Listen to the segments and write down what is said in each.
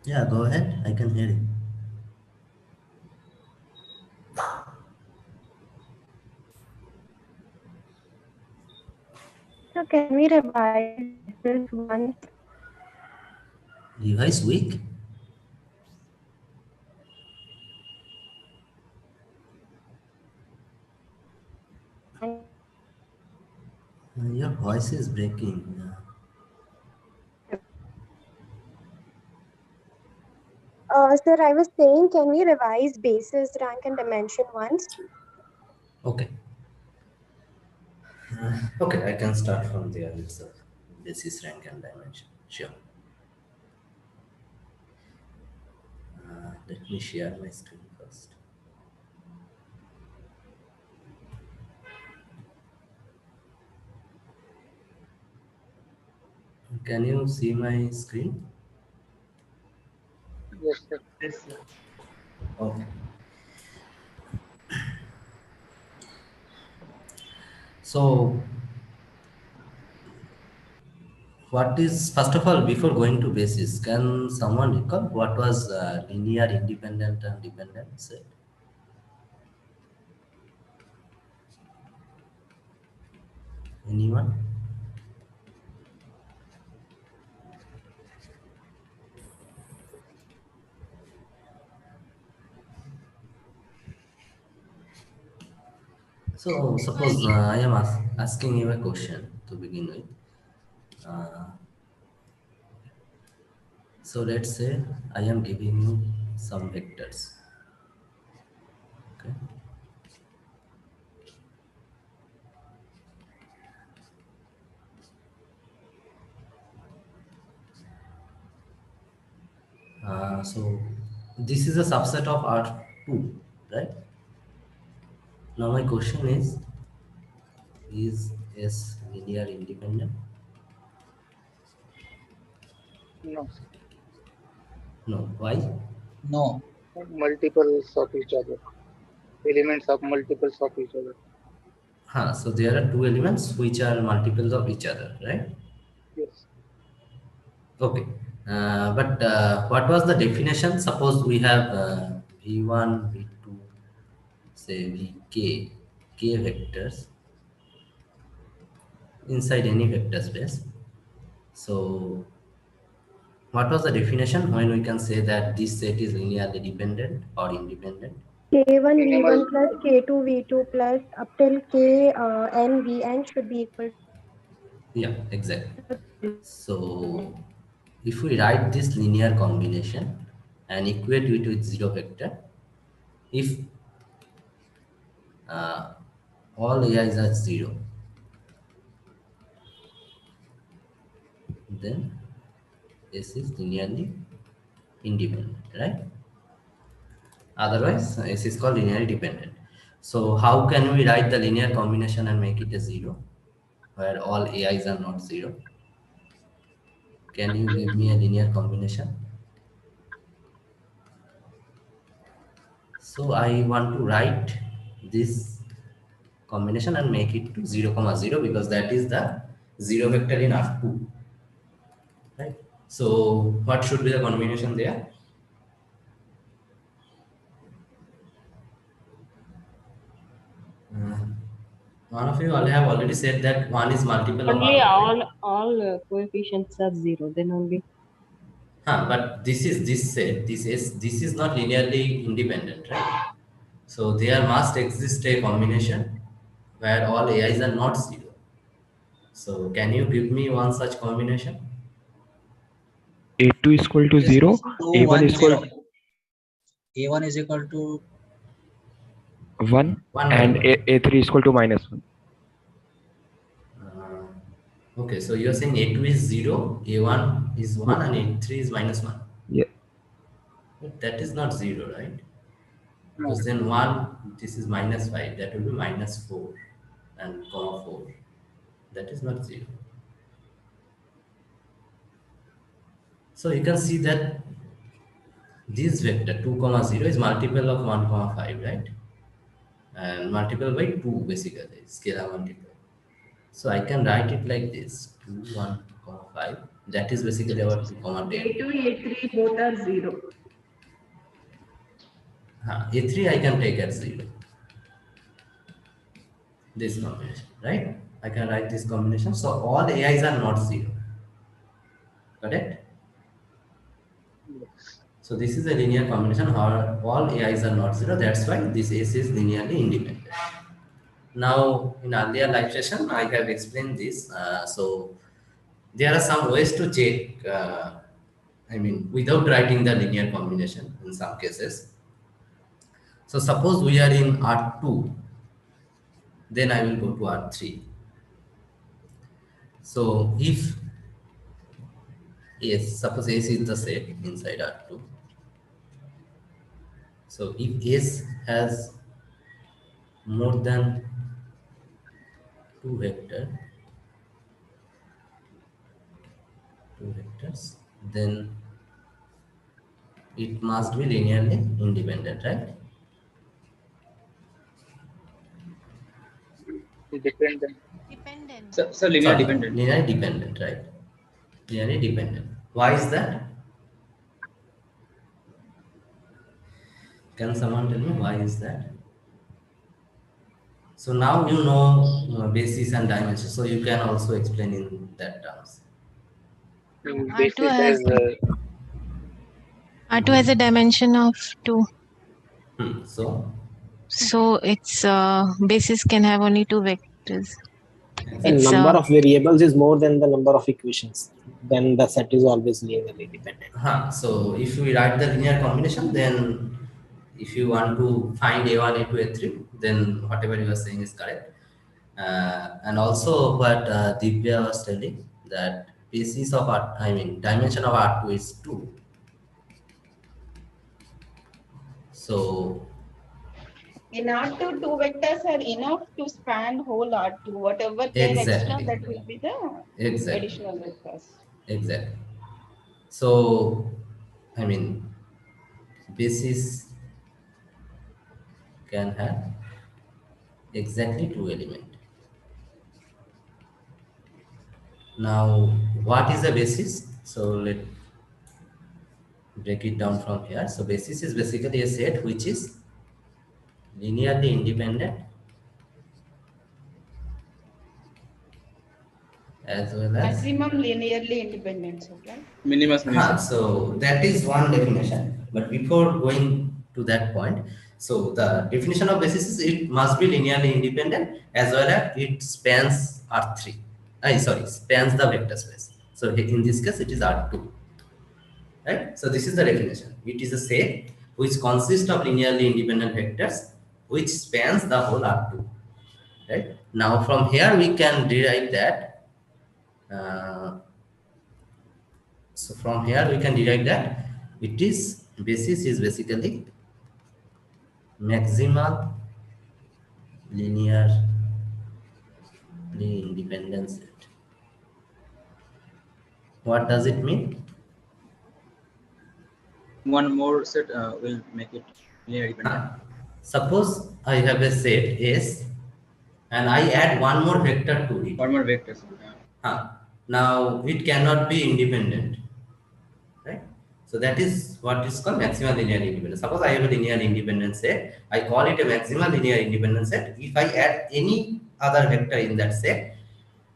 Yeah, go ahead. I can hear you. So can we revise basis once? You guys weak? Your voice is breaking. Sir, I was saying, can we revise basis, rank, and dimension once? Okay. Okay, I can start from there itself. Basis, rank, and dimension. Sure. Let me share my screen first. Can you see my screen? Yes, sir. Okay. So, what is, first of all, before going to basis, can someone recall what was linear independent and dependent set? Anyone? So, suppose I am asking you a question to begin with. Uh, so, let's say I am giving you some vectors. Okay. So, this is a subset of R2, right? Now, my question is S linear independent? No. No. Why? No. Multiples of each other. Elements of multiples of each other. So there are two elements which are multiples of each other, right? Yes. Okay. But what was the definition? Suppose we have V1, V2, say Vk, k vectors inside any vector space. So what was the definition when we can say that this set is linearly dependent or independent? K1 Minimal. V1 plus K2 V2 plus up till K n Vn should be equal Yeah, exactly. to So if we write this linear combination and equate it with zero vector, if uh, all ai's are zero, then S is linearly independent, right? Otherwise, S is called linearly dependent. So how can we write the linear combination and make it a zero, where all ai's are not zero? Can you give me a linear combination? So I want to write this combination and make it to 0 comma 0 because that is the zero vector in R2, right? So what should be the combination there? Uh, one of you all have already said that one is multiple of Only other, right? all coefficients are zero, then only. But this is this set, this is not linearly independent, right? So there must exist a combination where all ai's are not zero. So can you give me one such combination? A2 is equal to Yes, 0, 2, A1 1, is equal 0. A1 is equal to to 1, One by and one. A3 is equal to -1. Okay, so you're saying A2 is 0, A1 is Yeah, 1, and A3 is -1. yeah. But that is not 0, right? No. Because then 1, this is -5, that will be -4 and comma 4. That is not 0. So you can see that this vector 2 comma 0 is multiple of 1 comma 5, right? And multiple by 2 basically, scalar multiple. So I can write it like this 2, 1 comma 5. That is basically our 2, 10. A2, A3 both are 0. A3 I can take as 0. This combination, right? I can write this combination. So all AIs are not 0. Correct? So this is a linear combination where all AIs are not 0. That's why this S is linearly independent. Now, in earlier live session, I have explained this. So there are some ways to check, without writing the linear combination in some cases. So suppose we are in R2, then I will go to R3. So if S, suppose S is the set inside R2. So if S has more than 2 vectors, then it must be linearly independent, right? Dependent. Dependent. So linear dependent. Linearly dependent, right? Linearly dependent. Why is that? Can someone tell me why is that? So now you know basis and dimension, so you can also explain in that terms. Basis has R2 has a dimension of 2. So Its basis can have only 2 vectors. The number of variables is more than the number of equations. Then the set is always linearly dependent. So if we write the linear combination, then if you want to find A1, A2, A3, then whatever you are saying is correct. And also what Divya was telling, that basis of dimension of R2 is 2. So In R2, 2 vectors are enough to span whole R2. Whatever there extra, that will be the additional vectors. Exactly. So, basis can have exactly 2 elements. Now, what is the basis? So let's break it down from here. So basis is basically a set which is linearly independent as well as maximum linearly independent set, right? Minimum. So that is one definition. But before going to that point, so the definition of basis is it must be linearly independent as well as it spans R3. Spans the vector space. So in this case, it is R2. Right? So this is the definition. It is a set which consists of linearly independent vectors which spans the whole R2. Right? Now from here we can derive that. So from here we can derive that basis is basically maximal linearly independent set. What does it mean? One more set will make it linear dependent. Suppose I have a set S and I add one more vector to it. One more vector. Now it cannot be independent, right? So that is what is called maximal linear independence. Suppose I have a linear independent set, I call it a maximal linear independent set. If I add any other vector in that set,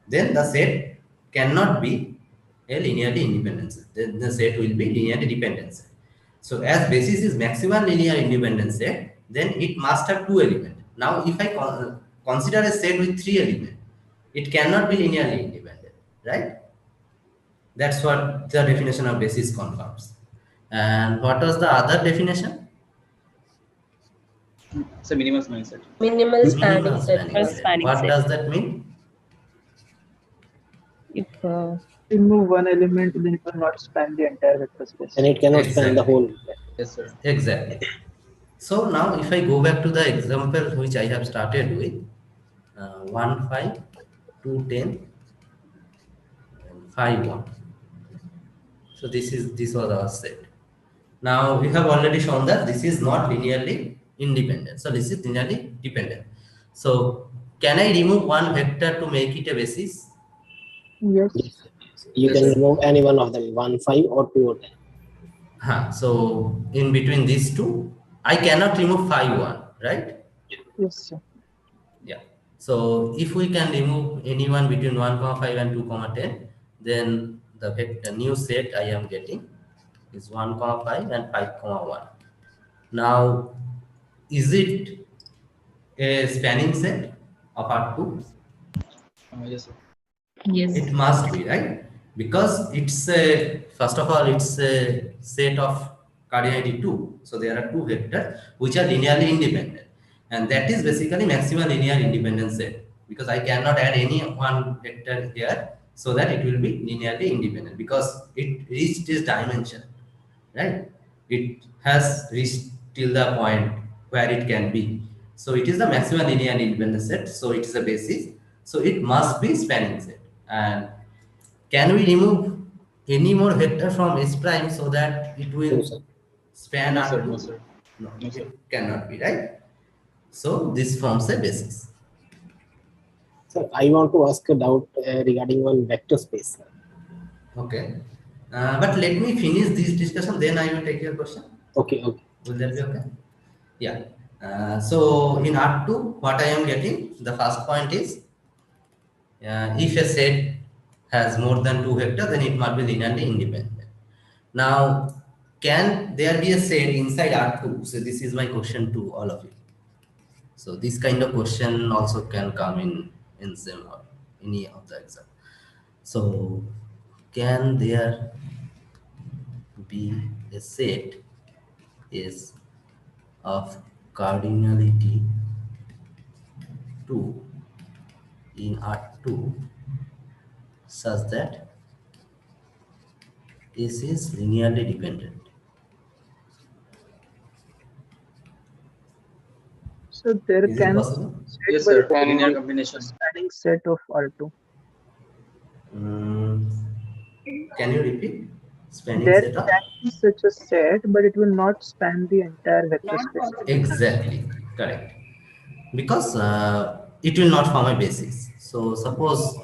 then the set cannot be a linearly independent set. Then the set will be linearly dependent set. So as basis is maximal linear independent set, then it must have 2 elements. Now if I consider a set with 3 elements, it cannot be linearly independent, right? That's what the definition of basis confirms. And what was the other definition? It's a minimal spanning set. Minimal spanning set. What does that mean? If remove one element, then it will not span the entire vector space. And it cannot span the whole. Yes, sir. Exactly. So now if I go back to the example which I have started with, 1, 5, 2, 10, and 5, 1. So this was our set. Now we have already shown that this is not linearly independent. So this is linearly dependent. So can I remove one vector to make it a basis? Yes. You Yes, can sir. remove any one of them, 1, 5 or 2 or 10. So in between these two, I cannot remove 5, 1, right? Yes, sir. Yeah. So if we can remove anyone between 1, 5 and 2, 10, then the new set I am getting is 1, 5 and 5, 1. Now, is it a spanning set of R2? Yes, sir. Yes. It must be, right? Because it's a, first of all, it's a set of cardinality 2. So there are two vectors which are linearly independent. And that is basically maximum linear independent set. Because I cannot add any one vector here so that it will be linearly independent because it reached this dimension, right? It has reached till the point where it can be. So it is the maximum linear independent set. So it is a basis. So it must be spanning set. And can we remove any more vector from S prime so that it No, will sir. span No, sir. No, R2? sir. No, No, sir. it cannot be, right? So this forms a basis. Sir, I want to ask a doubt regarding one vector space. Okay. But let me finish this discussion, then I will take your question. Okay, okay. Will that be okay? Yeah. So in R2, what I am getting, the first point is if a set has more than two vectors, then it must be linearly independent. Now, can there be a set inside R2? So this is my question to all of you. So this kind of question also can come in SEM or any of the exam. So can there be a set is of cardinality 2 in R2 such that S is linearly dependent? So there Is it can possible? set, Yes, but it sir. will Linear not Can a combination. spanning set of R2. Mm, can you repeat? Spanning There set of? can be such a set, but it will not span the entire vector Not space. possible. Exactly, correct. Because it will not form a basis. So suppose,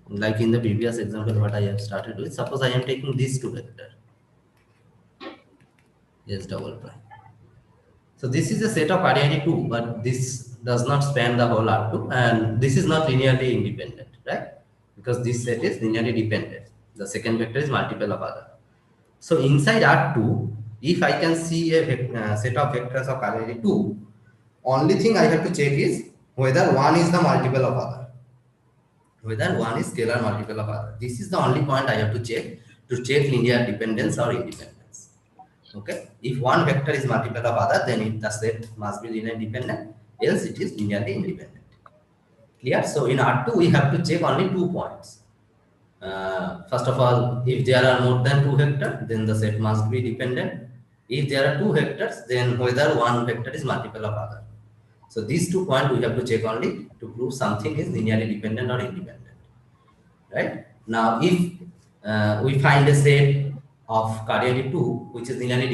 like in the previous example, what I have started with, suppose I am taking these two vector, S double prime. So this is a set of RNA 2, but this does not span the whole R2, and this is not linearly independent, right? Because this set is linearly dependent. The second vector is multiple of other. So inside R2, if I can see a set of vectors of RNA 2, only thing I have to check is whether one is the multiple of other. Whether one is scalar multiple of other. This is the only point I have to check linear dependence or independence. Okay, if one vector is multiple of other, then the set must be linear dependent, else it is linearly independent. Clear? So in R2, we have to check only 2 points. First of all, if there are more than 2 vectors, then the set must be dependent. If there are 2 vectors, then whether one vector is multiple of other. So these 2 points we have to check only to prove something is linearly dependent or independent. Right? Now, if we find a set of cardinality 2, which is linearly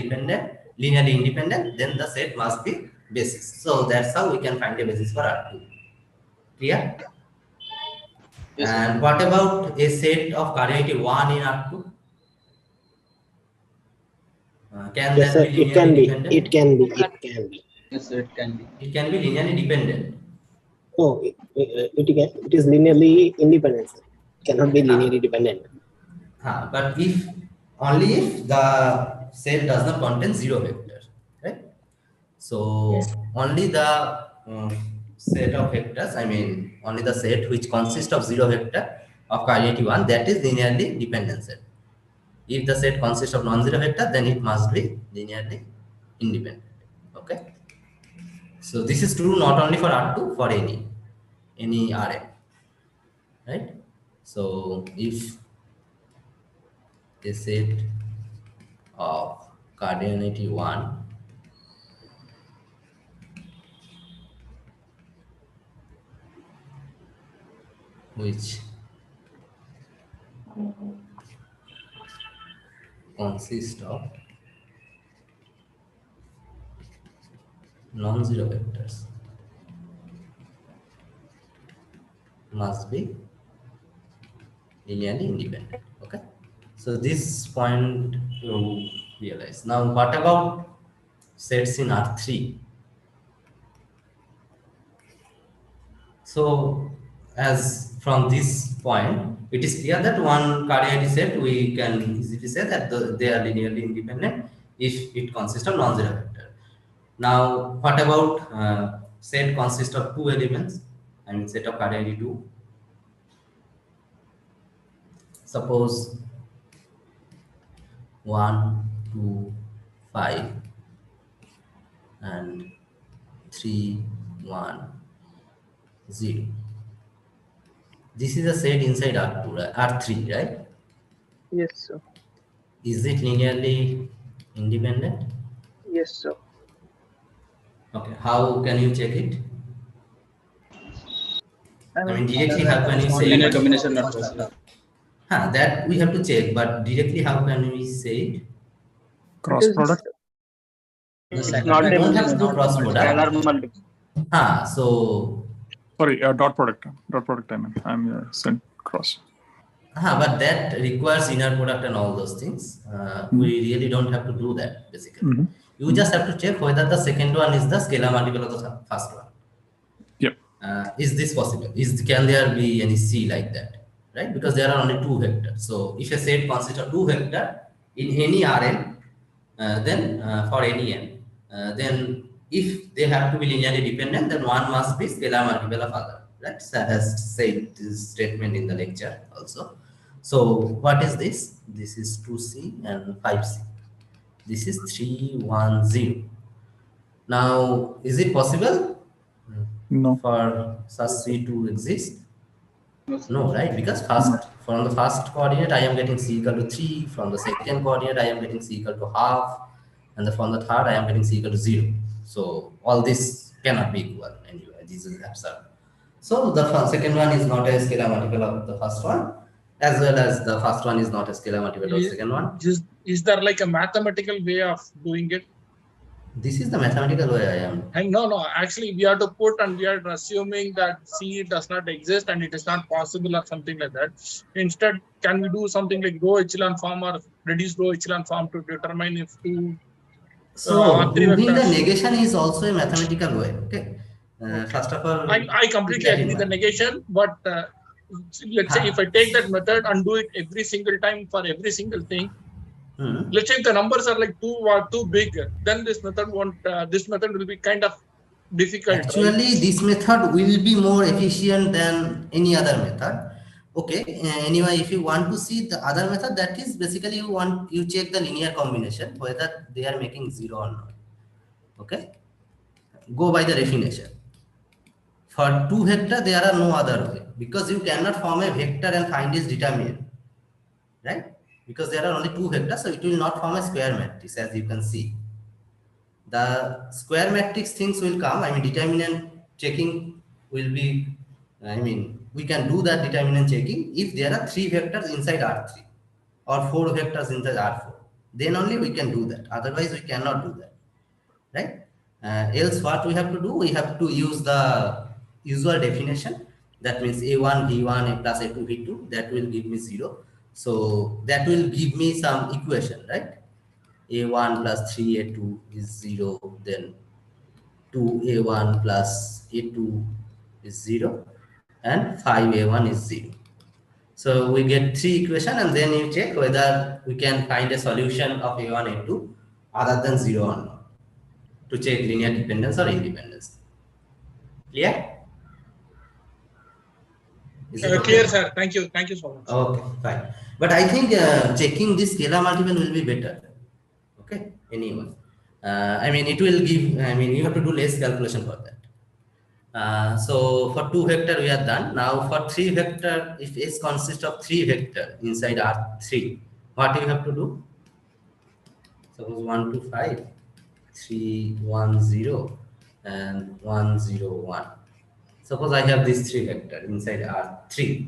independent, then the set must be basis. So that's how we can find a basis for R2. Clear? Yes, sir. And what about a set of cardinality 1 in R2? Can Yes, that sir. be It linearly can be. dependent? It can be. It can be. Yes, sir. It can be. It can be linearly dependent. No, it is linearly independent, sir. It cannot be Huh. linearly dependent. But if only if the set does not contain zero vector, right? So Yes. only the set of vectors, I mean only the set which consists of zero vector of cardinality 1, that is linearly dependent set. If the set consists of non-zero vector, then it must be linearly independent. Okay. So this is true not only for R2, for any Rn, right? So if a set of cardinality 1 which consists of non-zero vectors must be linearly independent. Okay, so this point you realize. Now what about sets in R3? So as from this point, it is clear that one cardinality set we can easily say that they are linearly independent if it consists of non-zero vector. Now what about set consists of two elements? I mean set of cardinality 2. Suppose 1, 2, 5 and 3, 1, 0. This is a set inside R2, R3, right? Yes, sir. Is it linearly independent? Yes, sir. Okay, how can you check it? I I mean, mean, directly how can you say Linear it? combination not possible. That we have to check, but directly how can we say it? cross product. It's We not a don't have to do cross scalar product. multiplication. So Sorry, dot product. Dot product. I mean, I'm sent cross. but that requires inner product and all those things. We really don't have to do that basically. You just have to check whether the second one is the scalar multiple of the first one. Yep. Is this possible? Can there be any C like that? Right? Because there are only two vectors. So if a set consists of two vectors in any Rn, then for any n, then if they have to be linearly dependent, then one must be scalar multiple of other. Right? That has said this statement in the lecture also. So what is this? This is 2C and 5C. This is 3, 1, 0. Now, is it possible for such C to exist? No, right? Because from the first coordinate, I am getting C equal to 3. From the second coordinate, I am getting C equal to half. And from the third, I am getting C equal to 0. So all this cannot be equal anyway. This is absurd. So the second one is not a scalar multiple of the first one, as well as the first one is not a scalar multiple of the second one. Is there like a mathematical way of doing it? This is the mathematical way I am. And no, actually we have to put and we are assuming that C does not exist and it is not possible or something like that. Instead, can we do something like row echelon form or reduced row echelon form to determine if two so proving the negation is also a mathematical way. Okay. First of all, I completely agree with the negation, but let's say if I take that method and do it every single time for every single thing, let's say if the numbers are like too big, then this method won't. This method will be kind of difficult. Actually, right? This method will be more efficient than any other method. Okay. Anyway, if you want to see the other method, that is basically you check the linear combination whether they are making 0 or not. Okay. Go by the definition. For two vector, there are no other way because you cannot form a vector and find its determinant, right? Because there are only two vectors, so it will not form a square matrix, as you can see. The square matrix things will come. I mean, determinant checking will be, we can do that determinant checking if there are 3 vectors inside R3 or 4 vectors inside R4. Then only we can do that. Otherwise, we cannot do that, right? Else, what we have to do? We have to use the usual definition. That means A1, V1, A plus A2, V2. That will give me 0. So that will give me some equation, right? A1 plus 3A2 is 0. Then 2A1 plus A2 is 0. And 5A1 is 0. So we get 3 equations, and then you check whether we can find a solution of A1, A2 other than 0 or not, to check linear dependence or independence. Clear? Clear, sir. Thank you. Thank you so much. Okay, fine. But I think checking this scalar multiple will be better. Okay, anyway. It will give, you have to do less calculation for that. So for 2 vector we are done. Now for 3 vector, if S consists of 3 vector inside R3, what you have to do? Suppose 1, 2, 5, 3, 1, 0, and 1, 0, 1. Suppose I have these 3 vectors inside R3.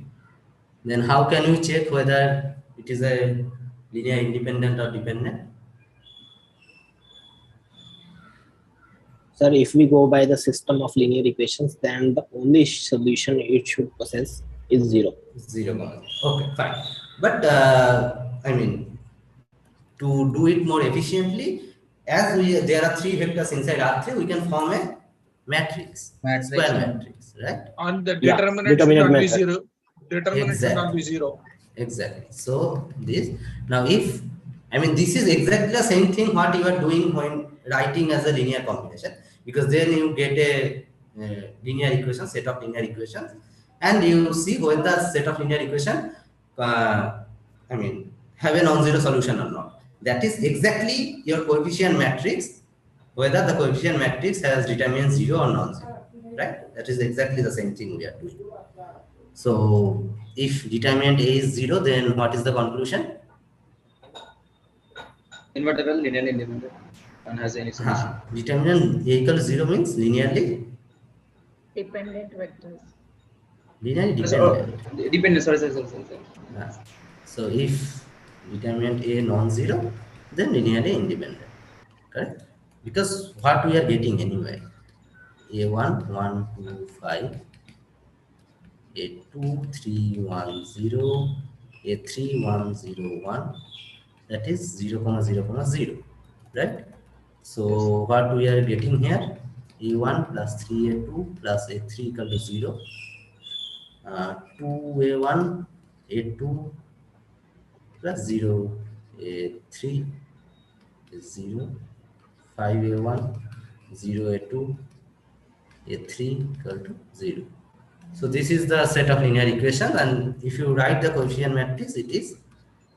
Then how can you check whether it is a linear independent or dependent? Sir, if we go by the system of linear equations, then the only solution it should possess is 0. 0, 0. Okay, fine. But I mean, to do it more efficiently, as there are 3 vectors inside R3, we can form a matrix, square matrix, right? And the Yeah, determinant should determinant not be method. 0. Determinant should not be Exactly. 0. Exactly. So this now, if I mean, this is exactly the same thing what you are doing when writing as a linear combination, because then you get a linear equation, set of linear equations, and you see whether the set of linear equation I mean have a non-zero solution or not. That is exactly your coefficient matrix, whether the coefficient matrix has determinant 0 or non-zero, right? That is exactly the same thing we are doing. So if determinant A is 0, then what is the conclusion? Invertible, linearly independent, and has any solution. Determinant A equals 0 means linearly Dependent vectors. dependent. Dependent. Sorry. So if determinant A non-zero, then linearly independent, correct? Because what we are getting anyway, A1 1 2 5, A2 3 1 0, A3 1 0 1, that is 0 0 0, right? So what we are getting here, A1 plus 3A2 plus A3 equal to 0, 2A1 A2 plus 0 A3 is 0, 5A1 0 A2 A3 equal to 0. So this is the set of linear equations, and if you write the coefficient matrix, it is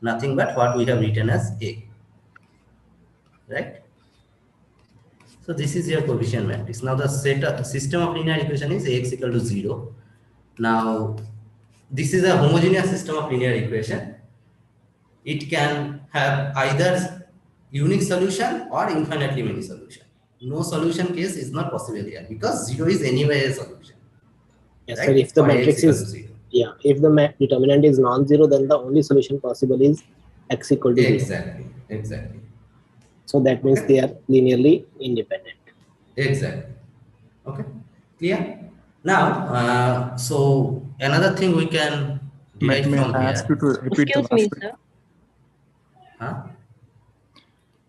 nothing but what we have written as A, right? So this is your coefficient matrix. Now the system of linear equation is Ax equal to 0. Now this is a homogeneous system of linear equation. It can have either unique solution or infinitely many solution. No solution case is not possible here because 0 is anyway a solution. Yes, right? sir. If the For matrix is if the determinant is non-zero, then the only solution possible is x equal to 0. Exactly. So that means they are linearly independent. Exactly. Okay. Clear? Now, so another thing we can derive May from I here. ask you to repeat Excuse the me, last bit? sir. Huh?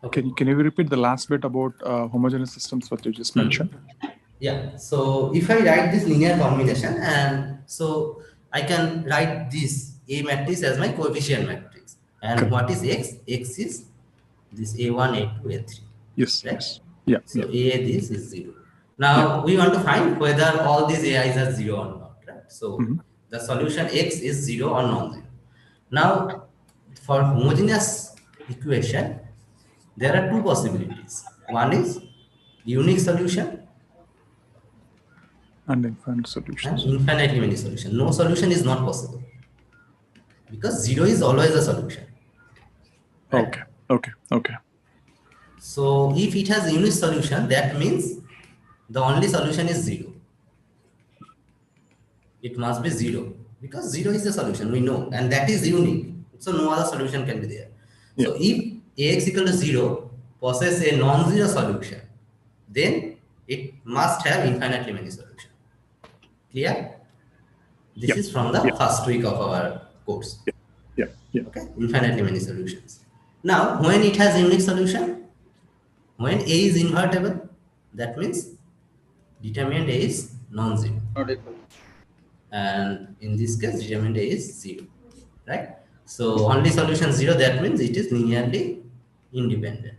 Okay. Can you repeat the last bit about homogeneous systems what you just mentioned? Yeah. So if I write this linear combination, and so I can write this A matrix as my coefficient matrix. And Correct. what is X? X is this A1, A2, A3. Yes. Right? Yes. Yeah. So yeah. A this is 0. Now we want to find whether all these AIs are 0 or not. Right? So the solution X is 0 or non-zero. Now for homogeneous equation, there are two possibilities. One is unique solution And infinite solutions. and infinitely many solutions. No solution is not possible because 0 is always a solution. Right? Okay. So if it has a unique solution, that means the only solution is 0. It must be 0 because 0 is the solution, we know, and that is unique. So no other solution can be there. So if Ax equal to 0 possesses a non-zero solution, then it must have infinitely many solutions. Clear? This is from the first week of our course. Okay, infinitely many solutions. Now, when it has a unique solution, when A is invertible, that means determinant A is non-zero. Not equal. And in this case, determinant A is 0, right? So only solution 0, that means it is linearly independent.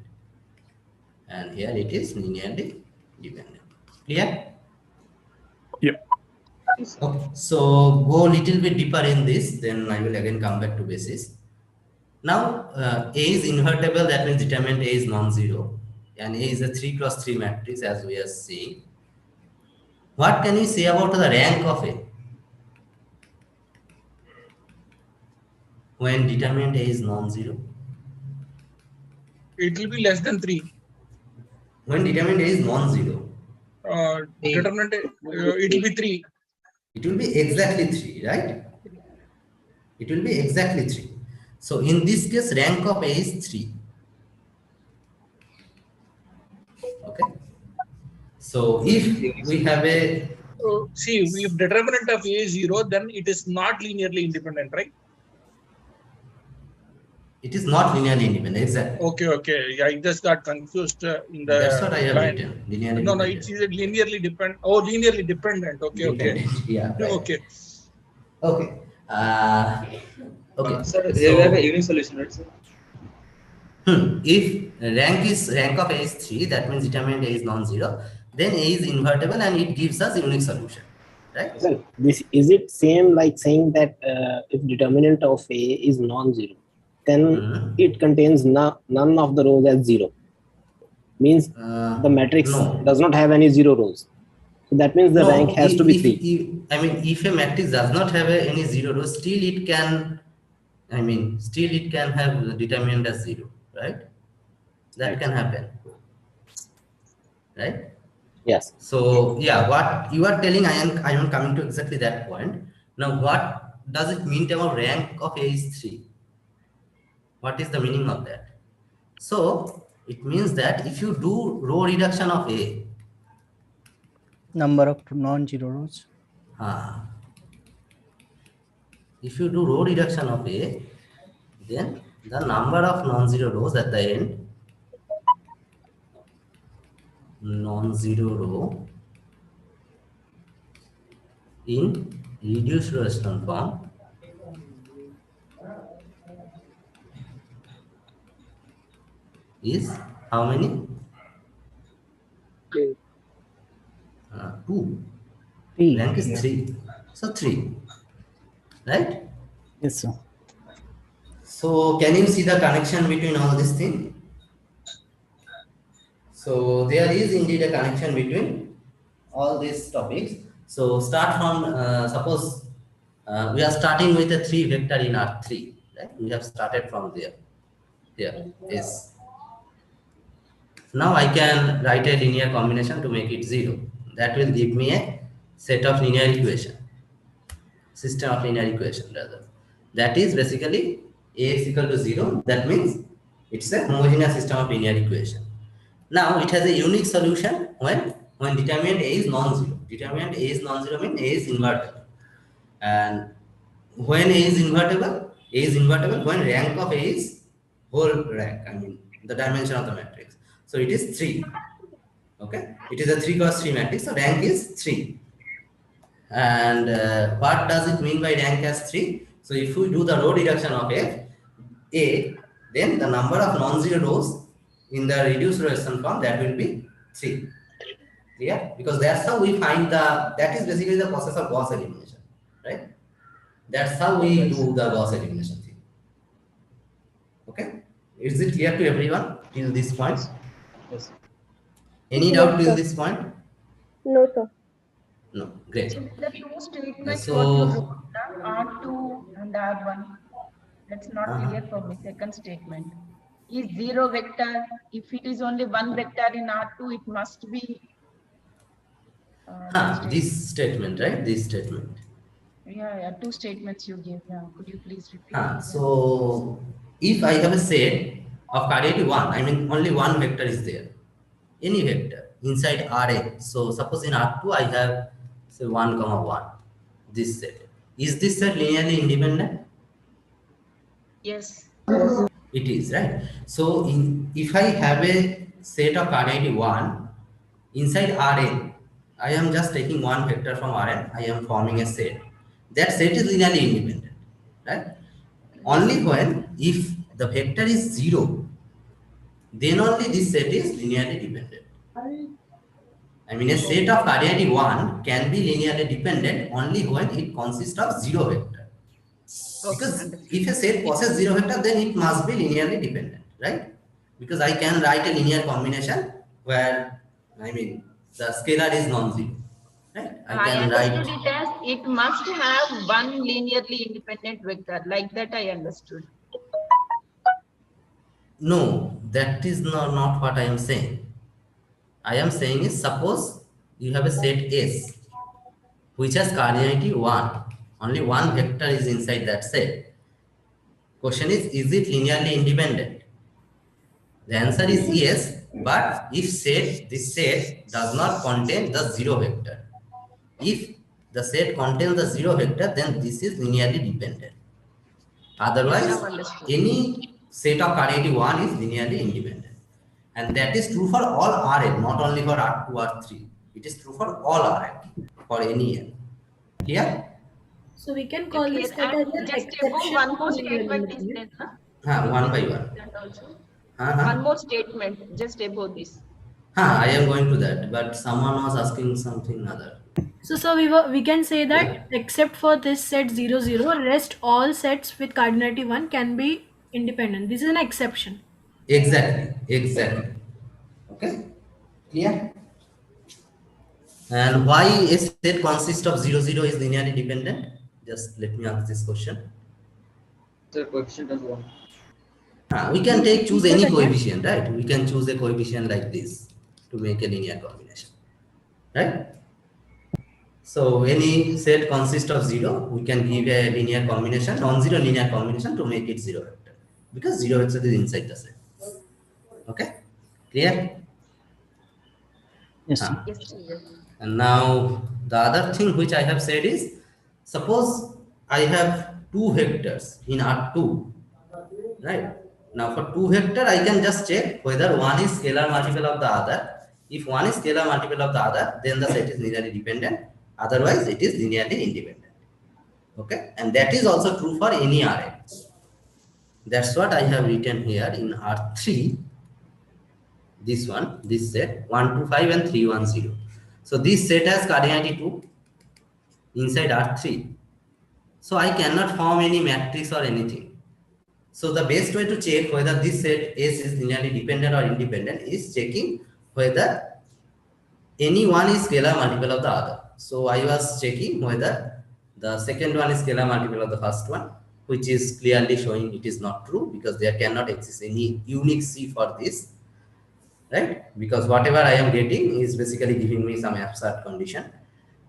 And here it is linearly dependent. Clear? Yep. Okay, so go a little bit deeper in this, then I will again come back to basis. Now, A is invertible, that means determinant A is non-zero, and A is a 3 cross 3 matrix as we are seeing. What can we say about the rank of A? When determinant A is non-zero? It will be less than 3. When determinant A is non-zero? Determinant A, it will be 3. It will be exactly 3, right? It will be exactly 3. So in this case, rank of A is 3. Okay. So if we have a See, if determinant of A is 0, then it is not linearly independent, right? It is not linearly independent, exactly. Okay. Yeah, I just got confused in the That's what I have line. written. Linearly No, dependent. it's either linearly dependent. Oh, linearly dependent. Okay. Yeah. Right. Okay. Okay. Okay. Sir, So, they have a unique solution, right, sir? If rank of A is 3, that means determinant A is non-zero, then A is invertible and it gives us unique solution, right? Well, this is it same like saying that if determinant of A is non-zero, then it contains none of the rows as 0. Means the matrix does not have any 0 rows. So that means the rank has to be 3. If a matrix does not have any 0 rows, still it can, still it can have determinant as 0, right? That can happen, right? Yes. So yeah, what you are telling, I am coming to exactly that point. Now, what does it mean about rank of A is 3? What is the meaning of that? So it means that if you do row reduction of A, number of non-zero rows. If you do row reduction of A, then the number of non-zero rows at the end, non-zero row in reduced row echelon form is how many? 2. Rank is 3. So 3. Right? Yes, sir. So can you see the connection between all these things? So there is indeed a connection between all these topics. So start from, suppose we are starting with a 3 vector in R3, right? We have started from there. Here is. Now I can write a linear combination to make it 0. That will give me a set of linear equation, system of linear equation rather. That is basically A is equal to 0. That means it's a homogeneous system of linear equation. Now it has a unique solution when determinant A is non-zero. Determinant A is non-zero means A is invertible. And when A is invertible when rank of A is whole rank, the dimension of the matrix. So it is 3. Okay, it is a 3 cross 3 matrix, so rank is 3. And what does it mean by rank as 3? So if we do the row reduction of A, then the number of non-zero rows in the reduced row echelon form, that will be 3. Clear? Because that's how we find that is basically the process of Gauss elimination, right? That's how we do the Gauss elimination thing. Okay? Is it clear to everyone till this point? Yes. Any doubt till this point? No, sir. No. Great. The two statements So, what you wrote, R2 and R1, that's not clear for me. Second statement is 0 vector. If it is only 1 vector in R2, it must be this statement, right? This statement. Yeah, 2 statements you gave. Yeah, could you please repeat? So if I have a set of cardinality 1, only one vector is there, any vector inside Ra. So suppose in R2 I have say 1, 1, this set. Is this set linearly independent? Yes. It is, right? So if I have a set of cardinality 1 inside Rn, I am just taking one vector from Rn, I am forming a set. That set is linearly independent, right? Only when if the vector is 0, then only this set is linearly dependent. A set of cardinality 1 can be linearly dependent only when it consists of 0 vector. Because if a set possesses 0 vector, then it must be linearly dependent, right? Because I can write a linear combination where, the scalar is non-zero, right? I understood it as it must have one linearly independent vector. Like that I understood. No, that is not what I am saying. I am saying is, suppose you have a set S which has cardinality 1. Only one vector is inside that set. Question is it linearly independent? The answer is yes, but if this set does not contain the 0 vector, If the set contains the 0 vector, then this is linearly dependent. Otherwise, Now understood. any set of cardinality 1 is linearly independent. And that is true for all Rn, not only for R2 or R3. It is true for all Rn, for any n. Clear? So we can call this set And as an just exception. one more to statement is linear there, huh? One by one. That also. Uh-huh. One more statement just above this. I am going to that, but someone was asking something other. So we can say that except for this set 0, 0, rest all sets with cardinality 1 can be independent. This is an exception. Exactly. Okay, clear? And why a set consists of 0, 0 is linearly dependent? Just let me ask this question. The coefficient is 1. We can choose any coefficient, right? We can choose a coefficient like this to make a linear combination, right? So any set consists of 0, we can give a linear combination, non-zero linear combination to make it 0 vector, because 0 vector is inside the set. Okay, clear? Yes. Yes. And now the other thing which I have said is, suppose I have two vectors in R2, right? Now for two vector, I can just check whether one is scalar multiple of the other. If one is scalar multiple of the other, then the set is linearly dependent. Otherwise, it is linearly independent. Okay, and that is also true for any Rn. That's what I have written here in R3. This one, this set 1, 2, 5 and 3, 1, 0. So this set has cardinality 2 inside R3. So I cannot form any matrix or anything. So the best way to check whether this set S is linearly dependent or independent is checking whether any one is scalar multiple of the other. So I was checking whether the second one is scalar multiple of the first one, which is clearly showing it is not true, because there cannot exist any unique C for this, right? Because whatever I am getting is basically giving me some absurd condition.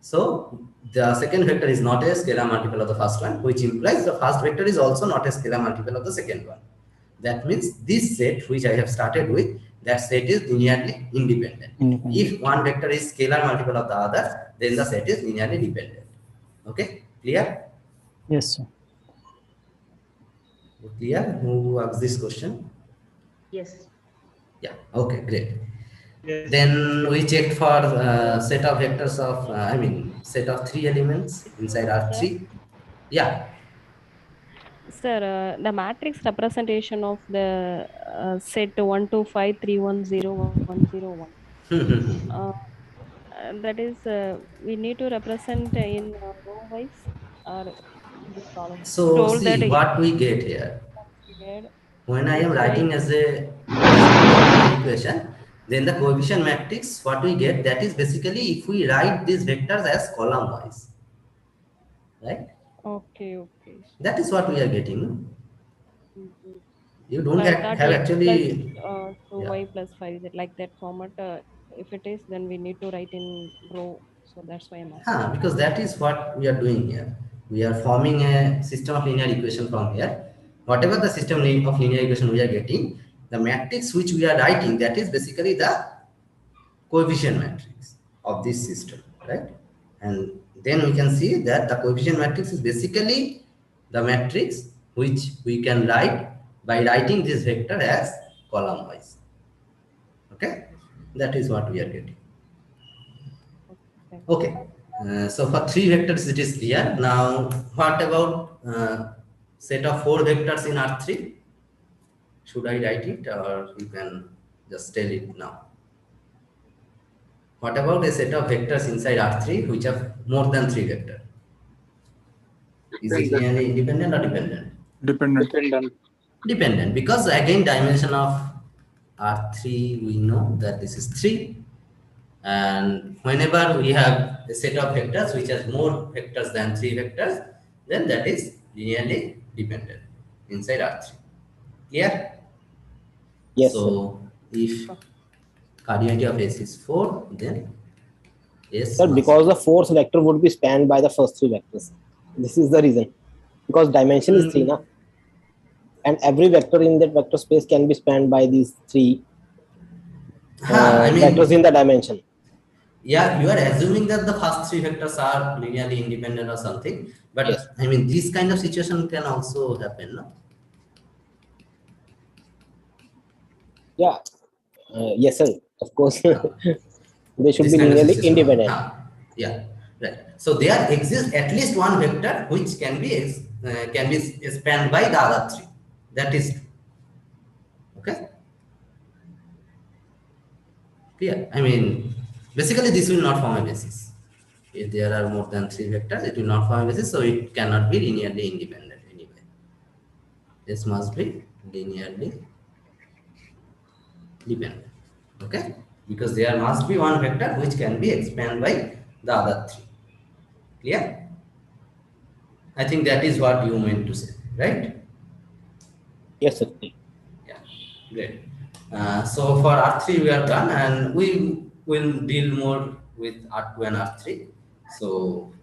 So the second vector is not a scalar multiple of the first one, which implies the first vector is also not a scalar multiple of the second one. That means this set which I have started with, that set is linearly independent. If one vector is scalar multiple of the other, then the set is linearly dependent. Okay, clear? Yes, sir. Clear? Who asked this question? Yes. Yeah, okay, great. Yes. Then we checked for set of vectors of, set of 3 elements inside R3. Yeah. Sir, the matrix representation of the set 1, 2, 5, 3, 1, 0, 1, 0, 1. That is, we need to represent in row wise or this column. So see what we get here. When I am writing as a equation, then the coefficient matrix, what we get, that is basically if we write these vectors as column wise, right? Okay. That is what we are getting. You don't But have actually plus, 2y plus 5, is it like that format? If it is, then we need to write in row. So that's why I'm asking. Because that is what we are doing here. We are forming a system of linear equation from here. Whatever the system of linear equation we are getting, the matrix which we are writing, that is basically the coefficient matrix of this system, right? And then we can see that the coefficient matrix is basically the matrix which we can write by writing this vector as column wise. Okay, that is what we are getting. Okay, so for 3 vectors it is clear. Now what about set of 4 vectors in R3? Should I write it, or you can just tell it now? What about a set of vectors inside R3 which have more than 3 vectors? Is it linearly independent or dependent? Dependent, because again dimension of R3 we know that this is 3, and whenever we have a set of vectors which has more vectors than 3 vectors, then that is linearly dependent inside R3. Clear? Yes. So if cardinality of S is 4, then S. Sir, because the fourth vector would be spanned by the first 3 vectors. This is the reason. Because dimension is 3, na? And every vector in that vector space can be spanned by these 3 vectors in the dimension. Yeah, you are assuming that the first three vectors are linearly independent or something, but Yes. I mean, this kind of situation can also happen, no? Yeah. Yes, sir. Of course. They should This be kind of linearly situation. independent. Yeah, right. So there exists at least one vector which can be spanned by the other three. That is true. Okay. Clear? I mean, basically this will not form a basis. If there are more than three vectors, it will not form a basis, so it cannot be linearly independent anyway. This must be linearly dependent. Okay? Because there must be one vector which can be expanded by the other three. Clear? I think that is what you meant to say, right? Yes, sir. Yeah, great. So for R3 we are done, and we will deal more with R2 and R3. So,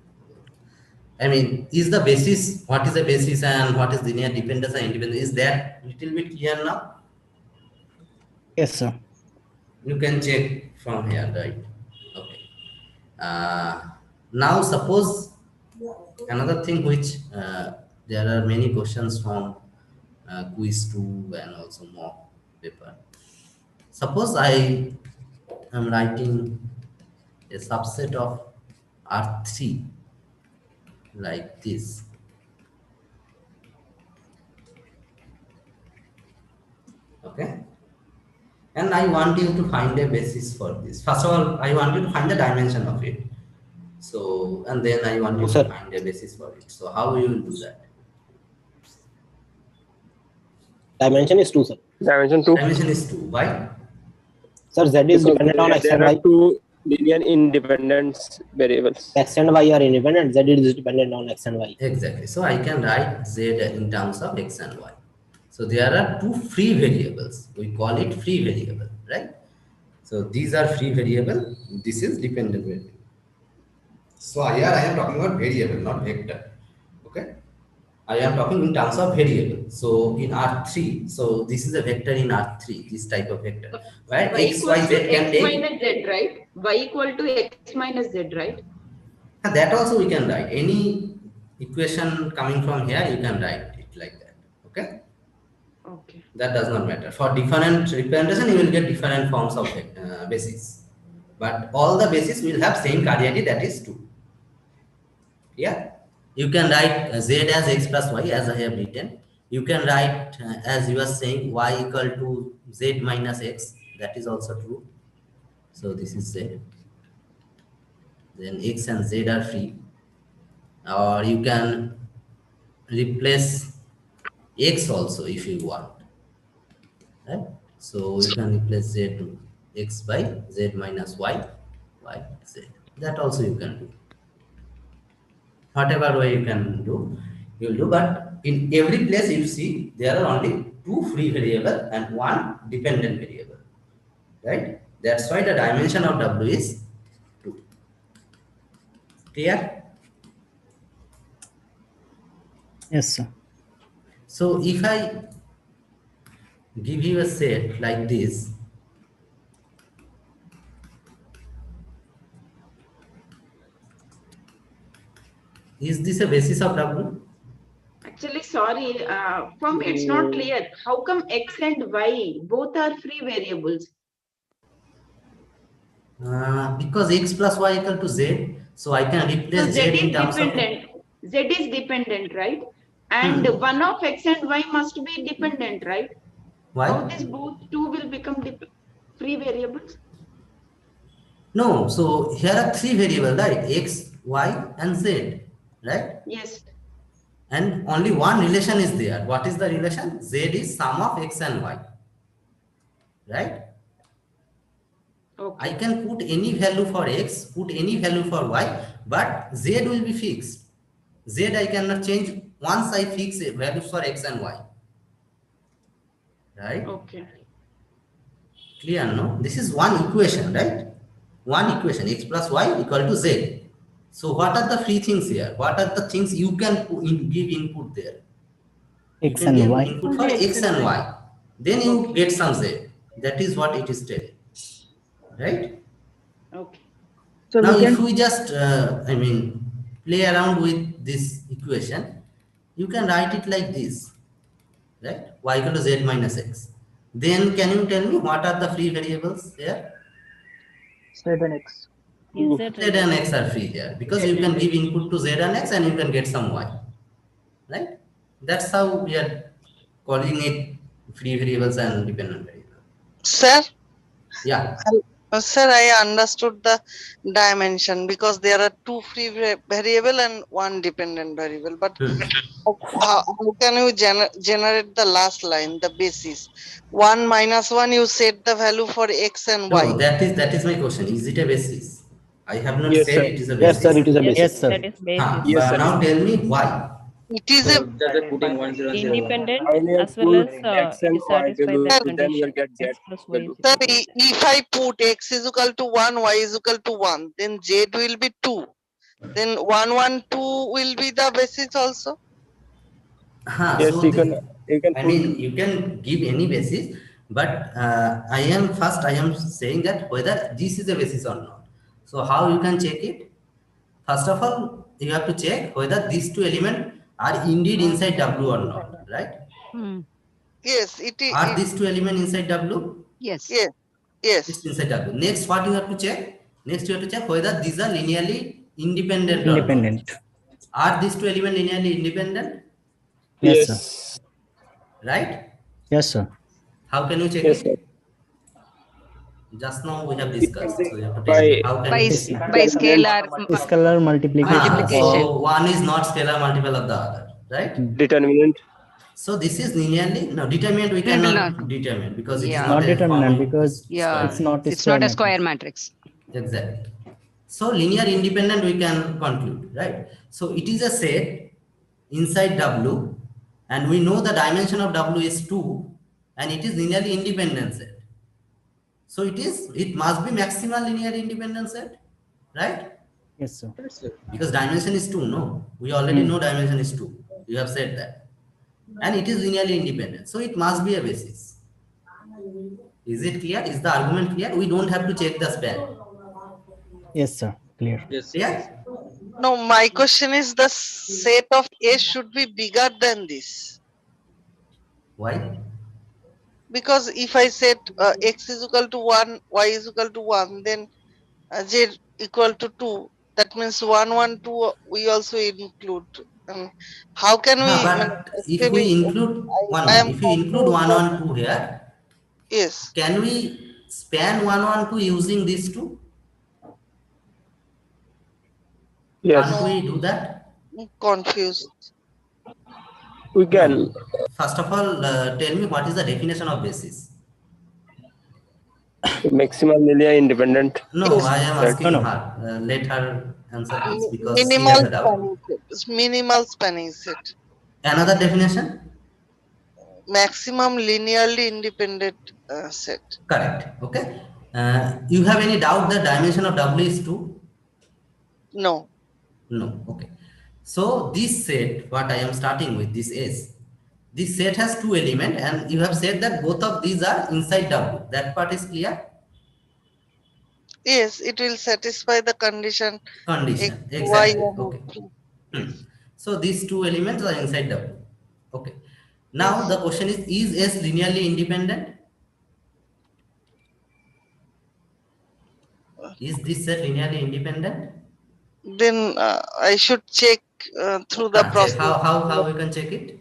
I mean, is the basis, what is the basis and what is linear dependence and independence, is that little bit clear now? Yes, sir. You can check from here, right? Okay. Now suppose another thing which there are many questions from quiz 2 and also mock paper. Suppose I am writing a subset of R3 like this. Okay. And I want you to find a basis for this. First of all, I want you to find the dimension of it. So, and then I want you to find a basis for it. So, how you will do that? Dimension is 2, sir. Dimension 2. Dimension is 2. Why? Sir, Z is dependent on X and There are Y. two linear independent variables. X and Y are independent. Z is dependent on X and Y. Exactly. So, I can write Z in terms of X and Y. So, there are two free variables. We call it free variable, right? So, these are free variable. This is dependent variable. So, here I am talking about variable, not vector. Okay. I am talking in terms of variable. So in R3, so this is a vector in R3, this type of vector, where Y x, y, z can x take. minus z, right? Y equal to x minus z, right? And that also we can write. Any equation coming from here, you can write it like that. Okay. Okay. That does not matter. For different representation, you will get different forms of basis. But all the bases will have same cardinality, that is 2. Yeah. You can write z as x plus y as I have written. You can write as you are saying y equal to z minus x. That is also true. So this is z. Then x and z are free. Or you can replace x also if you want. Right? So you can replace z to x by z minus y z. That also you can do. Whatever way you can do, you will do. But in every place you see there are only two free variable and one dependent variable, right? That's why the dimension of W is 2. Clear? Yes, sir. So if I give you a set like this, is this a basis of W? Actually, sorry, for me it's not clear. How come x and y both are free variables? Because x plus y equal to z, so I can replace So z in terms dependent. Z is dependent, right? And one of x and y must be dependent, right? Why? How these both two will become free variables? No, so here are three variables, right? X, y, and z, right? Yes. And only one relation is there. What is the relation? Z is sum of x and y, right? Okay. I can put any value for x, put any value for y, but z will be fixed. Z I cannot change once I fix values for x and y, right? Okay. Clear, no? This is one equation, right? One equation, x plus y equal to z. So what are the free things here? What are the things you can give input there? X you can and give Y. input for x and y. Then you get some z. That is what it is telling. Right? Okay. So Now, we if can we just, play around with this equation, you can write it like this, right? Y equal to z minus x. Then, can you tell me what are the free variables here? set an X. Is Z it and right? x are free here because you can give input to z and x and you can get some y, right? That's how we are calling it free variables and dependent variables. Sir, Yeah. sir, I understood the dimension because there are two free variable and one dependent variable. But how can you generate the last line, the basis? 1 minus 1, you set the value for x and y. No, that is my question. Is it a basis? I have not Yes, said sir. it is a Yes, sir, basis. it is a Yes, basis. that is basis. Yes, But sir. now tell me why. It is So a just putting 1 0 0 1. Independent Earlier as well as x it and is y satisfy value, that then you will condition. get z X plus y value. is Sir, equal to z. if I put x is equal to 1, y is equal to 1, then z will be 2. Then 1, 1, 2 will be the basis also. Yes, So you can I put. mean, you can give any basis, but I am saying that whether this is a basis or not. So how you can check it? First of all, you have to check whether these two elements are indeed inside W or not, right? Yes, Are these two elements inside W? Yes. It's inside W. Next, what you have to check? Next, you have to check whether these are linearly independent or not. Independent. Are these two elements linearly independent? Yes, sir. Yes. Right? Yes, sir. How can you check Yes, it? sir. Just now we have discussed. So you have to tell me By how can you check it? By scalar Scalar multiplication. So one is not scalar multiple of the other, right? determinant. So this is linearly no determinant. We cannot determine because it is Yeah. not Not a determinant forming because Yeah, it's not a it's square not a matrix. square matrix. Exactly. So linear independent we can conclude, right? So it is a set inside W, and we know the dimension of W is 2, and it is linearly independent set. So it must be maximal linear independent set, right? Yes, sir. Because dimension is 2, no? We already know dimension is 2. You have said that. And it is linearly independent. So it must be a basis. Is it clear? Is the argument clear? We don't have to check the span. Yes, sir. Clear. Yes. Clear? No, my question is the set of S should be bigger than this. Why? Because if I set x is equal to 1, y is equal to 1, then z equal to 2. That means 1, 1, 2 we also include. How can we? But if Actually, we include I am if we include confused 1, that- 1, 2 here, Yes. can we span 1, 1, 2 using these two? Yes, Can't we do that? I'm confused. we can. First of all, tell me what is the definition of basis? Maximal linear independent. No, I am Set. asking her. Let her answer this because she Minimal has a doubt. spanning set. Minimal spanning set. Another definition? Maximum linearly independent set. Correct. Okay. You have any doubt that dimension of W is 2? No. No. Okay. So this set, what I am starting with, this S, this set has two elements, and you have said that both of these are inside W. That part is clear? Yes, it will satisfy the condition. Condition. X, y, Exactly. and Okay. Z. So these two elements are inside W. Okay. Now Yes. the question is S linearly independent? Is this set linearly independent? Then I should check through the Check. process. How we can check it?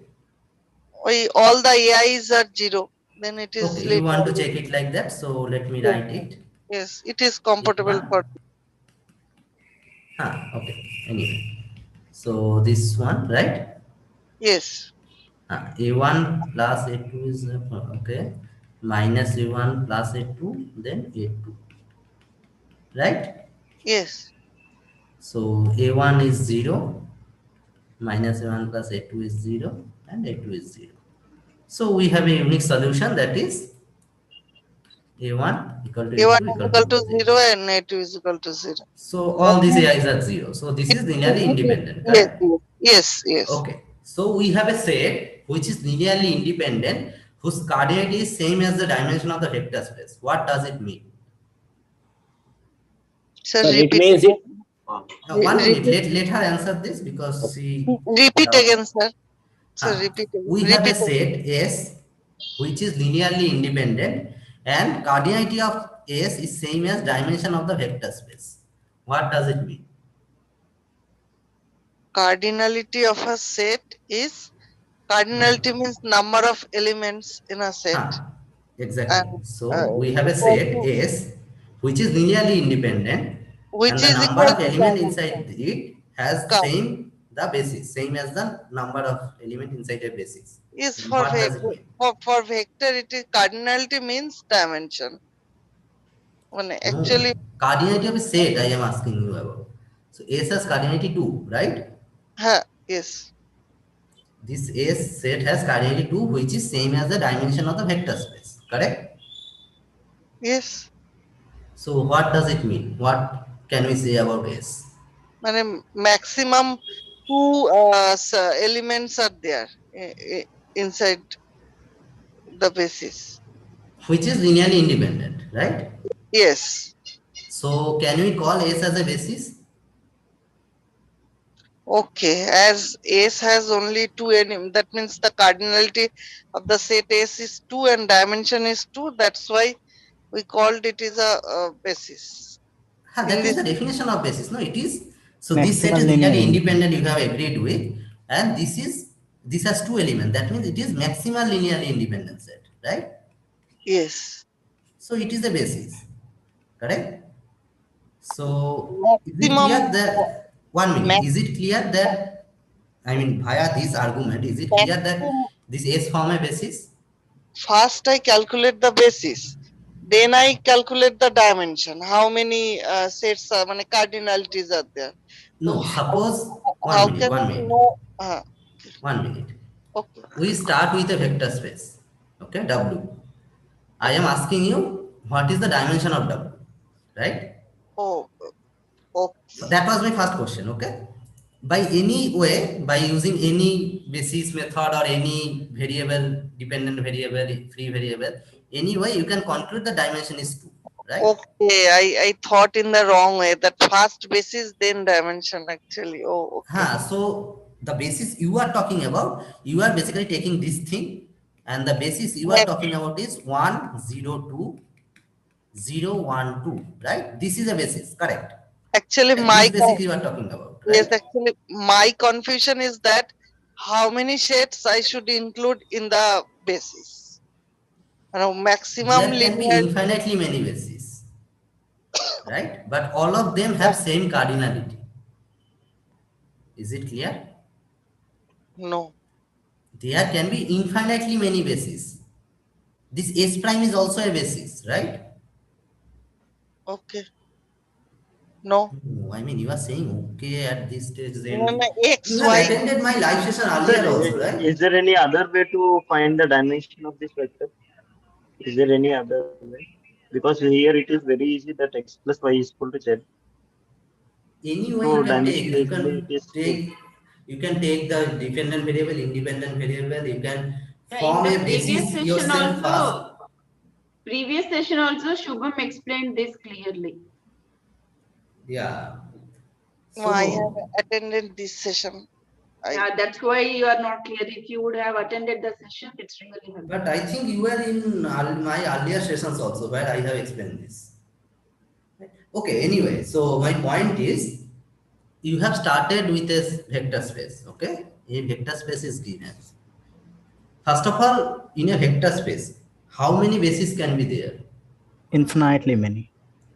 All the AIs are 0. Then it is Okay, you want to linearly. check it like that, so let me Yes. write it. Yes, it is compatible A1. for. Okay, anyway. So this one, right? Yes. A1 plus A2 is okay. Minus A1 plus A2, then A2. Right? Yes. So A1 is 0, minus A1 plus A2 is 0, and A2 is 0. So we have a unique solution, that is A1 equal to A1 A2 is equal equal to to 0. 0 and A2 is equal to 0. So all these AIs are 0. So this is linearly independent, Yes, correct? yes, yes. Okay. So we have a set which is linearly independent, whose coordinate is same as the dimension of the vector space. What does it mean? Sir, But it repeat means again. One minute. Repeat, Let her answer this because she. repeat again, sir. Sir, repeat again. We have a Repeat set again. S which is linearly independent, and cardinality of S is same as dimension of the vector space. What does it mean? Cardinality of a set is, cardinality means number of elements in a set. Exactly. And So we have a equal set to, S which is linearly independent, which and the is number equal of to element inside dimension. it has same the basis, same as the number of element inside a basis. Is Then for what does it vector. mean? For vector, it is cardinality means dimension. When No, actually, cardinality of a set I am asking you about. So S has cardinality 2, right? yes, This S set has cardinality 2, which is same as the dimension of the vector space, correct? yes. So what does it mean? What can we say about S? Maximum two elements are there inside the basis. Which is linearly independent, right? Yes. So can we call S as a basis? Okay. As S has only two elements, that means the cardinality of the set S is 2 and dimension is 2. That's why we called it is a basis. In That is this, the definition of basis. No, it is. So this set Maximal is linear linearly independence. independent, you have agreed with, and this has two elements. That means it is maximal linearly independent set, right? yes. So it is a basis, correct? So is it Maximum, clear that 1 minute? max, Is it clear that, I mean, via this argument, is it clear that maximum. this S form a basis? First, I calculate the basis. Then I calculate the dimension. How many sets are, cardinalities are there? So No, suppose how can one I minute, know? 1 minute. Okay. We start with a vector space, okay, W. I am asking you what is the dimension of W, right? Oh, okay. That was my first question, okay? By any way, by using any basis method or any variable, dependent variable, free variable, any way you can conclude the dimension is 2, right? Okay, I thought in the wrong way. That first basis, then dimension actually. Oh, okay. So the basis you are talking about, you are basically taking this thing, and the basis you are Yes. talking about is 1, 0, 2, 0, 1, 2, right? This is a basis, correct? Actually, Right? This basis you are talking about, yes, right? actually, my confusion is that how many sets I should include in the basis. Maximum There can be linear. infinitely many bases, right? But all of them have same cardinality. Is it clear? No. There can be infinitely many bases. This S prime is also a basis, right? Okay. No. Oh, I mean, you are saying okay at this stage. No, Then no, X, you have Y. attended my live session Sir, earlier also, right? is there any other way to find the dimension of this vector? Is there any other way? Because here it is very easy that x plus y is equal to z. Any way So you can dimension take. basically it is 2. You can take the dependent variable, independent variable. You can In form the a previous basis session yourself first. Shubham explained this clearly. Yeah. No, I have So attended this session. Yeah, that's why you are not clear. If you would have attended the session, it's really helpful. but I think you were in my earlier sessions also where I have explained this. Okay, anyway, so my point is you have started with a vector space, okay? A vector space is given. First of all, in a vector space, how many bases can be there? Infinitely many.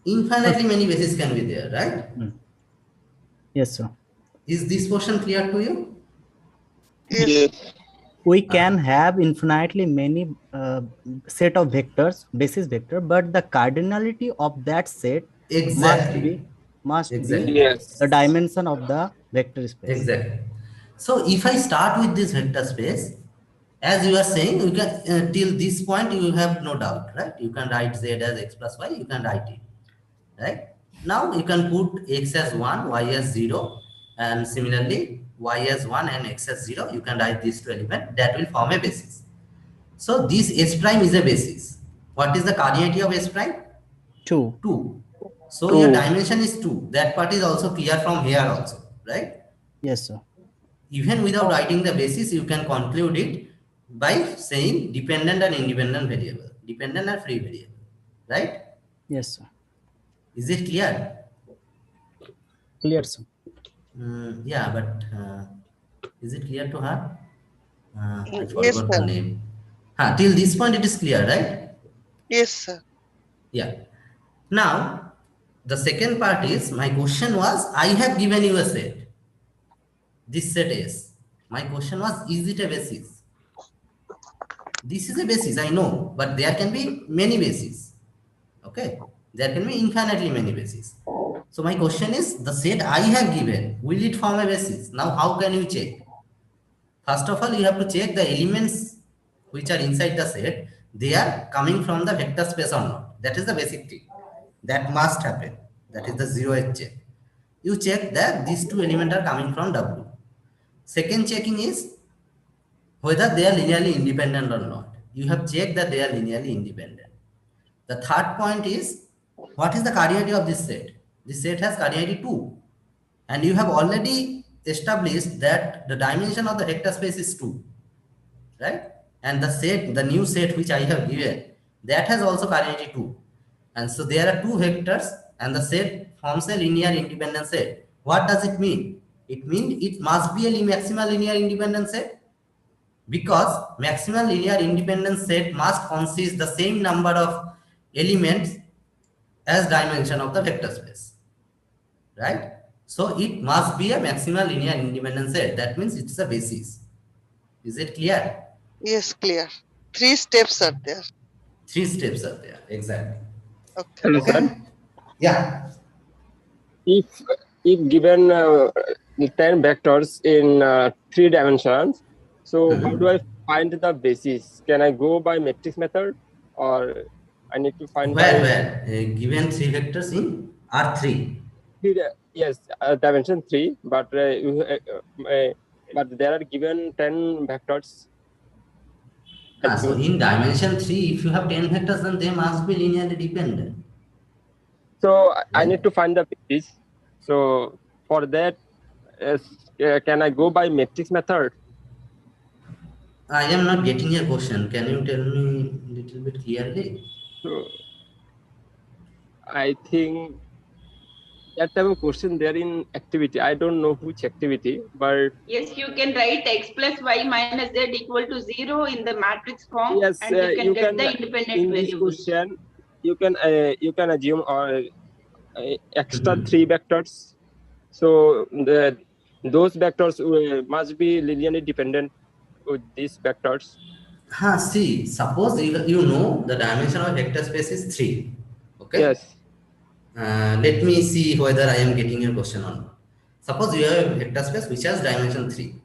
Infinitely many bases can be there, right? Yes, sir. Is this portion clear to you? Yes. We can have infinitely many set of vectors, basis vector, but the cardinality of that set Exactly. must be Exactly. the dimension of the vector space. Exactly. So if I start with this vector space, as you are saying, you can till this point you have no doubt, right? You can write z as x plus y. You can write it, right? Now you can put x as 1, y as 0, and similarly y as 1 and x as 0. You can write these two elements. That will form a basis. So this S prime is a basis. What is the cardinality of S prime? 2. 2. So your dimension is 2. That part is also clear from here also, right? Yes, sir. Even without writing the basis, you can conclude it by saying dependent and independent variable, dependent and free variable, right? Yes, sir. Is it clear? Clear, sir. Yeah, but is it clear to her? I Yes, forgot sir. the name. Till this point it is clear, right? Yes, sir. Yeah. Now, the second part is, my question was, I have given you a set. This set is. My question was, is it a basis? This is a basis, I know, but there can be many bases. Okay? There can be infinitely many bases. So my question is, the set I have given, will it form a basis? Now, how can you check? First of all, you have to check the elements which are inside the set, they are coming from the vector space or not. That is the basic thing. That must happen. That is the 0th check. You check that these two elements are coming from W. Second checking is whether they are linearly independent or not. You have checked that they are linearly independent. The third point is, what is the cardinality of this set? This set has cardinality 2. And you have already established that the dimension of the vector space is 2. Right? And the set, the new set which I have given, that has also cardinality 2. And so there are two vectors and the set forms a linear independent set. What does it mean? It means it must be a maximal linear independent set, because maximal linear independent set must consist the same number of elements as dimension of the vector space. Right? So it must be a maximal linear independent set. That means it's a basis. Is it clear? Yes, clear. 3 steps are there. 3 steps are there, exactly. Okay. Hello, sir. Yeah. If given 10 vectors in 3 dimensions, so how do I find the basis? Can I go by matrix method, or I need to find where given 3 vectors in R3? Yes, dimension 3, but but there are given 10 vectors. So in dimension 3, if you have 10 vectors, then they must be linearly dependent. So I need to find the basis. So for that, can I go by matrix method? I am not getting your question. Can you tell me a little bit clearly? So I think that type of question there in activity. I don't know which activity, but Yes, you can write x plus y minus z equal to 0 in the matrix form, yes, and you can get the independent in this variables. question you can assume extra 3 vectors. So those vectors must be linearly dependent with these vectors. See, suppose you know the dimension of vector space is 3. Okay. Yes. Let me see whether I am getting your question or not. Suppose you have a vector space which has dimension 3.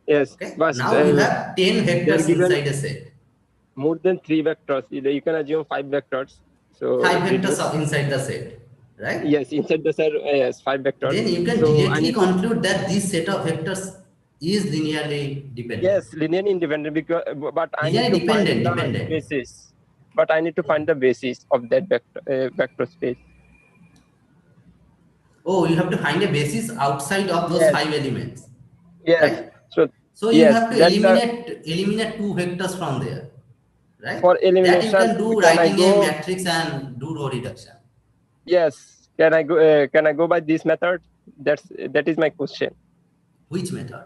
Yes. Okay. But Now you have 10 vectors inside a set. More than 3 vectors. You can assume 5 vectors. So 5 vectors are inside the set, right? Yes, inside the set, yes, 5 vectors. Then you can directly conclude that this set of vectors is linearly dependent. Yes, linearly independent, because but I Linearly need to find the dependent. basis. But I need to find the basis of that vector space. Oh, you have to find a basis outside of those 5 elements. Yes. Right? So you have to eliminate 2 vectors from there. Right? For elimination, that you can do writing a matrix and do row reduction. Yes. Can I go by this method? That is my question. Which method?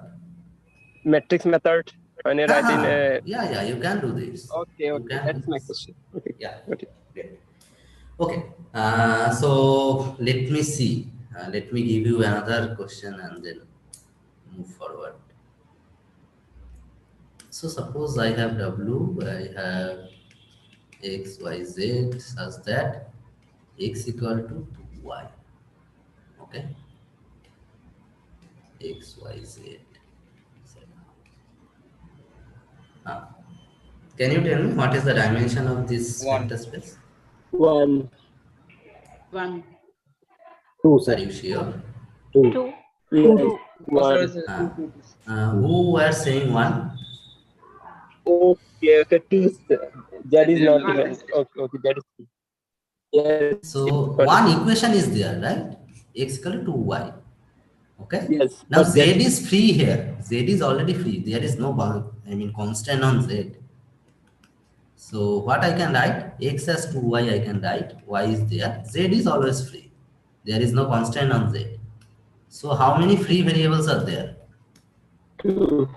Matrix method. When you write in yeah, you can do this. Okay, that's my question. Okay. Yeah. Okay. So let me see. Let me give you another question and then move forward. So suppose I have W, I have X, Y, Z, such that X equal to 2Y. Okay. X, Y, Z. Can you tell me what is the dimension of this vector space? 1. 2, sir. Are you sure? 2. Yes. 1. Who were saying 1? Okay, 2. That is not even. Okay, that is 2. Yes. So one equation is there, right? X equal to 2y. Okay. Yes. Now But z that is free here. Z is already free. There is no constant on z. So what I can write? X as 2y I can write. Y is there. Z is always free. There is no constant on z. So how many free variables are there? 2.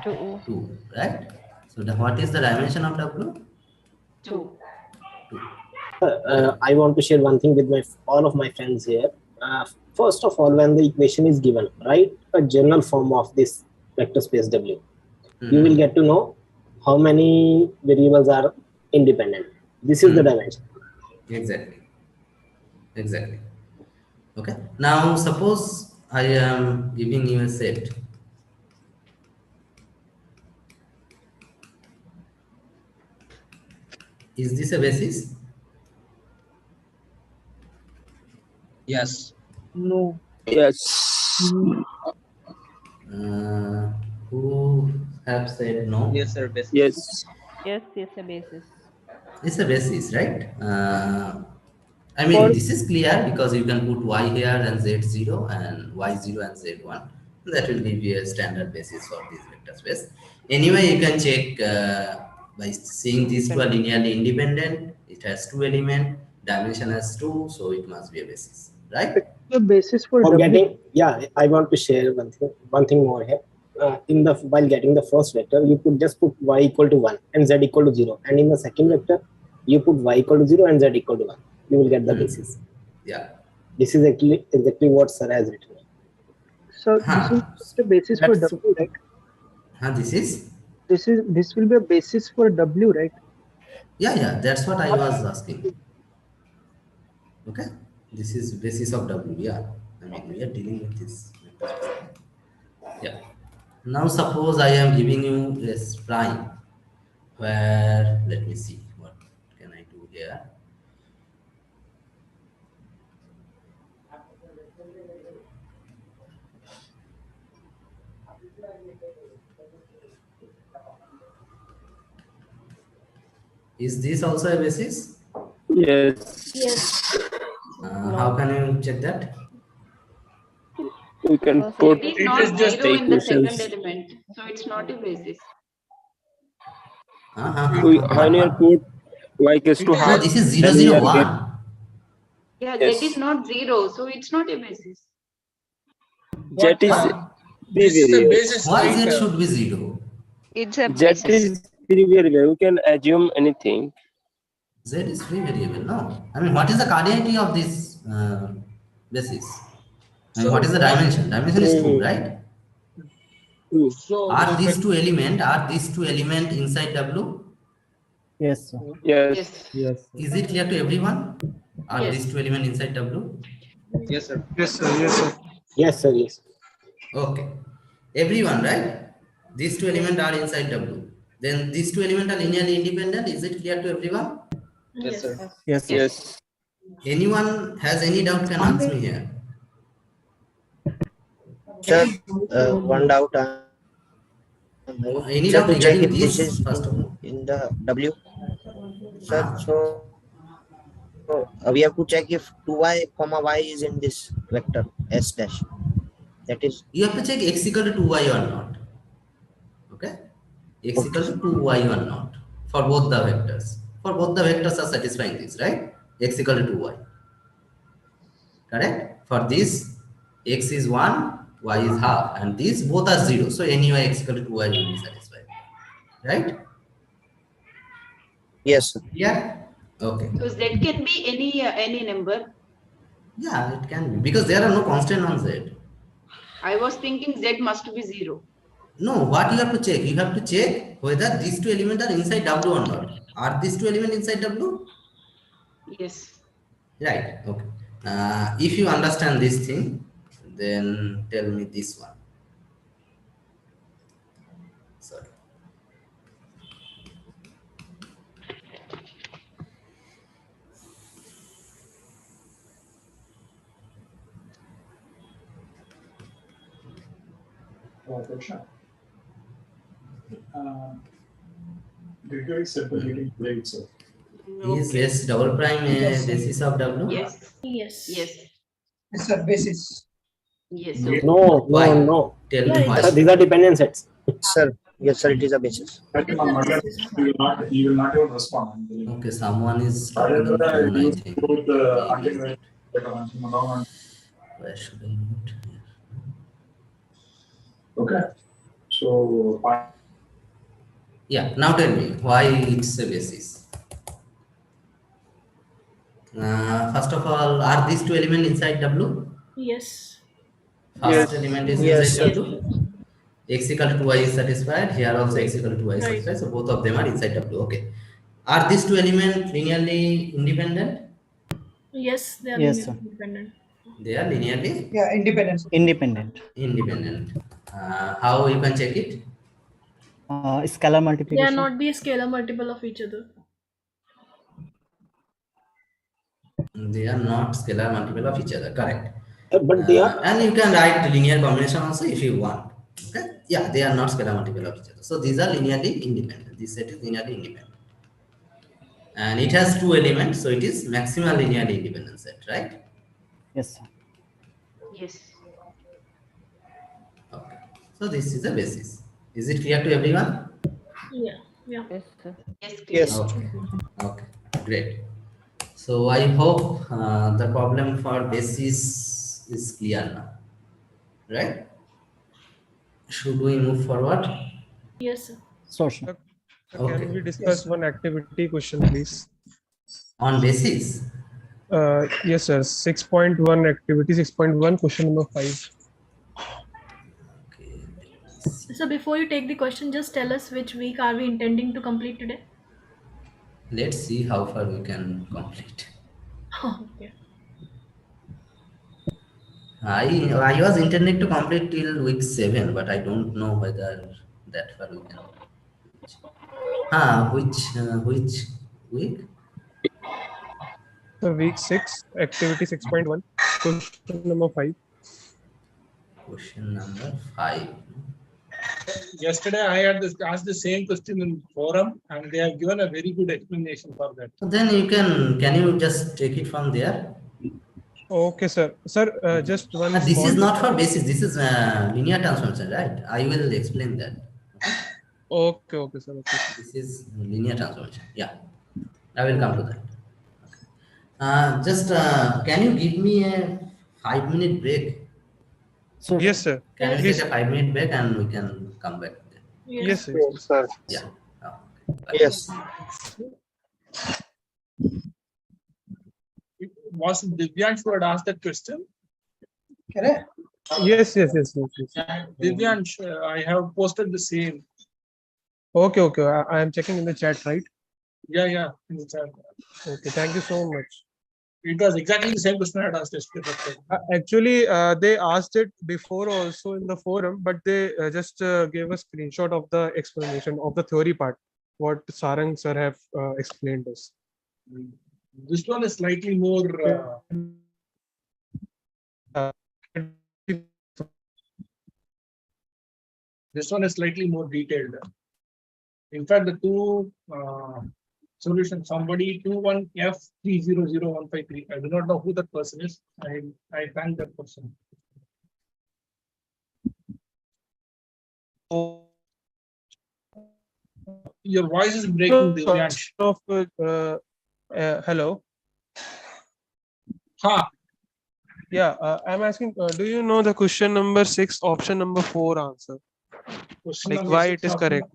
2, right? So what is the dimension of W? 2. I want to share one thing with all of my friends here. First of all, when the equation is given, write a general form of this vector space W. You will get to know how many variables are independent. This is the dimension. Exactly. Exactly. Okay. Now suppose I am giving you a set. Is this a basis? Yes. No. Yes. Who have said no? Yes, sir. Basis. Yes. Yes, yes, a basis. It's a basis, right? I For mean, this is clear because you can put y here and z0 and y0 and z1. That will give you a standard basis for this vector space. Anyway, you can check by seeing these two are linearly independent. It has two elements, dimension has 2, so it must be a basis, right? the basis for For W. getting, yeah, I want to share one thing more here. While getting the first vector, you could just put y equal to 1 and z equal to 0. And in the second vector, you put y equal to 0 and z equal to 1. You will get the basis. Yeah. This is exactly what Sir has written. So this is the basis for W, right? This is? This will be a basis for W, right? Yeah, that's what I was asking. Okay, this is basis of W. Yeah, I mean we are dealing with this. Yeah. Now suppose I am giving you this prime, where let me see what can I do here. Is this also a basis? Yes. Yes. How can you check that? We can Because put It is It not is just 0 in the second equations. element, so it's not a basis. When you put y equals to It is No, half, this is then we are get 001. Yeah, yes. Z is not 0, so it's not a basis. Z is this is a free basis, Why right? Z should be 0? It's a Z basis. is free variable. We can assume anything. Z is free variable. No, I mean what is the cardinality of this basis? I mean, So what is the dimension? Dimension is 2, right? 2. So Are these two element inside W? Yes, sir. Yes. Yes. Is it clear to everyone? Are these Yes. two elements inside W? Yes, sir. Yes, sir. Yes, sir. Yes, sir. Yes. Okay. Everyone, right? These two Yes. elements are inside W. Then these two elements are linearly independent. Is it clear to everyone? Yes, sir. Yes, sir. Yes. Anyone has any doubt can ask me here. Sir, one doubt. Any Sir, doubt to check regarding if this this, is first of all? in the W. Sir, so we have to check if 2y comma y is in this vector s dash. That is. You have to check x equal to 2y or not. Okay? X equal to 2y or not for both the vectors. For both the vectors are satisfying this, right? X equal to 2y. Correct? For this, x is 1, y is half, and these both are 0. So anyway, x equal to 2y will be satisfied. Right? Yes, sir. Yeah? Okay. So Z can be any number. Yeah, it can be. Because there are no constant on z. I was thinking Z must be 0. No, what you have to check? You have to check whether these two elements are inside W or not. Are these two elements inside W? Yes. Right. Okay. If you understand this thing, then tell me this one. Sorry. Gregory said the meeting today itself. Is S double prime a Yes, sir. basis of W? Yes. Yes. Yes. Yes, sir. Basis. Yes. No. Okay. No, Why? no. Tell Yeah, me it why. Sir, is. these are dependent sets. Sir, yes, sir, it is a basis. It is a basis. You will not even respond. Okay, someone is talking on phone, I think. Maybe. Where should I mute? Okay. So, Yeah, now tell me why it's a basis. First of all, are these two elements inside W? Yes. First Yes. element is Yes, inside sir. W. X equal to y is satisfied. Here also x equal to y is Right. satisfied. So both of them are inside W. Okay. Are these two elements linearly independent? Yes, they are Yes, sir. linearly independent. They are linearly Yeah, independence. Independent. independent. How you can check it? Scalar They are multiplication. not the scalar multiple of each other. They are not scalar multiple of each other. Correct. But they are. And you can write linear combination also if you want. Okay. Yeah, they are not scalar multiple of each other. So these are linearly independent. This set is linearly independent. And it has two elements, so it is maximal linearly independent set, right? Yes, sir. Yes. Okay. So this is a basis. Is it clear to everyone? Yeah. Yeah. Yes, sir. Yes. Clear. Yes. Okay. Okay. Great. So I hope the problem for basis is clear now, right? Should we move forward? Yes, sir. Sure, sure. Okay. Can we discuss one activity question, please? On basis? Yes, sir. 6.1 activity 6.1 question number 5. So before you take the question, just tell us which week are we intending to complete today? Let's see how far we can complete. Okay. I was intending to complete till week 7, but I don't know whether that far we can. Which week? So week 6, activity 6.1, question number 5. Question number 5. Yesterday, I had asked the same question in forum, and they have given a very good explanation for that. So then can you just take it from there? Okay, sir. Sir, just one This small. is not for basis. This is linear transformation, right? I will explain that. Okay, sir. Okay. This is linear transformation. Yeah, I will come to that. Just can you give me a 5-minute break? Sure. Yes, sir. Can we Yes. take a 5-minute break and we can come back? Yes, sir. Yes, sir. Yeah. Yes. Was Divyansh who had asked that question? Correct. Yes. Divyansh, I have posted the same. Okay. I am checking in the chat, right? Yeah, in the chat. Okay, thank you so much. It was exactly the same question I had asked yesterday. Actually, they asked it before also in the forum, but they just gave a screenshot of the explanation of the theory part, what Sarang sir have explained us. This one is slightly more. This one is slightly more detailed. In fact, the two solutions, somebody 21F300153. I do not know who that person is. I thank that person. Your voice is breaking, Divyansh. Hello. Ha. Yeah, I'm asking, do you know the question number 6, option number 4 answer? Question like number why 6, it is correct?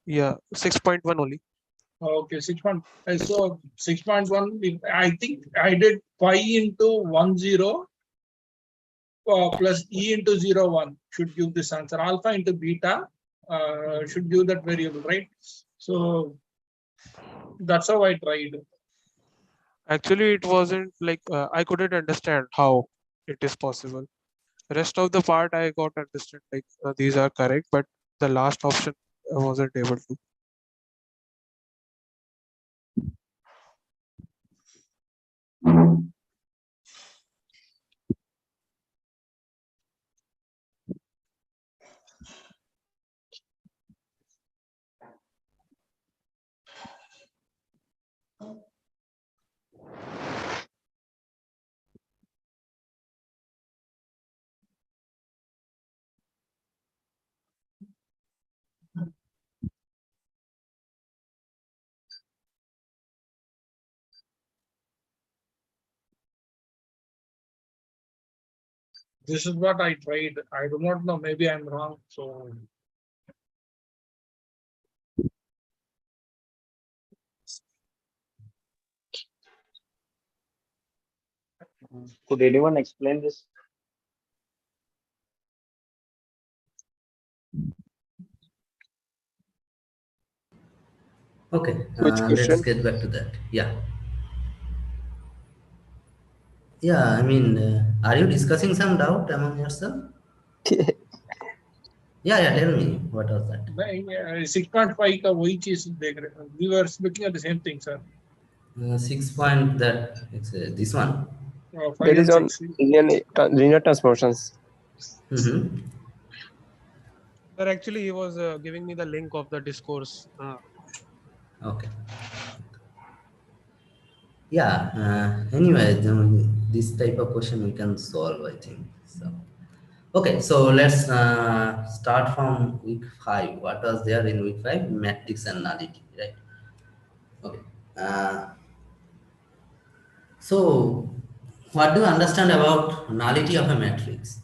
Yeah, 6.1 only. Okay, 6.1. So 6.1, I think I did pi into 10 plus e into 01 should give this answer. Alpha into beta should give that variable, right? So that's how I tried. Actually, it wasn't like I couldn't understand how it is possible. Rest of the part I got understand like these are correct, but the last option I wasn't able to. This is what I tried. I do not know. Maybe I'm wrong. So Could anyone explain this? Okay, Which let's question? get back to that. Yeah. Yeah, I mean, are you discussing some doubt among yourself? Yeah, tell me, what was that? 6.5 का वही चीज देख रहे हैं. We were looking at the same thing, sir. 6 point that, it's, this one. 5 That is and on 6. linear transformations. Mm-hmm. Sir, actually, he was giving me the link of the discourse. Okay. Yeah, anyway, this type of question we can solve, I think. So, okay, so let's start from week 5. What was there in week 5? Matrix and nullity, right? Okay. So, what do you understand about nullity of a matrix?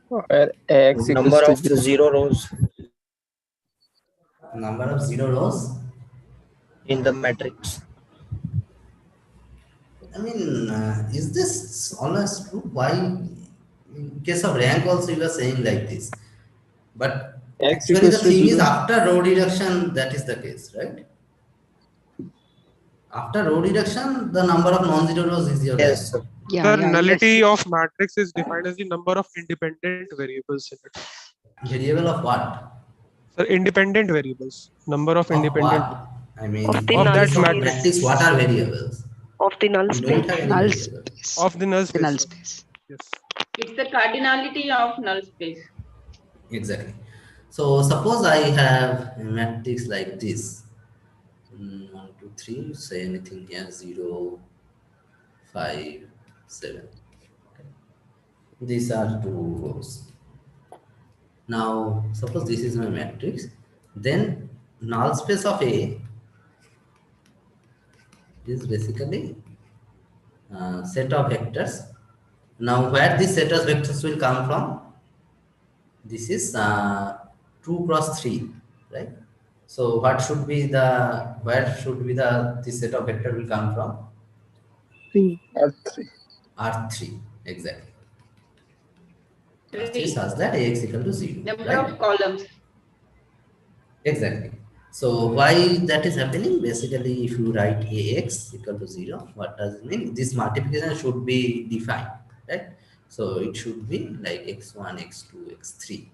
Where X equals Number to of 0 rows Number of 0 rows in the matrix. I mean, is this always true? Why, in case of rank also you are saying like this, but X actually the equals to thing is 0. after row reduction that is the case, right? After row reduction, the number of non-zero rows is your rank. Yes, sir. The nullity of matrix is defined as the number of independent variables in it. Variable of what? So independent variables, number of independent What? I mean, of in that case of matrix. matrix, what are variables? Of the null We space. don't have any Null variable. space. Of the null The space. null sir. space. Yes. It's the cardinality of null space. Exactly. So suppose I have a matrix like this. 1, 2, 3, say anything here, 0, 5, 7. Okay. These are 2 rows. Now, suppose this is my matrix, then null space of A is basically set of vectors. Now, where this set of vectors will come from? This is 2 cross 3, right? So, what should be the, where should be the, this set of vector will come from? R3. R3, exactly. R3 such that Ax equal to 0, Number right? of columns. Exactly. So why that is happening? Basically, if you write Ax equal to 0, what does it mean? This multiplication should be defined, right? So it should be like x1, x2, x3,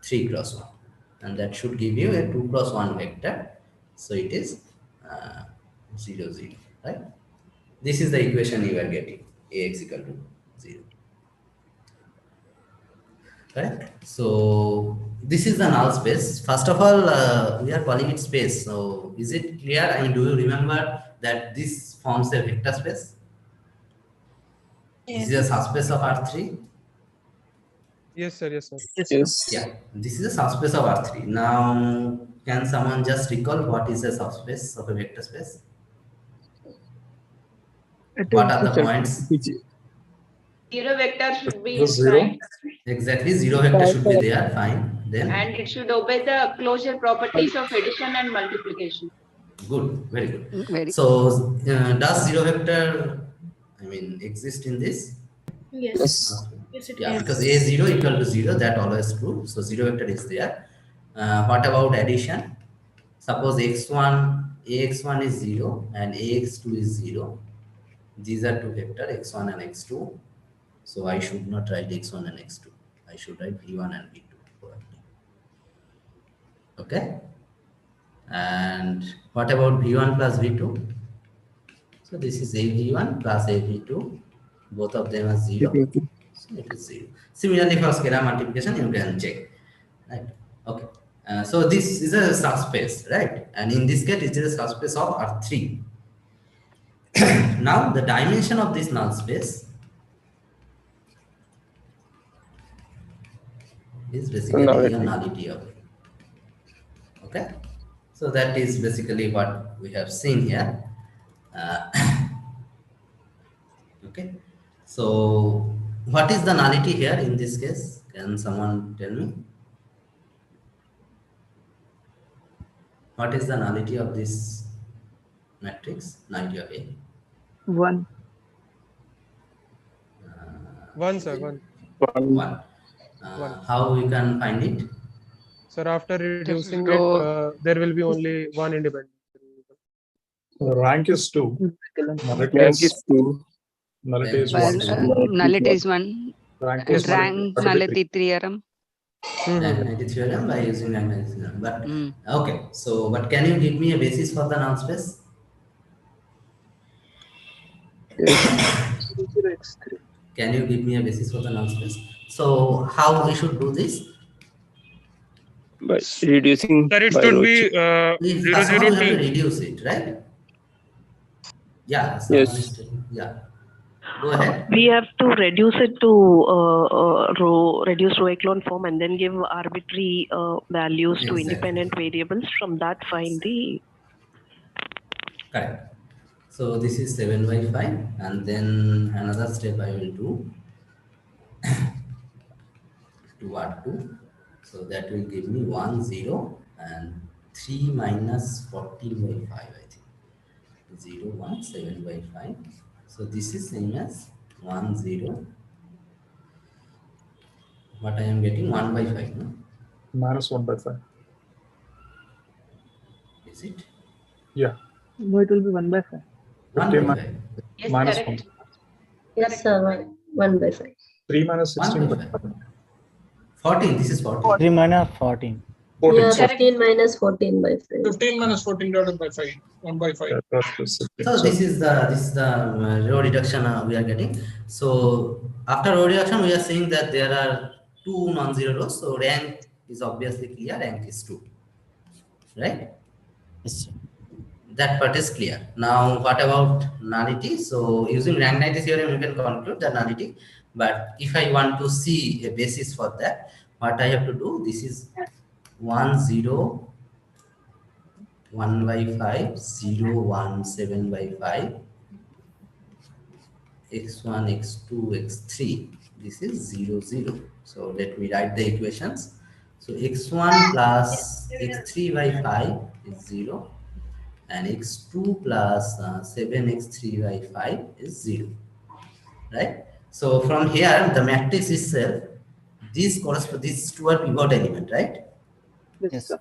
3 cross 1. And that should give you a 2 cross 1 vector. So it is 0, 0, right? This is the equation you are getting, Ax equal to 0. Correct. So this is the null space. First of all, we are calling it space. So is it clear? I mean, do you remember that this forms a vector space? This is a subspace of R3. Yes, sir. Yes, sir. Yes. Yeah, this is a subspace of R3. Now, can someone just recall what is a subspace of a vector space? What are the points? Zero vector should be Zero. inside. Exactly, 0 vector should be there. Fine. Then And it should obey the closure properties of addition and multiplication. good, very good. Very So does 0 vector, I mean, exist in this? Yes. Yes, it Yeah, is. because A0 equal to 0, that always true. So 0 vector is there. What about addition? Suppose x1, ax1 is 0 and ax2 is 0. These are two vector, x1 and x2. So I should not write x1 and x2. I should write v1 and v2 probably. Okay. And what about v1 plus v2? So this is AV1 plus AV2. Both of them are 0. So it is 0. Similarly, for scalar multiplication, you can check. Right? Okay. So this is a subspace, right? And in this case, it is a subspace of R3. Now, the dimension of this null space is basically a nullity of it. Okay. So that is basically what we have seen here. Okay. So what is the nullity here in this case? Can someone tell me? What is the nullity of this matrix? Nullity of A? 1. One, sir, one. One. One. How we can find it? Sir, after reducing it, row. there will be only one independent. Rank is 2. Nullity Rank is is 2. nullity is Well, 1. nullity is 1. Rank And is rank nullity theorem. Rank theorem by using rank theorem. But okay, so but can you give me a basis for the null space? Can you give me a basis for the null space? So how we should do this? By reducing Sir, it by should row. be 0, First of all, 0, we have to T. reduce it, right? Yeah, someone is Yes. telling. Yeah. Go ahead. We have to reduce it to reduced row echelon form and then give arbitrary values to independent variables. From that, find the. Correct. So this is 7 by 5, and then another step I will do to what 2. So that will give me 1, 0, and 3 minus 14 by 5, I think. 0, 1, 7 by 5. So this is same as 1, 0. What I am getting 1 by 5, no? Minus 1 by 5. Is it? Yeah. No, it will be 1 by 5. 1 by 5. Yes, minus correct. 1. Yes, sir. 1 by 5. 3 minus 16 1 by by 5. 14. This is 14. 3 minus 14. 14. Yeah, So 15 minus 14 by 5. 15 minus 14 divided by 5. 1 by 5. that's the 16. So this is the row reduction we are getting. So after row reduction, we are saying that there are 2 non-zero rows. So rank is obviously clear. Rank is 2, right? Yes, sir. That part is clear. Now, what about nullity? So using rank nullity theorem, you can conclude the nullity. But if I want to see a basis for that, what I have to do? This is 1, 0, 1 by 5, 0, 1, 7 by 5, x1, x2, x3. This is 0, 0. So let me write the equations. So x1 plus x3 by 5 is 0, and x2 plus 7x3 by 5 is 0, right? So from here, the matrix itself, these two are pivot element, right? Yes, sir.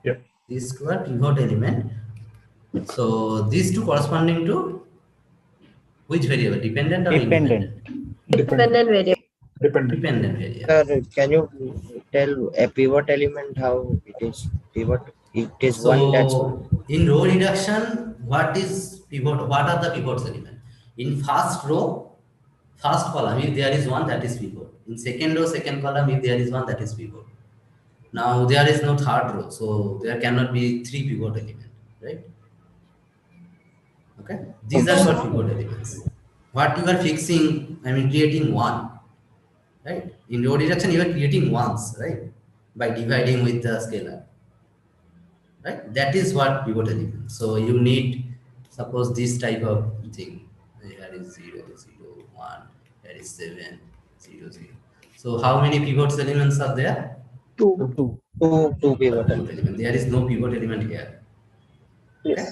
Yeah. These two are pivot element. So these two corresponding to which variable? Dependent or independent? Dependent variable. Dependent variable. Sir, can you tell a pivot element how it is pivot? It is one, that's one. So in row reduction, what is pivot? What are the pivots element? In first row, first column, if there is one, that is pivot. In second row, second column, if there is one, that is pivot. Now there is no third row, so there cannot be 3 pivot element, right? Okay, these are called pivot elements. What you are fixing, I mean creating one, right? In row reduction, you are creating ones, right? By dividing with the scalar, right? That is what pivot element. So you need, suppose this type of thing. Here is 0, 0, 1. Here is 7, 0, 0. So how many pivot elements are there? Two pivot elements. There is no pivot element here. Yes. Okay?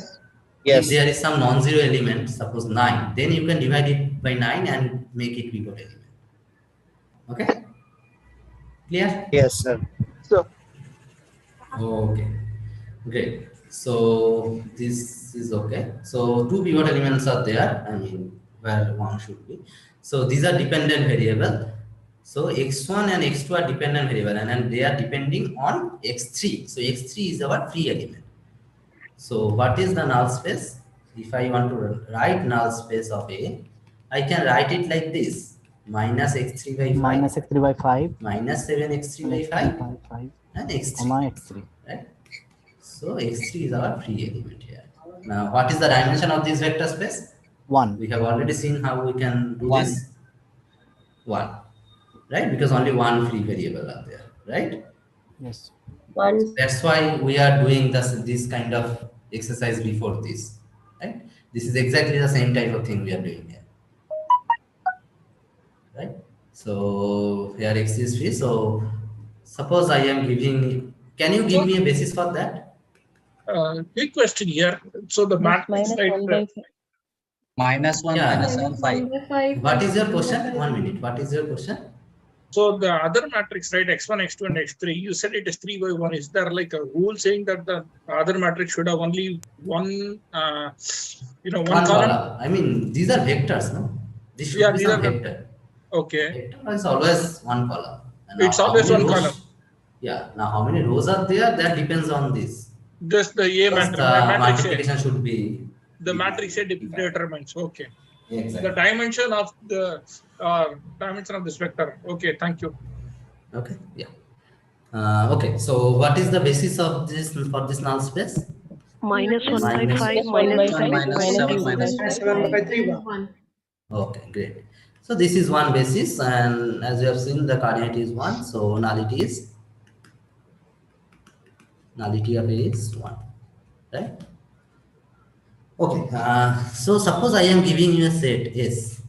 Yes. If there is some non-zero element, suppose 9, then you can divide it by 9 and make it pivot element. Okay? Clear? Yes, sir. So, okay, great. So this is okay. So 2 pivot elements are there, I mean, where one should be. So these are dependent variable. So x1 and x2 are dependent variable, and they are depending on x3. So x3 is our free element. So what is the null space? If I want to write null space of A, I can write it like this: minus x3 by 5, minus x3 by 5, minus 7x3 by 5, and x3, comma x3. right? So x3 is our free element here. Now, what is the dimension of this vector space? 1. We have already seen how we can do 1. this. 1, right? Because only one free variable are there, right? Yes. 1. That's why we are doing this kind of exercise before this, right? This is exactly the same type of thing we are doing here. So here X is free. So suppose I am giving, can you give me a basis for that? Quick question here. So the matrix, minus right? 1 by 5. -1, Yeah. -1 by 5. What is your question? 1 minute. What is your question? So the other matrix, right, x1, x2, and x3, you said it is 3 by 1. Is there like a rule saying that the other matrix should have only one, one column? I mean, these are vectors, no? This should be these some are the vector. okay. Vector is always one column. And It's how always many one rows? column. Yeah. Now, how many rows are there? That depends on this. Just the A Because matrix. the multiplication should be. The matrix A determines. Okay. Exactly. The dimension of this vector. Okay. Thank you. Okay. Yeah. Okay. So, what is the basis of this for this null space? -1 by 5, -7 by 3, 1. Okay, great. So this is one basis, and as you have seen, the coordinate is 1. So nullity of A is 1, right? Okay. So suppose I am giving you a set S.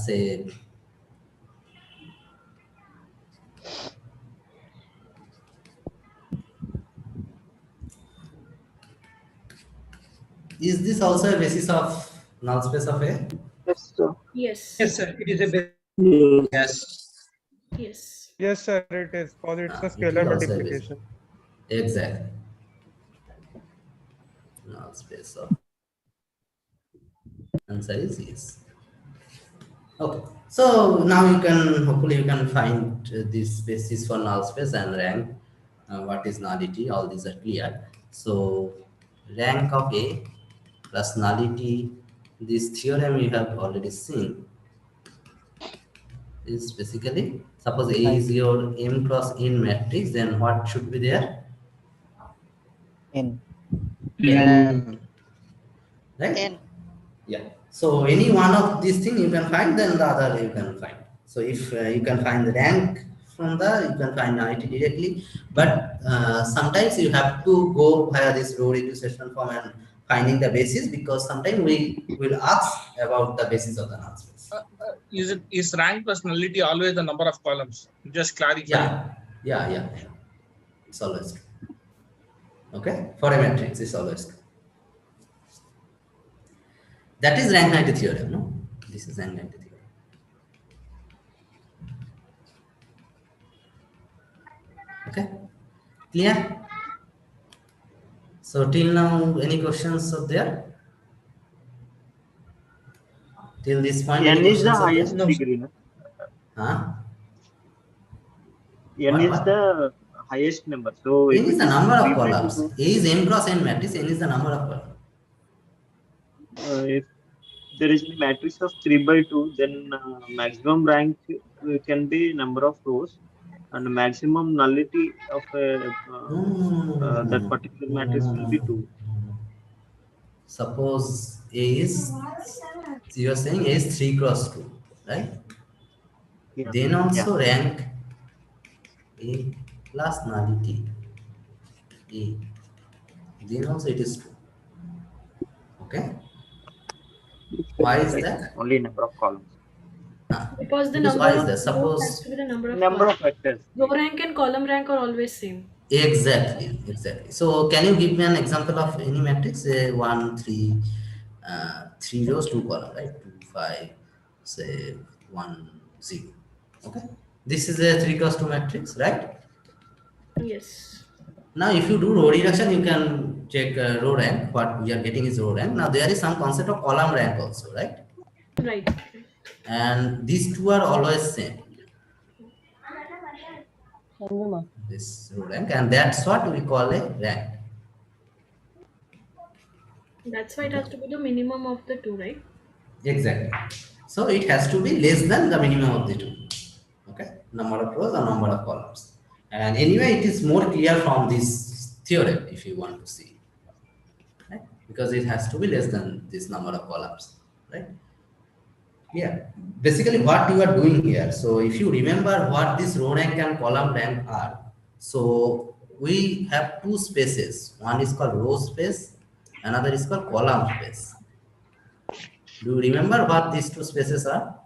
Say is this also a basis of null space of A? Yes, sir. Yes. Yes, sir. It is a base. Yes. Yes. Yes, sir, it is because it's a It is scalar also a multiplication. basis. Exactly. Null space of answer is yes. Okay. So now hopefully you can find this basis for null space and rank. What is nullity? All these are clear. So rank of A plus nullity. This theorem you have already seen is basically, suppose A is your M cross N matrix, then what should be there? N. Right? N. Yeah. So any one of these things you can find, then the other you can find. So if you can find the rank from you can find nullity directly. But sometimes you have to go via this row reduction form and finding the basis, because sometimes we will ask about the basis of the null space. Is rank plus nullity always the number of columns? Just clarify. Yeah. It's always true. Okay, for a matrix, it's always true. That is rank nullity theorem, no? This is rank nullity theorem. Okay, clear? So till now, any questions are there? Till this point, N any is the questions are highest there? degree, no? Huh? N is the highest number. So N if is it the is number 3 of by 2, columns. A is M cross N matrix. N is the number of columns. if there is a matrix of 3 by 2, then maximum rank can be number of rows, and maximum nullity of that particular matrix will be 2. Suppose A is, you are saying A is 3 cross 2, right? Yeah. Then also rank A plus nullity A. Then also it is 2. Okay. Why is that? Only number of columns. Because the Because number why is of that? rows Suppose has to be the number of vectors. Row rank and column rank are always same. Exactly. So can you give me an example of any matrix? Say 1, 3, 3 rows, 2 columns, right? 2, 5, say 1, 0. Okay. This is a 3 cross 2 matrix, right? Yes. Now, if you do row reduction, you can check row rank. What we are getting is row rank. Now, there is some concept of column rank also, right? Right. And these two are always same. This row rank, and that's what we call a rank. That's why it has to be the minimum of the two, right? Exactly. So it has to be less than the minimum of the two. Okay, number of rows or number of columns. And anyway, it is more clear from this theorem if you want to see, right? Because it has to be less than this number of columns, right? Yeah. Basically, what you are doing here. So if you remember what this row rank and column rank are, so we have two spaces. One is called row space, another is called column space. Do you remember what these two spaces are?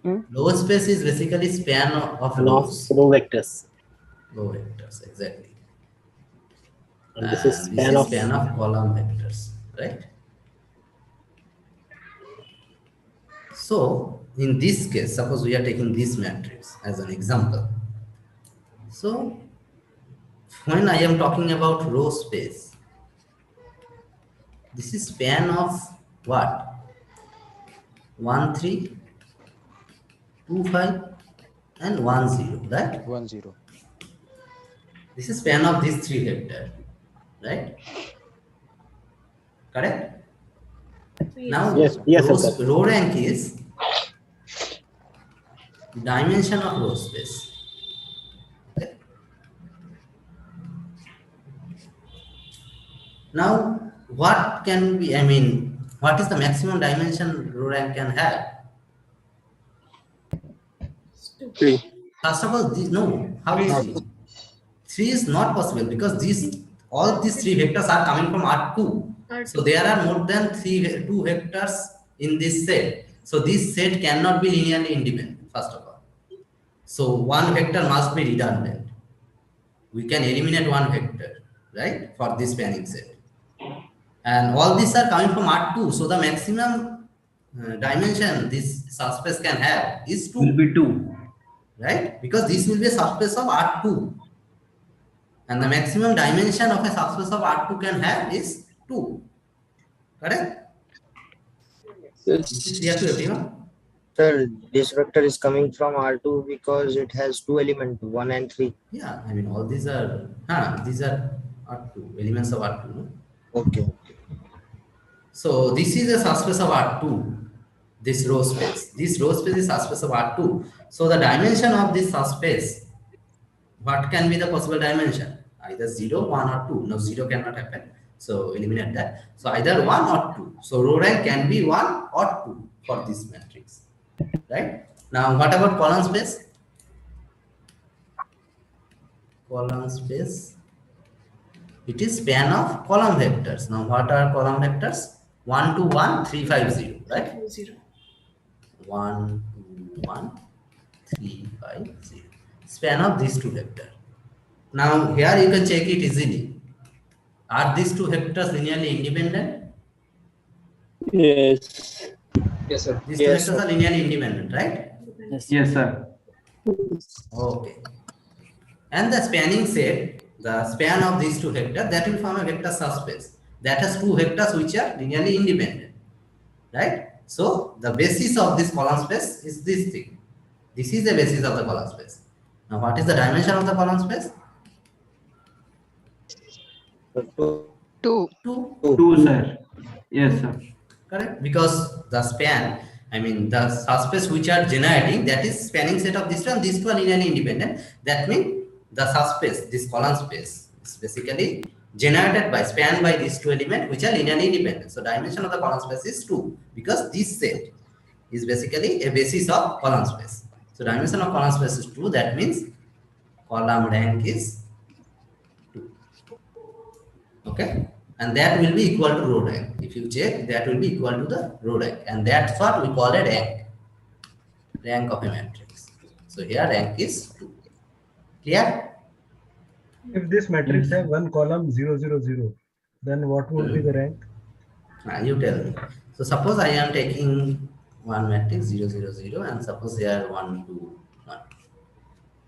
Row space is basically span of And of rows. row vectors. Row vectors, exactly. And this is And span this of is span of column vectors, right? So in this case, suppose we are taking this matrix as an example. So when I am talking about row space, this is span of what? 1, 3, 2, 5, and 1, 0, right? 1 0. This is span of these three vectors, right? Correct? Now, row rank is dimension of row space. Okay. Now, what can be, what is the maximum dimension row rank can have? 3. First of all, how is 3? 3 is not possible because all these three vectors are coming from R2. So there are more than 2 vectors in this set. So this set cannot be linearly independent, first of all. So one vector must be redundant. We can eliminate one vector, right, for this spanning set. And all these are coming from R2. So the maximum dimension this subspace can have is 2. Will be 2. Right? Because this will be a subspace of R2. And the maximum dimension of a subspace of R2 can have is 2. Correct? Yes. Is it clear to everyone? Sir, this vector is coming from R2 because it has 2 elements, 1 and 3. Yeah, all these are R2, elements of R2. No? Okay. So this is a subspace of R2, this row space. This row space is subspace of R2. So the dimension of this subspace, what can be the possible dimension? Either 0, 1, or 2. No, 0 cannot happen. So eliminate that. So either 1 or 2. So row rank can be 1 or 2 for this matrix. Right? Now what about column space? Column space. It is span of column vectors. Now what are column vectors? 1, 2, 1, 3, 5, 0. Right? 1, 2, 1, 3, 5, 0. Span of these two vectors. Now here you can check it easily. Are these two vectors linearly independent? Yes. Yes, sir. These two vectors are linearly independent, right? Yes, sir. Okay. And the spanning set, the span of these two vectors, that will form a vector subspace that has two vectors which are linearly independent, right? So the basis of this column space is this thing. This is the basis of the column space. Now what is the dimension of the column space? 2. 2, sir. Yes, sir. Correct? Because the span, the subspace which are generating, that is spanning set of this two, and these two are linearly independent. That means the subspace, this column space, is basically generated by, spanned by these two elements which are linearly independent. So dimension of the column space is 2 because this set is basically a basis of column space. So dimension of column space is 2. That means column rank is 2. Okay? And that will be equal to row rank. If you check, that will be equal to the row rank. And that's what we call a rank. Rank of a matrix. So here rank is 2. Clear? If this matrix has one column 0, 0, 0, then what would be the rank? You tell me. So suppose I am taking one matrix 0, 0, 0, and suppose here 1, 2, 1.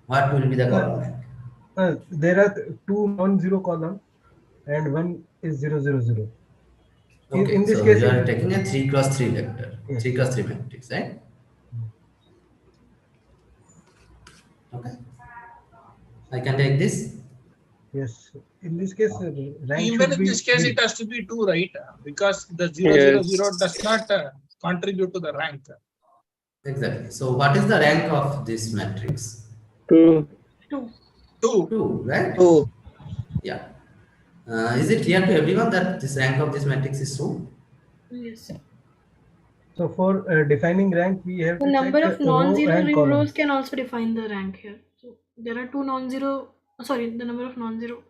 What will be the column rank? There are two non-zero columns and one is 0, 0, 0. Okay, in this so case, you are taking a 3 cross 3 vector, 3 cross 3 matrix, right? Okay. I can take this. Yes. In this case, rank Even should in be this case, 3. it has to be 2, right? Because the 0, 0, 0 does not contribute to the rank. Exactly. So what is the rank of this matrix? 2. 2, right? 2. Yeah. Is it clear to everyone that this rank of this matrix is 2? Yes. So for defining rank, we have The to number check of row non-zero and column. rows can also define the rank here. So there are two non-zero. Sorry, the number of non-zero.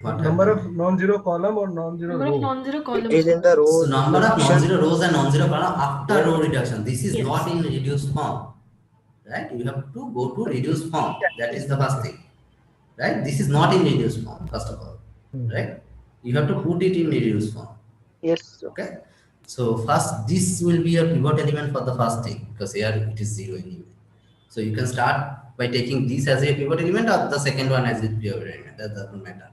Number of non-zero column or non-zero Number row? of non-zero columns. It is in the row. So number of position. non-zero rows and non-zero column after Yeah. row reduction. This is Yes. not in reduced form, right? You have to go to reduced form. That is the first thing, right? This is not in reduced form, first of all, right? You have to put it in reduced form. Yes. Okay. So first, this will be a pivot element for the first thing because here it is 0 anyway. So you can start by taking this as a pivot element or the second one as a pivot element. That doesn't matter.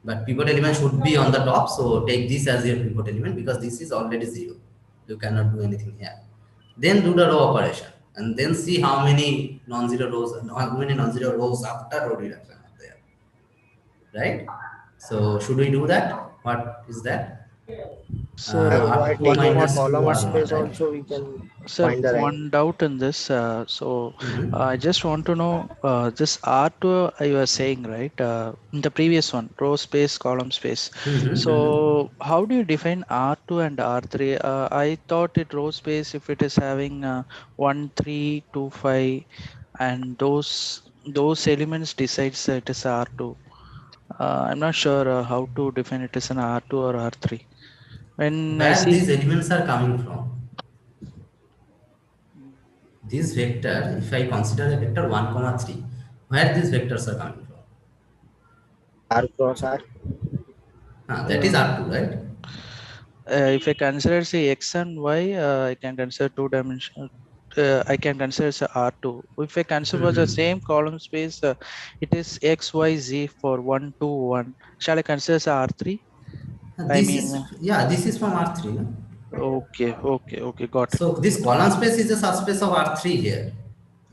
But pivot element should be on the top. So take this as your pivot element because this is already 0. You cannot do anything here. Then do the row operation and then see how many non-zero rows after row reduction are there. Right? So should we do that? What is that? Sir, by R2 taking a minus 2 column or R1, space right? also we can Sir, find the rank. one doubt in this. I just want to know this R2 you were saying, right? In the previous one, row space, column space. So how do you define R2 and R3? I thought it row space if it is having 1, 3, 2, 5, and those elements decides it is R2. I'm not sure how to define it as an R2 or R3. When I Where see these elements are coming from? This vector, if I consider a vector 1, 3, where these vectors are coming from? R cross R. That is R2, right? if I consider say X and Y, I can consider two dimensional. I can consider as R2. If I consider the same column space, it is X, Y, Z for 1, 2, 1. Shall I consider as R3? This is from R3. No? Okay, got it. So this column space is a subspace of R3 here.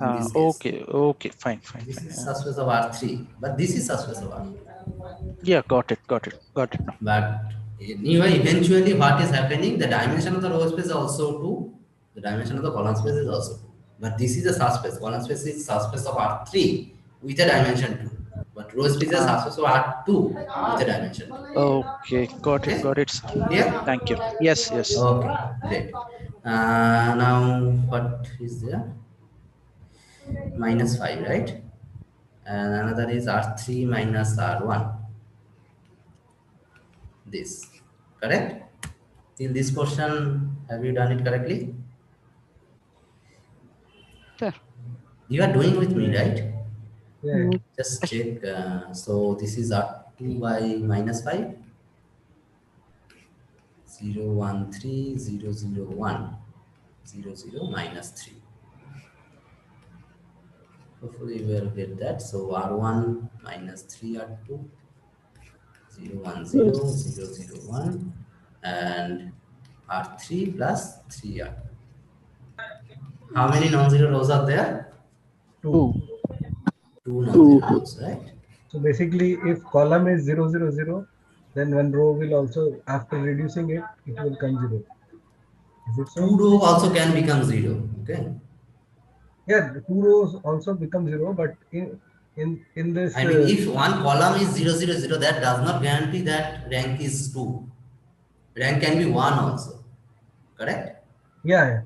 In this case. Okay, fine. This is subspace of R3, but this is subspace of R2. Yeah, got it now. But anyway, eventually what is happening, the dimension of the row space is also 2, the dimension of the column space is also 2. But this is a subspace, column space is subspace of R3 with a dimension 2. But row space is subspace of R2 with a dimension 2. Okay, got it. Yeah? Thank you. Yes. Okay, great. Now what is there? -5, right? And another is R3 minus R1. This, correct? Till this portion, have you done it correctly? Sure. You are doing with me, right? Yeah. Just check. So this is R2 by -5. 0, 1, 3, 0, 0, 1, 0, 0, -3. Hopefully you will get that. So R1 minus 3 R2, 0, 1, 0, 0, 0, 1, and R3 plus 3 R2. How many non-zero rows are there? 2. 2 non-zero rows, right? So basically, if column is 0, 0, 0, then one row will also, after reducing it, it will come 0. Is it so? 2 rows also can become 0. Okay. Yeah, the 2 rows also become 0, but in this. I mean, if one column is 0, 0, 0, that does not guarantee that rank is 2. Rank can be 1 also. Correct? Yeah.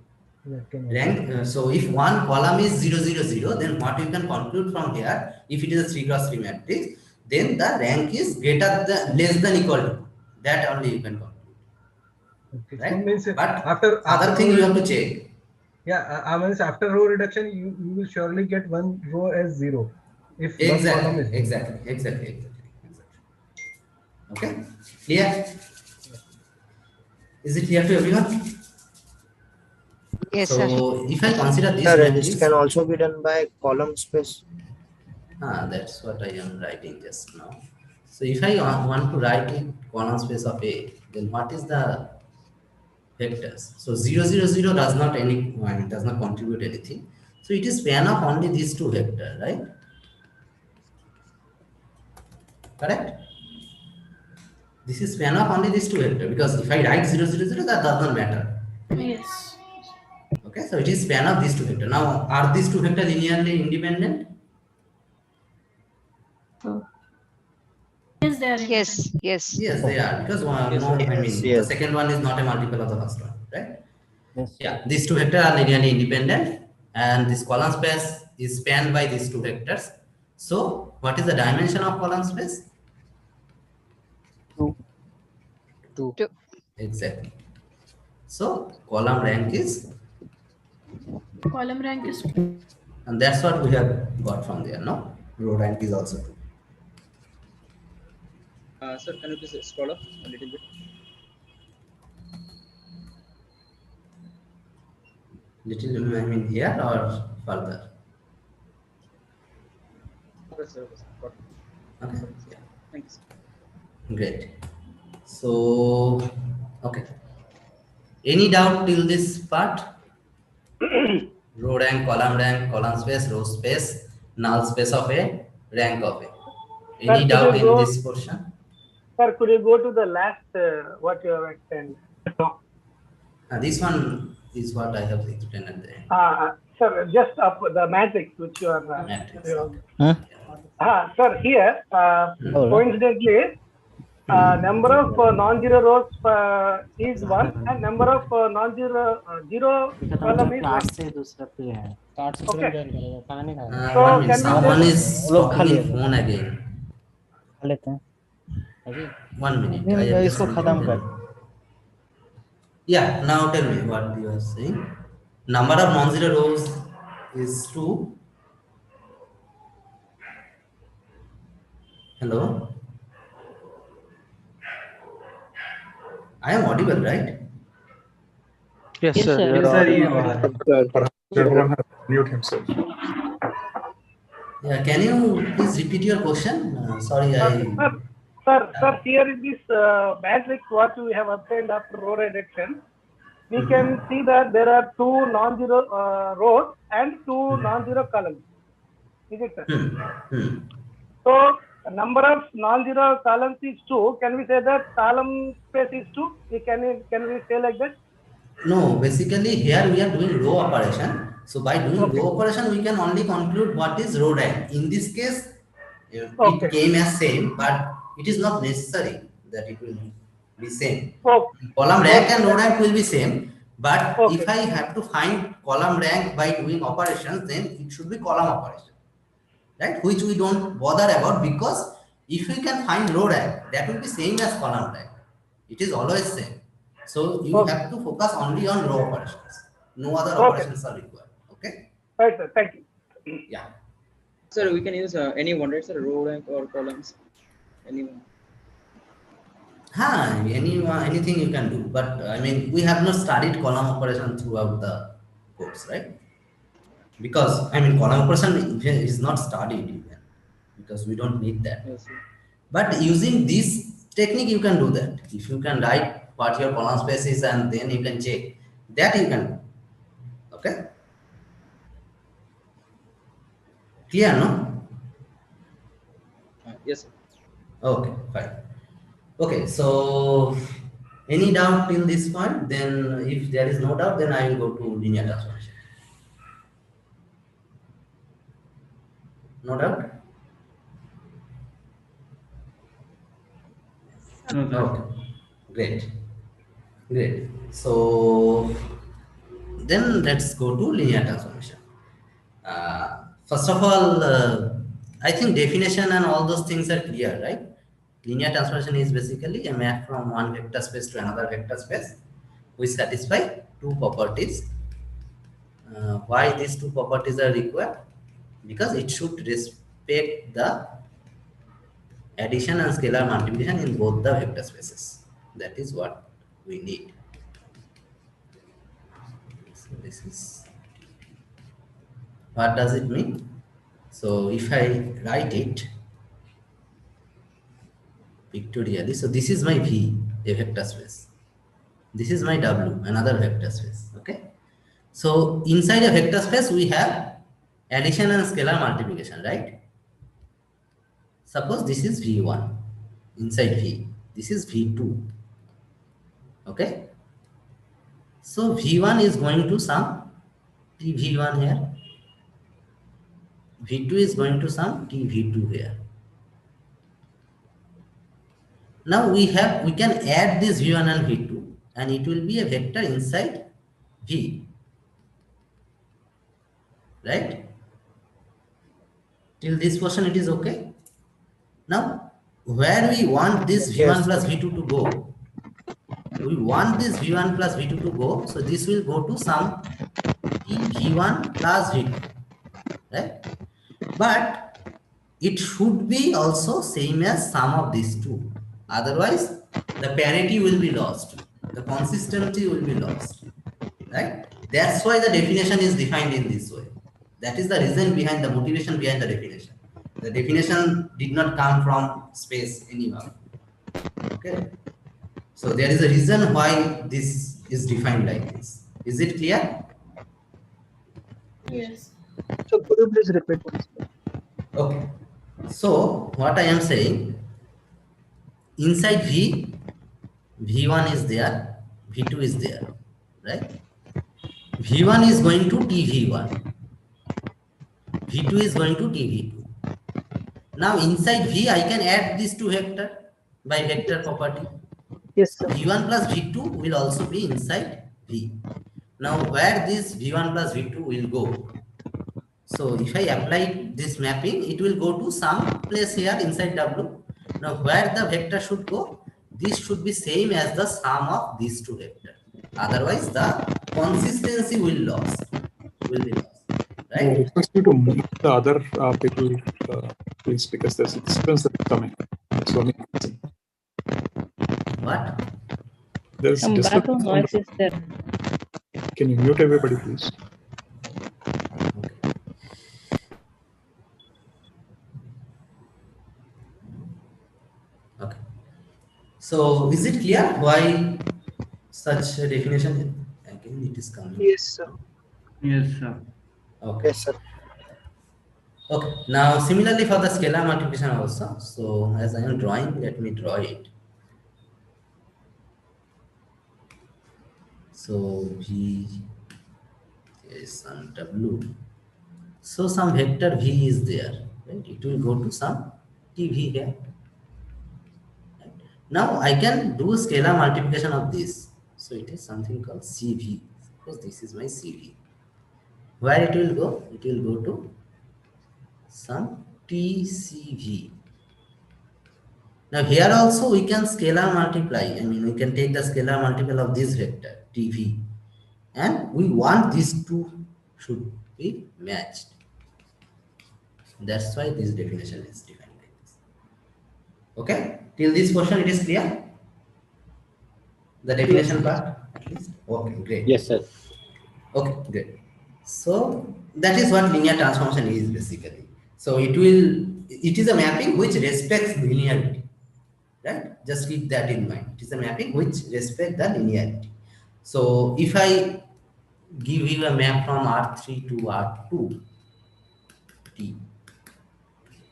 Rank. So if one column is 0, 0, 0, then what you can conclude from here, if it is a 3 cross 3 matrix, then the rank is less than equal to 2. That only you can conclude. Okay. Right? So means But after other thing you have to check. Yeah, I mean after row reduction, you will surely get one row as 0. If one column is Exactly. Okay, clear? Is it clear to everyone? Yes, so sir. if I consider this Sir, matrix, this can also be done by column space. That's what I am writing just now. So if I want to write it column space of A, then what is the vectors? So 0, 0, 0 does not contribute anything. So it is span of only these two vectors, right? Correct? This is span of only these two vectors, because if I write 0, 0, 0, that does not matter. Yes. Okay, so it is span of these two vectors. Now, are these two vectors linearly independent? Yes, they are. Yes, they are, because the second one is not a multiple of the first one, right? Yes. Yeah, these two vectors are linearly independent, and this column space is spanned by these two vectors. So, what is the dimension of column space? 2. Exactly. So column rank is, Column rank is 2. and that's what we have got from there. No, row rank is also 2. Sir, can you please scroll up a little bit? Little, I mean here or further? Okay, sir. Okay, sir. Got it. Okay. Sorry, sir. Yeah. Thank you, sir. Great. So, okay. Any doubt till this part? Row rank, column space, row space, null space of A, rank of A. Any Sir, doubt in this portion? Sir, could you go to the last what you have explained? This one is what I have explained at the end. Sir, just up the matrix which you are. Matrix. Sir, here coincidentally, number of non-zero rows is 1 and number of non-zero zero column is 1. Okay. So One minute, can we someone say is talking in phone again. 1 minute. I have just muted. Yeah, now tell me what you are saying. Number of non-zero rows is 2. Hello? I am audible, right? Yes, Yes, sir. sir. Yes, sir, you are. Perhaps everyone has mute himself. Yeah, can you please repeat your question? Sorry, Sir, here in this matrix what we have obtained after row reduction, we can see that there are 2 non-zero rows and 2 non-zero columns. Is it, sir? So number of non-zero columns is 2. Can we say that column space is 2? Can we say like that? No, basically here we are doing row operation. So by doing row operation, we can only conclude what is row rank. In this case, it came as same, but it is not necessary that it will be same. Column rank and row rank will be same, but if I have to find column rank by doing operations, then it should be column operation, right? Which we don't bother about, because if we can find row rank, that will be same as column rank. It is always same. So you have to focus only on row operations. No other operations are required. Okay? Right, sir. Thank you. Yeah. Sir, we can use any one, right, sir? Row rank or columns? Anyone. Anything you can do. But I mean, we have not studied column operation throughout the course, right? Because I mean, column operation is not studied even, because we don't need that. Yes, sir. But using this technique, you can do that. If you can write what your column space is and then you can check, that you can do. Okay? Clear, no? Yes, sir. Okay, fine. Okay, so any doubt till this point? Then if there is no doubt, then I will go to linear transformation. No doubt? Okay, great. Great. So then let's go to linear transformation. First of all, I think definition and all those things are clear, right? Linear transformation is basically a map from one vector space to another vector space, which satisfy 2 properties. Why these 2 properties are required? Because it should respect the addition and scalar multiplication in both the vector spaces. That is what we need. So this is, what does it mean? So if I write it pictorially, so this is my V, a vector space. This is my W, another vector space. Okay. So inside a vector space, we have addition and scalar multiplication, right? Suppose this is V1 inside V. This is V2. Okay. So V1 is going to sum T V1 here. V2 is going to sum T V2 here. Now we can add this V1 and V2, and it will be a vector inside V. Right? Till this portion it is okay. Now where we want this V1 Yes. plus V2 to go. We want this V1 plus V2 to go, so this will go to some V1 plus V2, right? But it should be also same as sum of these two. Otherwise, the parity will be lost. The consistency will be lost, right? That's why the definition is defined in this way. That is the reason behind the motivation behind the definition. The definition did not come from space anyhow. Okay. So there is a reason why this is defined like this. Is it clear? Yes. So could you please repeat once more? Okay. So what I am saying, inside V, V1 is there, V2 is there, right? V1 is going to TV1, V2 is going to TV2. Now inside V, I can add these two vector by vector property. Yes, sir. V1 plus V2 will also be inside V. Now where this V1 plus V2 will go? So if I apply this mapping, it will go to some place here inside W. Now where the vector should go? This should be same as the sum of these two vectors. Otherwise, the consistency will be lost, right? Request you to mute the other people, please, because there's a disturbance that's coming. So, what? There's Some background disturbance. noise is there. Can you mute everybody, please? Okay. So is it clear why such a definition? Again, it is coming. Yes, sir. Yes, sir. Okay. Yes, sir. Okay. Now, similarly for the scalar multiplication also. So as I am drawing, let me draw it. So V is some W. So some vector V is there, right? It will go to some TV here. Right? Now I can do scalar multiplication of this. So it is something called CV. Suppose this is my CV. Where it will go? It will go to some TCV. Now here also we can scalar multiply. I mean, we can take the scalar multiple of this vector TV, and we want these two should be matched. That's why this definition is defined like this. Okay, till this portion it is clear. The definition part, at least. Okay, great. Yes, sir. Okay, great. So that is what linear transformation is basically. So it is a mapping which respects linearity. Right? Just keep that in mind. It is a mapping which respects the linearity. So if I give you a map from R3 to R2, T.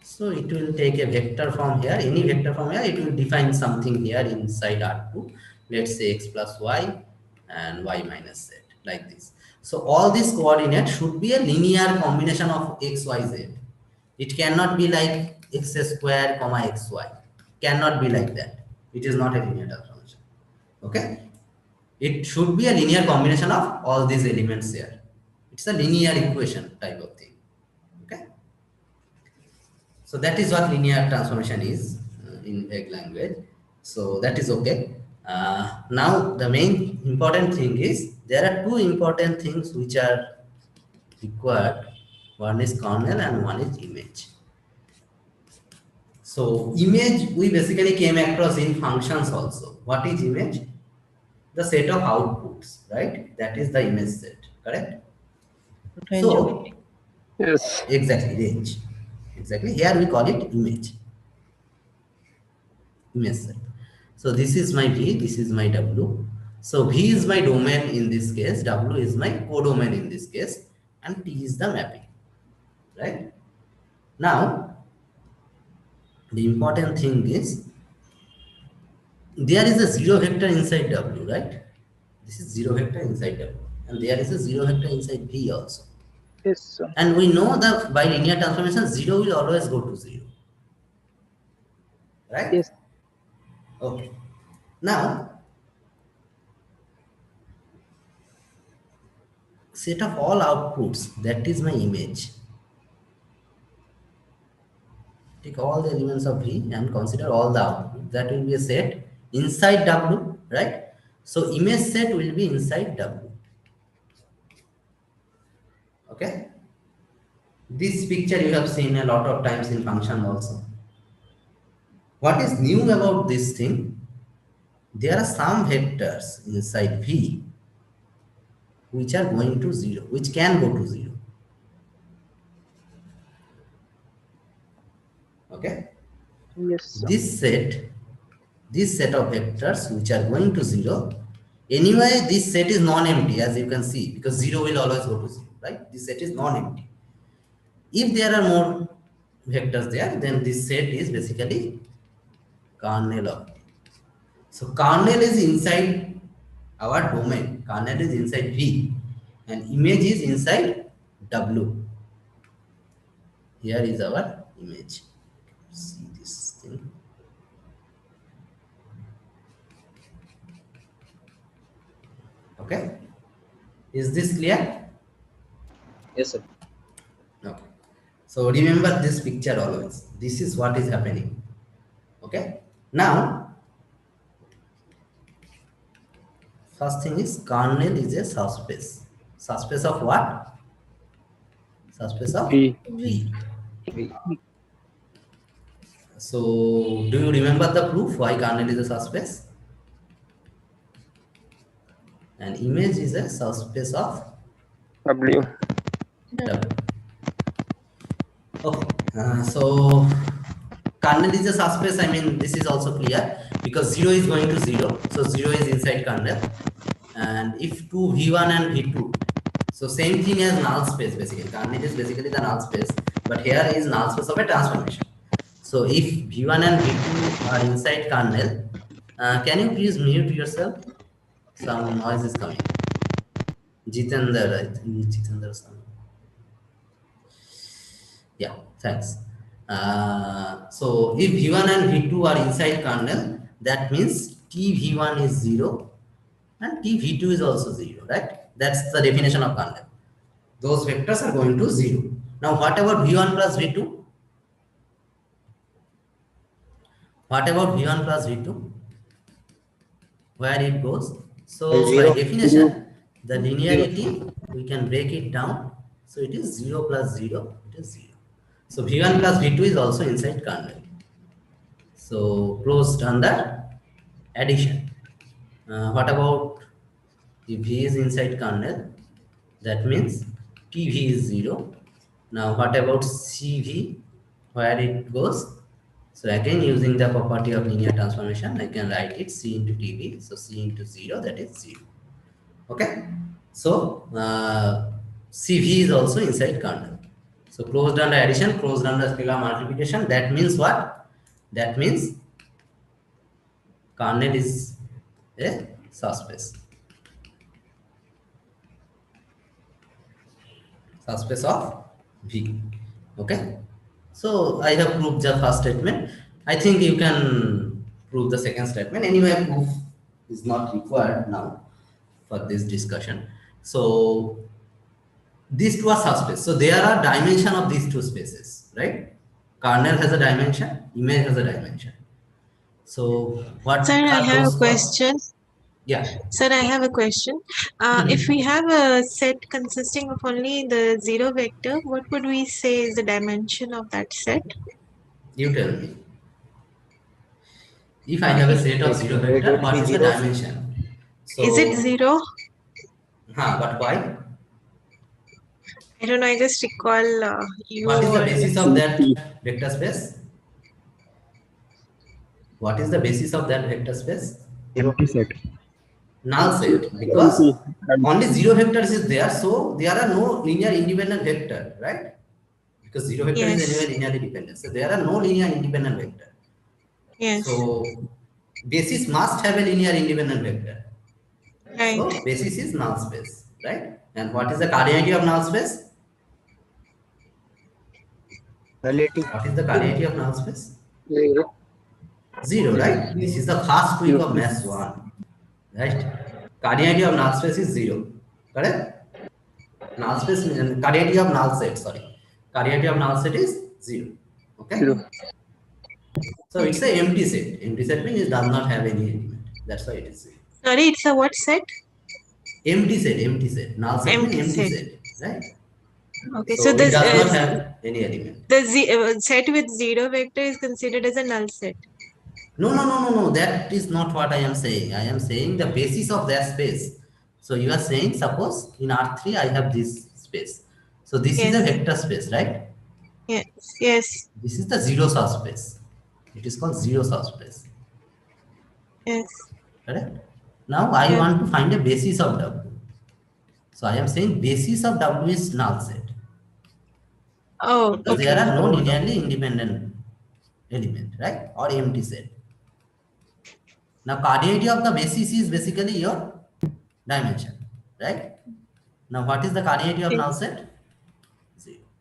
So it will take a vector from here, any vector from here, it will define something here inside R2. Let's say x plus y and y minus z, like this. So all these coordinates should be a linear combination of x, y, z. It cannot be like x square comma xy. Cannot be like that. It is not a linear transformation. Okay? It should be a linear combination of all these elements here. It's a linear equation type of thing. Okay? So that is what linear transformation is in egg language. So that is okay. Now the main important thing is there are two important things which are required. One is kernel and one is image. So image we basically came across in functions also. What is image? The set of outputs, right? That is the image set, correct? Range So yes, exactly, range. Exactly. Here we call it image. Image set. So this is my V, this is my W. So V is my domain in this case, W is my codomain in this case, and T is the mapping, right? Now, the important thing is there is a zero vector inside W, right? This is zero vector inside W, and there is a zero vector inside V also. Yes, sir. And we know that by linear transformation, 0 will always go to 0. Right? Yes. Okay. Now, set of all outputs, that is my image. Take all the elements of V and consider all the output. That will be a set inside W, right? So image set will be inside W. Okay. This picture you have seen a lot of times in function also. What is new about this thing? There are some vectors inside V which are going to 0, which can go to 0. Okay. Yes, sir. This set of vectors which are going to 0, anyway this set is non-empty, as you can see, because 0 will always go to 0, right? This set is non-empty. If there are more vectors there, then this set is basically kernel of V. So kernel is inside our domain, kernel is inside V, and image is inside W. Here is our image. See this thing. Okay. Is this clear? Yes, sir. Okay. So remember this picture always. This is what is happening. Okay. Now, first thing is kernel is a subspace. Subspace of what? Subspace of V. V. So, do you remember the proof why kernel is a subspace? An image is a subspace of W. W. Okay. So, kernel is a subspace. I mean, this is also clear because 0 is going to 0. So, 0 is inside kernel. And if 2 V1 and V2, so same thing as null space basically. Kernel is basically the null space, but here is null space of a transformation. So if V1 and V2 are inside kernel, can you please mute yourself? Some noise is coming. Jitendra, right? Jitendra. Yeah, thanks. So if V1 and V2 are inside kernel, that means TV1 is 0 and TV2 is also 0, right? That's the definition of kernel. Those vectors are going to 0. Now, what about V1 plus V2? What about V1 plus V2? Where it goes? So, by definition, the linearity, we can break it down. So, it is 0 plus 0, it is 0. So, V1 plus V2 is also inside kernel. So, closed under addition. What about if V is inside kernel? That means TV is 0. Now, what about CV? Where it goes? So, again, using the property of linear transformation, I can write it C into TV. So, C into 0, that is 0. Okay. So, CV is also inside kernel. So, closed under addition, closed under scalar multiplication. That means what? That means kernel is a subspace. Subspace of V. Okay. So I have proved the first statement. I think you can prove the second statement. Anyway, proof is not required now for this discussion. So these two are subspace. So there are dimension of these two spaces, right? Kernel has a dimension, image has a dimension. So what Sir, I are have those a question. Yeah. Sir, I have a question. If we have a set consisting of only the 0 vector, what would we say is the dimension of that set? You tell me. If I have a set of 0 vector, what is the dimension? So, is it 0? But why? I don't know. I just recall you. What is the basis of that vector space? What is the basis of that vector space? Empty set. Null set, because only 0 vectors is there, so there are no linear independent vector, right? Because 0 vector is anyway linearly dependent, so there are no linear independent vector. Yes. So basis must have a linear independent vector. Right. So basis is null space, right? And what is the cardinality of null space? Relative. What is the cardinality of null space? 0, right? This is the first week of mass 1, right? Cardinality of null space is 0, correct? Null space, cardinality of null set, sorry. Cardinality of null set is 0, Okay. So it's a empty set. Empty set means it does not have any element. That's why it is zero. Sorry, it's a what set? Empty set. Empty set. Null set means empty set, right? Okay, So so it this does not have any element. the set with zero vector is considered as a null set. No. That is not what I am saying. I am saying the basis of that space. So you are saying, suppose in R3 I have this space. So this is a vector space, right? Yes. Yes. This is the zero subspace. It is called zero subspace. Yes. Correct? Now I want to find a basis of W. So I am saying basis of W is null set. Oh, because there are no linearly independent element, right? Or empty set. Now cardinality of the basis is basically your dimension, right? Now what is the cardinality of null set?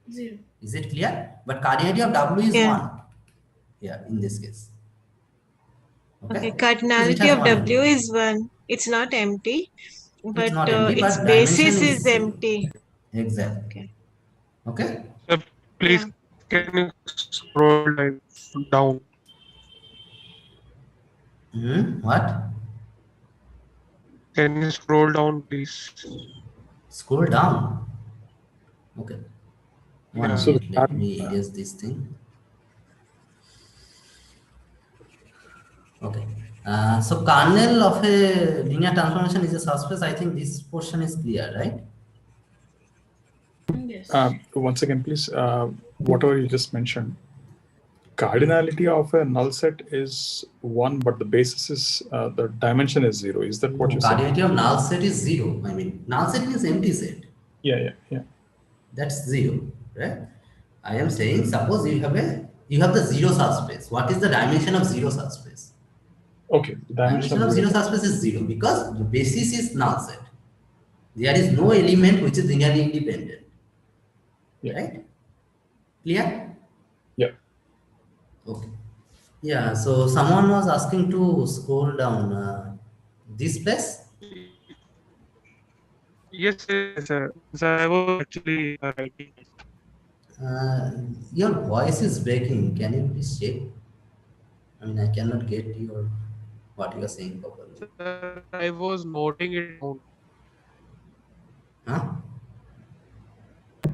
Zero. Is it clear? But cardinality of W is 1 here in this case. Okay, Because it cardinality has of one W element. is 1. It's not empty, It's but not empty, its but basis dimension is is 0. empty. Exactly. Okay. Please, can you scroll down? What? Can you scroll down, please? Scroll down. Okay. One Yeah. minute. Let me erase this thing. Okay. So kernel of a linear transformation is a subspace. I think this portion is clear, right? Yes. Once again, please, whatever you just mentioned, cardinality of a null set is 1, but the basis is, the dimension is 0. Is that what you said? Cardinality of null set is 0. I mean, null set means empty set. Yeah. That's 0, right? I am saying, suppose you have the zero subspace. What is the dimension of zero subspace? Okay, Dimension of zero subspace is 0 because the basis is null set. There is no element which is linearly independent. Yeah. Right? Clear? Yeah. Okay. Yeah, so someone was asking to scroll down this place. Yes, sir. So I was actually writing. Your voice is breaking. Can you please check? I mean, I cannot get what you are saying properly. Sir, I was noting it down. Huh?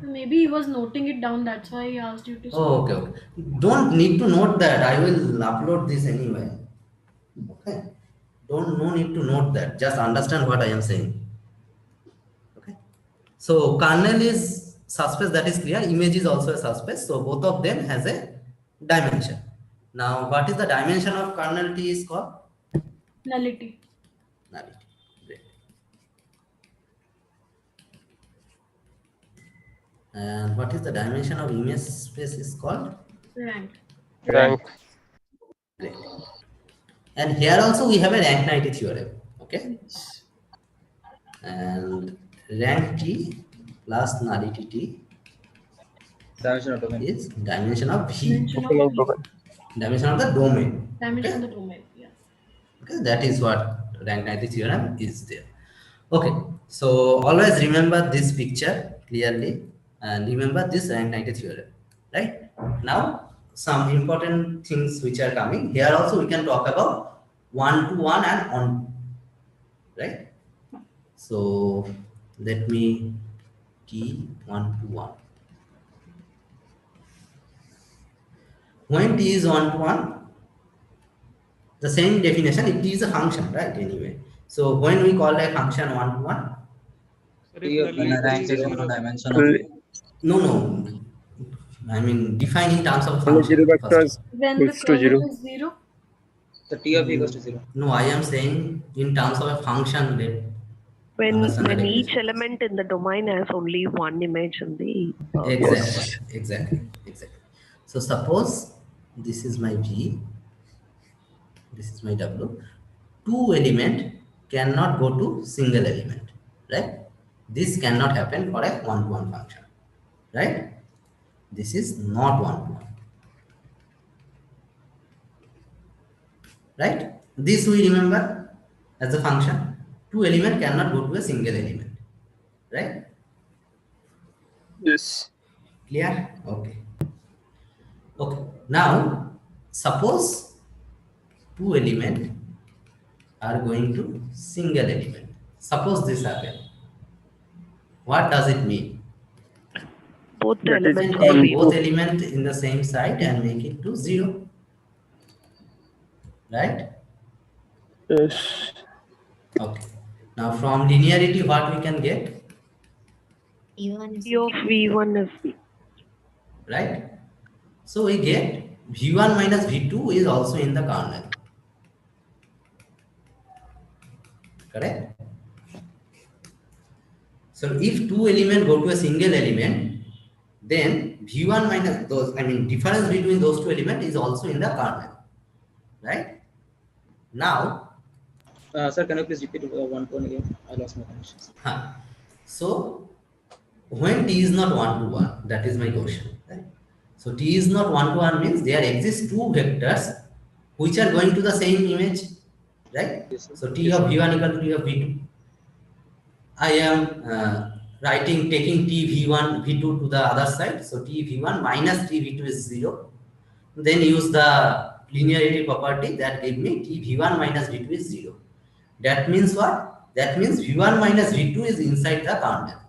Maybe he was noting it down. That's why he asked you to. Oh, okay. Don't need to note that. I will upload this anyway. Okay. No need to note that. Just understand what I am saying. Okay. So kernel is subspace, that is clear. Image is also a subspace. So both of them has a dimension. Now, what is the dimension of kernel T is called? Nullity. Nullity. Great. And what is the dimension of image space is called? Rank. Rank. Great. And here also we have a rank 90 theorem. Okay. Yes. And rank T plus nullity T is dimension of V. Dimension of the domain. Dimension of the domain. Yeah. Okay, that is what rank 90 theorem is there. Okay, so always remember this picture clearly and remember this rank 90 theorem. Right? Now, some important things which are coming. Here also we can talk about one-to-one and on. Right? So let me key one-to-one. When T is one-to-one, the same definition, it is a function, right? Anyway, so when we call a function one-to-one, no, I mean define in terms of function. When the kernel is 0. The T of equals to 0. No, I am saying in terms of a function. When each element in the domain has only one image in the Exactly. So suppose this is my V, this is my W. Two element cannot go to single element, right? This cannot happen for a one-to-one function, right? This is not one-to-one, right? This we remember as a function. Two element cannot go to a single element, right? Yes. Clear? Okay. Okay. Now, suppose two elements are going to single element. Suppose this happen. What does it mean? Both the That is elements And of take equal both to element in the same side and make it to 0. Right? yes. Okay. Now from linearity, what we can get? P of V1 is Right? So we get V1 minus V2 is also in the kernel. Correct? So if two elements go to a single element, then V1 minus those, I mean difference between those two elements is also in the kernel. Right? Now, Sir, can you please repeat one point again? I lost my connection. so when T is not 1 to 1, that is my question. Right? So T is not 1 to 1 means there exist two vectors which are going to the same image. Right? Yes, sir. So T of V1 equal to T of V2. I am taking T V1, V2 to the other side. So T V1 minus T V2 is 0. Then use the linearity property that gave me T V1 minus V2 is 0. That means what? That means V1 minus V2 is inside the kernel.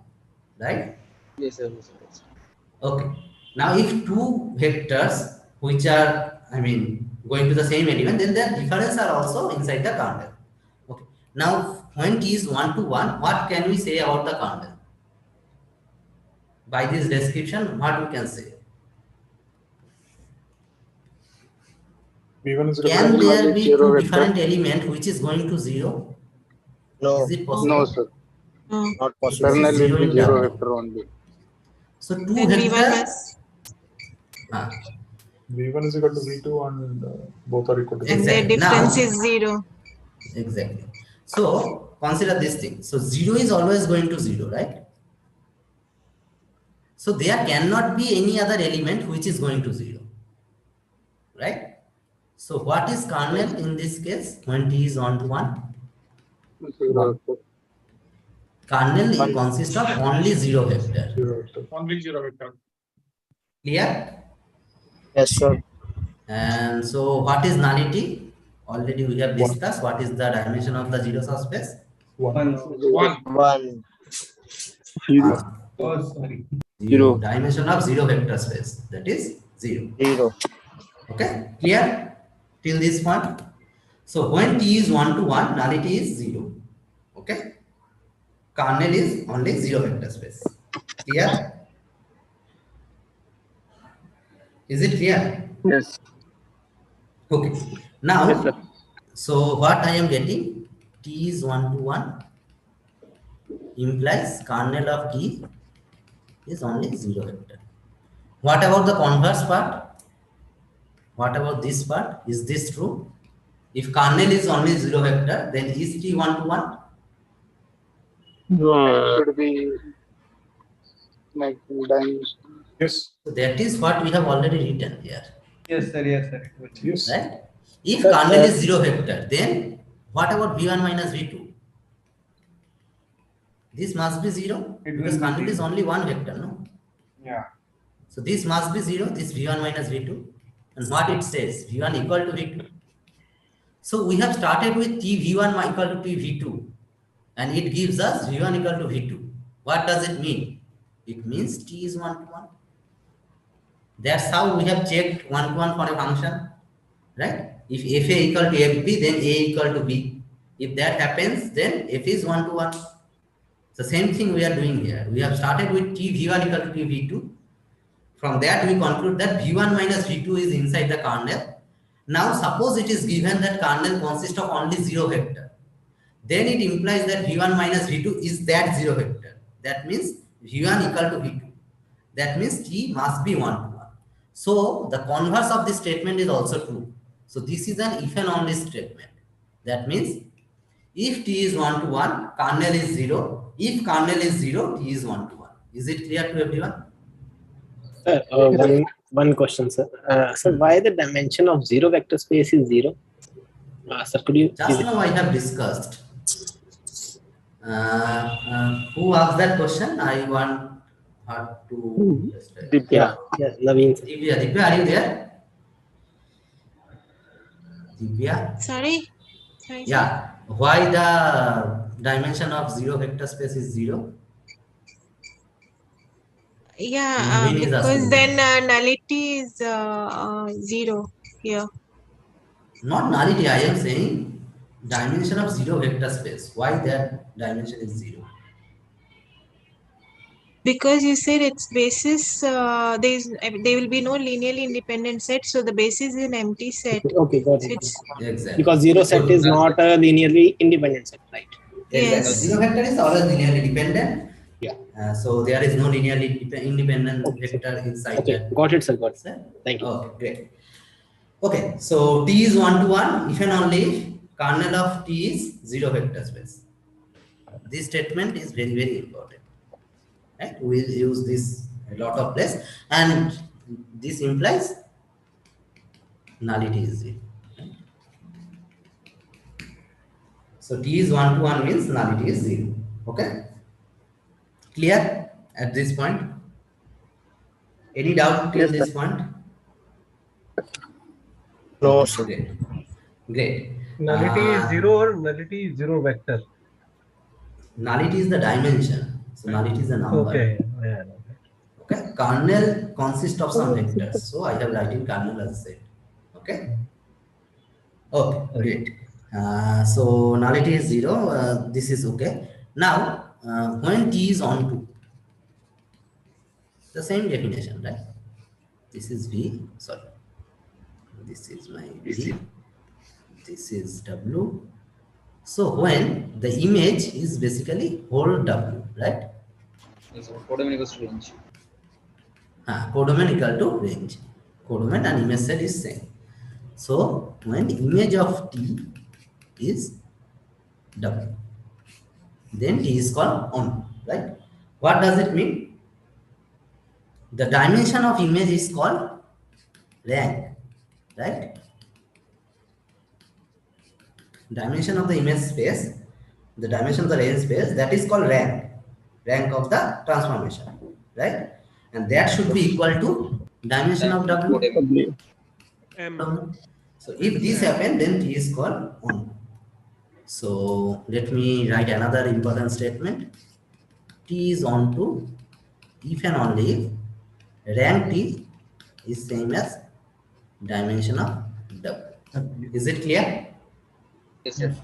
Right? Yes, sir. Yes, sir. Okay. Now if two vectors which are, I mean, going to the same element, then their difference are also inside the kernel. Okay. Now when T is 1 to 1, what can we say about the kernel? By this description, what we can say? Can there be two different elements which is going to 0? No. Is it possible? No, sir. Not possible. Kernel Kernel will be 0 vector only. So two Then V1 vectors. V1 is equal to V2 and both are equal to 0. And their difference is 0. Exactly. So consider this thing. So 0 is always going to 0, right? So there cannot be any other element which is going to 0. Right? So what is kernel in this case when T is 1 to 1? Kernel consists of only 0 vector. Only 0 vector. Clear? Yes, sir. And so what is nullity? Already we have discussed what is the dimension of the zero subspace. 1. Oh, sorry. Zero. Dimension of zero vector space. That is 0. Okay, clear till this point? So when T is 1 to 1, nullity is 0. Okay, kernel is only 0 vector space. Clear? Is it clear? Yes. Okay. Now, Yes, sir. so what I am getting, T is 1 to 1 implies kernel of T is only 0 vector. What about the converse part? What about this part? Is this true? If kernel is only 0 vector, then is T 1 to 1? Should be like dimension. Yes. So that is what we have already written here. Yes, sir. Yes, sir. Yes. Right? If kernel is 0 vector, then what about V1 minus V2? This must be 0 because kernel is only one vector, no? Yeah. So this must be 0, this V1 minus V2. And what it says, V1 equal to V2. So we have started with T V1 equal to T V2. And it gives us V1 equal to V2. What does it mean? It means T is 1 to 1. That's how we have checked 1 to 1 for a function. Right? If Fa equal to Fb, then A equal to B. If that happens, then F is 1 to 1. The same thing we are doing here. We have started with T V1 equal to T V2. From that, we conclude that V1 minus V2 is inside the kernel. Now, suppose it is given that kernel consists of only 0 vector. Then it implies that V1 minus V2 is that 0 vector. That means V1 equal to V2. That means T must be 1 to 1. So, the converse of this statement is also true. So, this is an if and only statement. That means if T is 1 to 1, kernel is 0. If kernel is 0, T is 1 to 1. Is it clear to everyone? One question, sir. Sir, why the dimension of zero vector space is 0? Sir, could you? Just now I have discussed. Who asked that question? hard to describe. Divya. Yeah, Naveen. Divya, are you there? Divya? Sorry? Sorry, sir. Yeah. Why the dimension of zero vector space is 0? Yeah, Naveen is because asking then that. nullity is 0 here. Not nullity, I am saying dimension of zero vector space. Why that dimension is 0? Because you said its basis, there will be no linearly independent set, so the basis is an empty set. Okay, got So it. it's Exactly. Because zero set is not a linearly independent set, right? Exactly. Yes. Zero vector is always linearly dependent. Yeah. So there is no linearly independent Okay, vector inside Okay, that. got it, sir. Got it. Set. Thank you. Okay, great. Okay, so T is 1 to 1 if and only if kernel of T is zero vector space. This statement is very, very important. Right? We will use this a lot of place, and this implies nullity is 0. Right? So T is 1 to 1 means nullity is 0. Okay? Clear at this point? Any doubt till Yes, this sir. point? No, Okay, sir. great. Great. Nullity is 0 or nullity is 0 vector? Nullity is the dimension. So nullity is the number. Okay. Yeah. Okay. Kernel consists of some vectors. So I have written kernel as set. Okay. Okay, great. So nullity is 0. This is okay. Now, when T is on 2, the same definition, right? This is V. Sorry. This is my V. This is W. So when the image is basically whole W, right? Yes, codomain equals to range. Codomain equal to range. Codomain and image set is same. So when image of T is W, then T is called on, right? What does it mean? The dimension of image is called rank, right? Dimension of the image space, the dimension of the range space, that is called rank of the transformation, right? And that should be equal to dimension of W. So if this happens, then T is called on. So let me write another important statement. T is on to if and only if rank T is same as dimension of W. Is it clear? Yes, sir.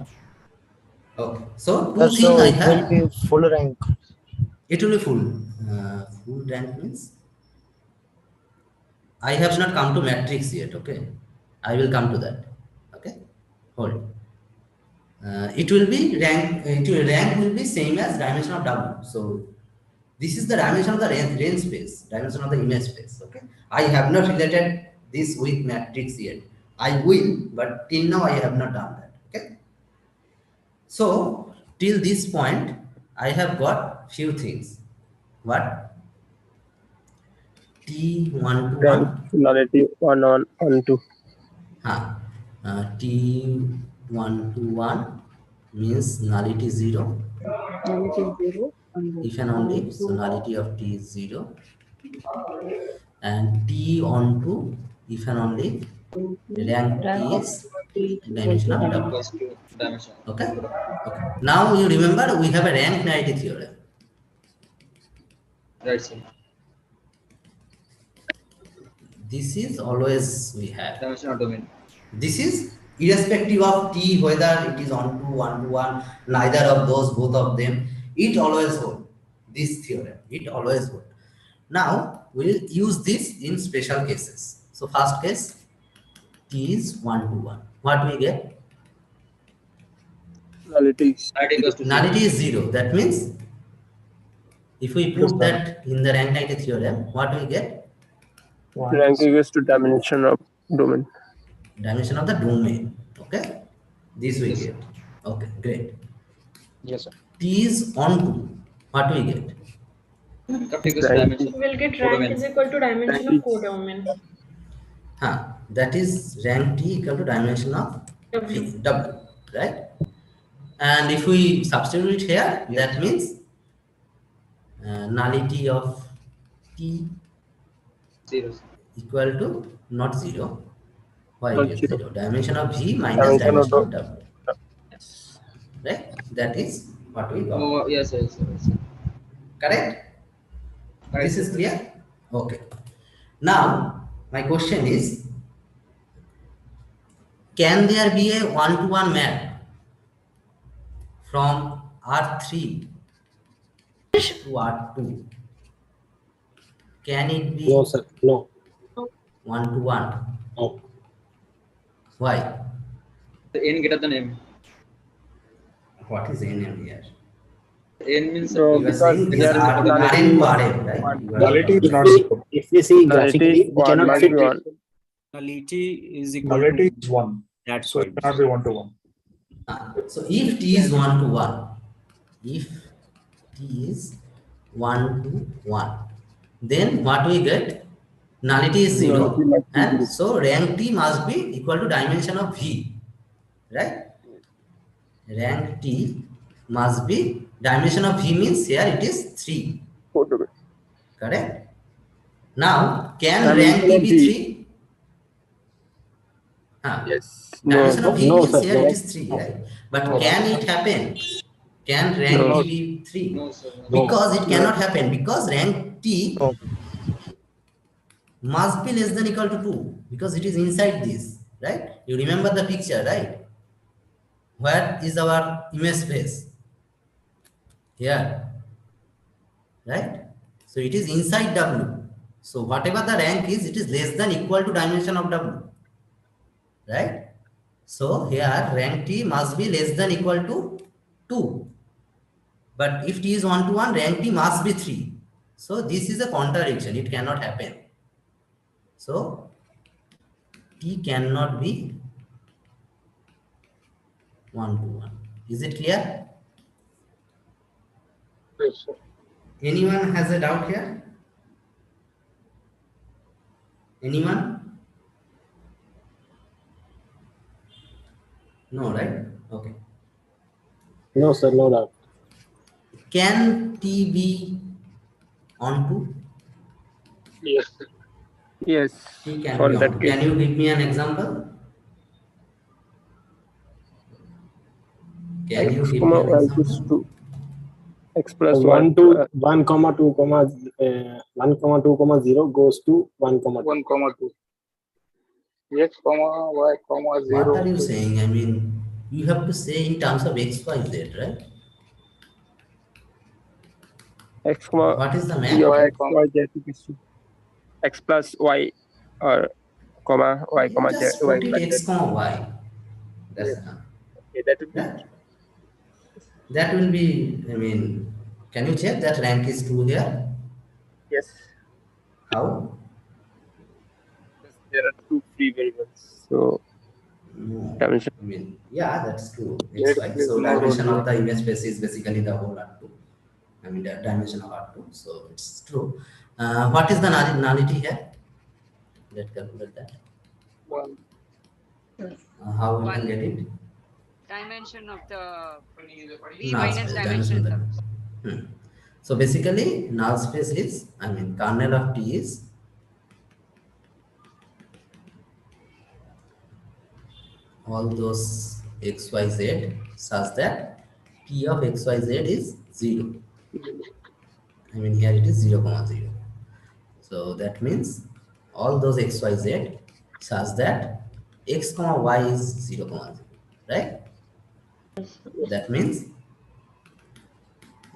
Okay. So Sir, two things so I it will have. be full rank. It will be full. Full rank means I have not come to matrix yet. Okay, I will come to that. Okay, hold. It will be rank. Rank will be same as dimension of W. So this is the dimension of the range space, dimension of the image space. Okay, I have not related this with matrix yet. I will, but till now I have not done that. Okay. So till this point, I have got few things. What? T1 to Rank 1. nullity 1 on 2. T1 to 1 means nullity 0. Nullity is 0. And If and only, so nullity of T is 0. And T on to, if and only, rank rank T of is T equal dimension to of W. Equals to dimension. Okay? Okay. Now you remember we have a rank nullity theorem. Right, sir. This is always we have. Dimension of domain. This is irrespective of T, whether it is on to 1 to 1, neither of those, both of them, it always hold. This theorem, it always hold. Now, we will use this in special cases. So, first case, T is 1 to 1. What we get? Nullity. Nullity is 0. That means, if we put that in the rank nullity theorem, what we get? Rank equals to dimension of domain. Dimension of the domain. Okay? This we get. Okay, great. Yes, sir. T is on to. What we get? Rank equals to dimension. We'll get rank is equal to dimension of codomain. That is rank T equal to dimension of W. W, right? And if we substitute it here, that means nullity of t 0 equal to not 0. Why not it is 0 0? Dimension of v minus dimension of dimension the of w. Right? That is what we got. Oh, yes. Correct? Right, This sir. is clear? Okay. Now, my question is, can there be a one-to-one map from R3 to R2? Can it No, be sir. No. one-to-one? No. Why? The n greater than m. What is NM here? N means so You are because saying this here R to nullity Rn to is Rn, right? one You are Nullity is If not we 0. if we see nullity is graphically, we one cannot must fit be it. one Nullity is equal Nullity to is 1. that So it point. cannot be 1 to 1. So if T is 1 to 1, if T is 1 to 1, then what we get? Nullity is nullity 0, must be and 0 so rank T must be equal to dimension of V, right? Rank T must be dimension of V means here it is 3, correct? Now, can rank dimension T of be v 3? yes no Dimension of V No, means sir. here it No. is 3, right? But no can it happen? Can rank no T be 3? No, sir. No. Because it no cannot happen, because rank T no must be less than equal to 2, because it is inside this, right? You remember the picture, right? Where is our image space? Here, right? So it is inside W. So whatever the rank is, it is less than equal to dimension of W, right? So here rank T must be less than equal to 2. But if T is 1 to 1, rank T must be 3. So this is a contradiction. It cannot happen. So T cannot be 1 to 1. Is it clear? yes, sir. Anyone has a doubt here? Anyone? No, right? Okay. No, sir. No doubt. Can T be onto? yes yes T can for be that onto. case Can you give me an example? Can you x give me comma an y equals example? to x plus 1 1 to 1 comma 2 comma 1 comma 2 comma 0 goes to 1 comma 2. 1 comma 2 x comma y comma What 0 are you saying? I mean, you have to say in terms of x, y, z, right? x comma What is the t of map? x y z equals to x plus y or comma y You comma z just y put it plus z x, comma, y. That's yes enough. okay that would be Right? That will be, I mean, can you check that rank is 2 here? yes How? because there are two free variables so No. dimension I mean, yeah, that's true. there X, Y. is So no role dimension of here the image space is basically the whole R2. I mean, the dimension of R2. So it's true. What is the nullity here? Let's calculate that. one How we can One get it? dimension of the V Null minus space, dimension of dimension. the. So basically, null space is, I mean, kernel of T is all those x, y, z such that T of x, y, z is 0. I mean, here it is 0, comma 0. So that means all those x, y, z such that x, comma y is 0, comma 0. Right? That means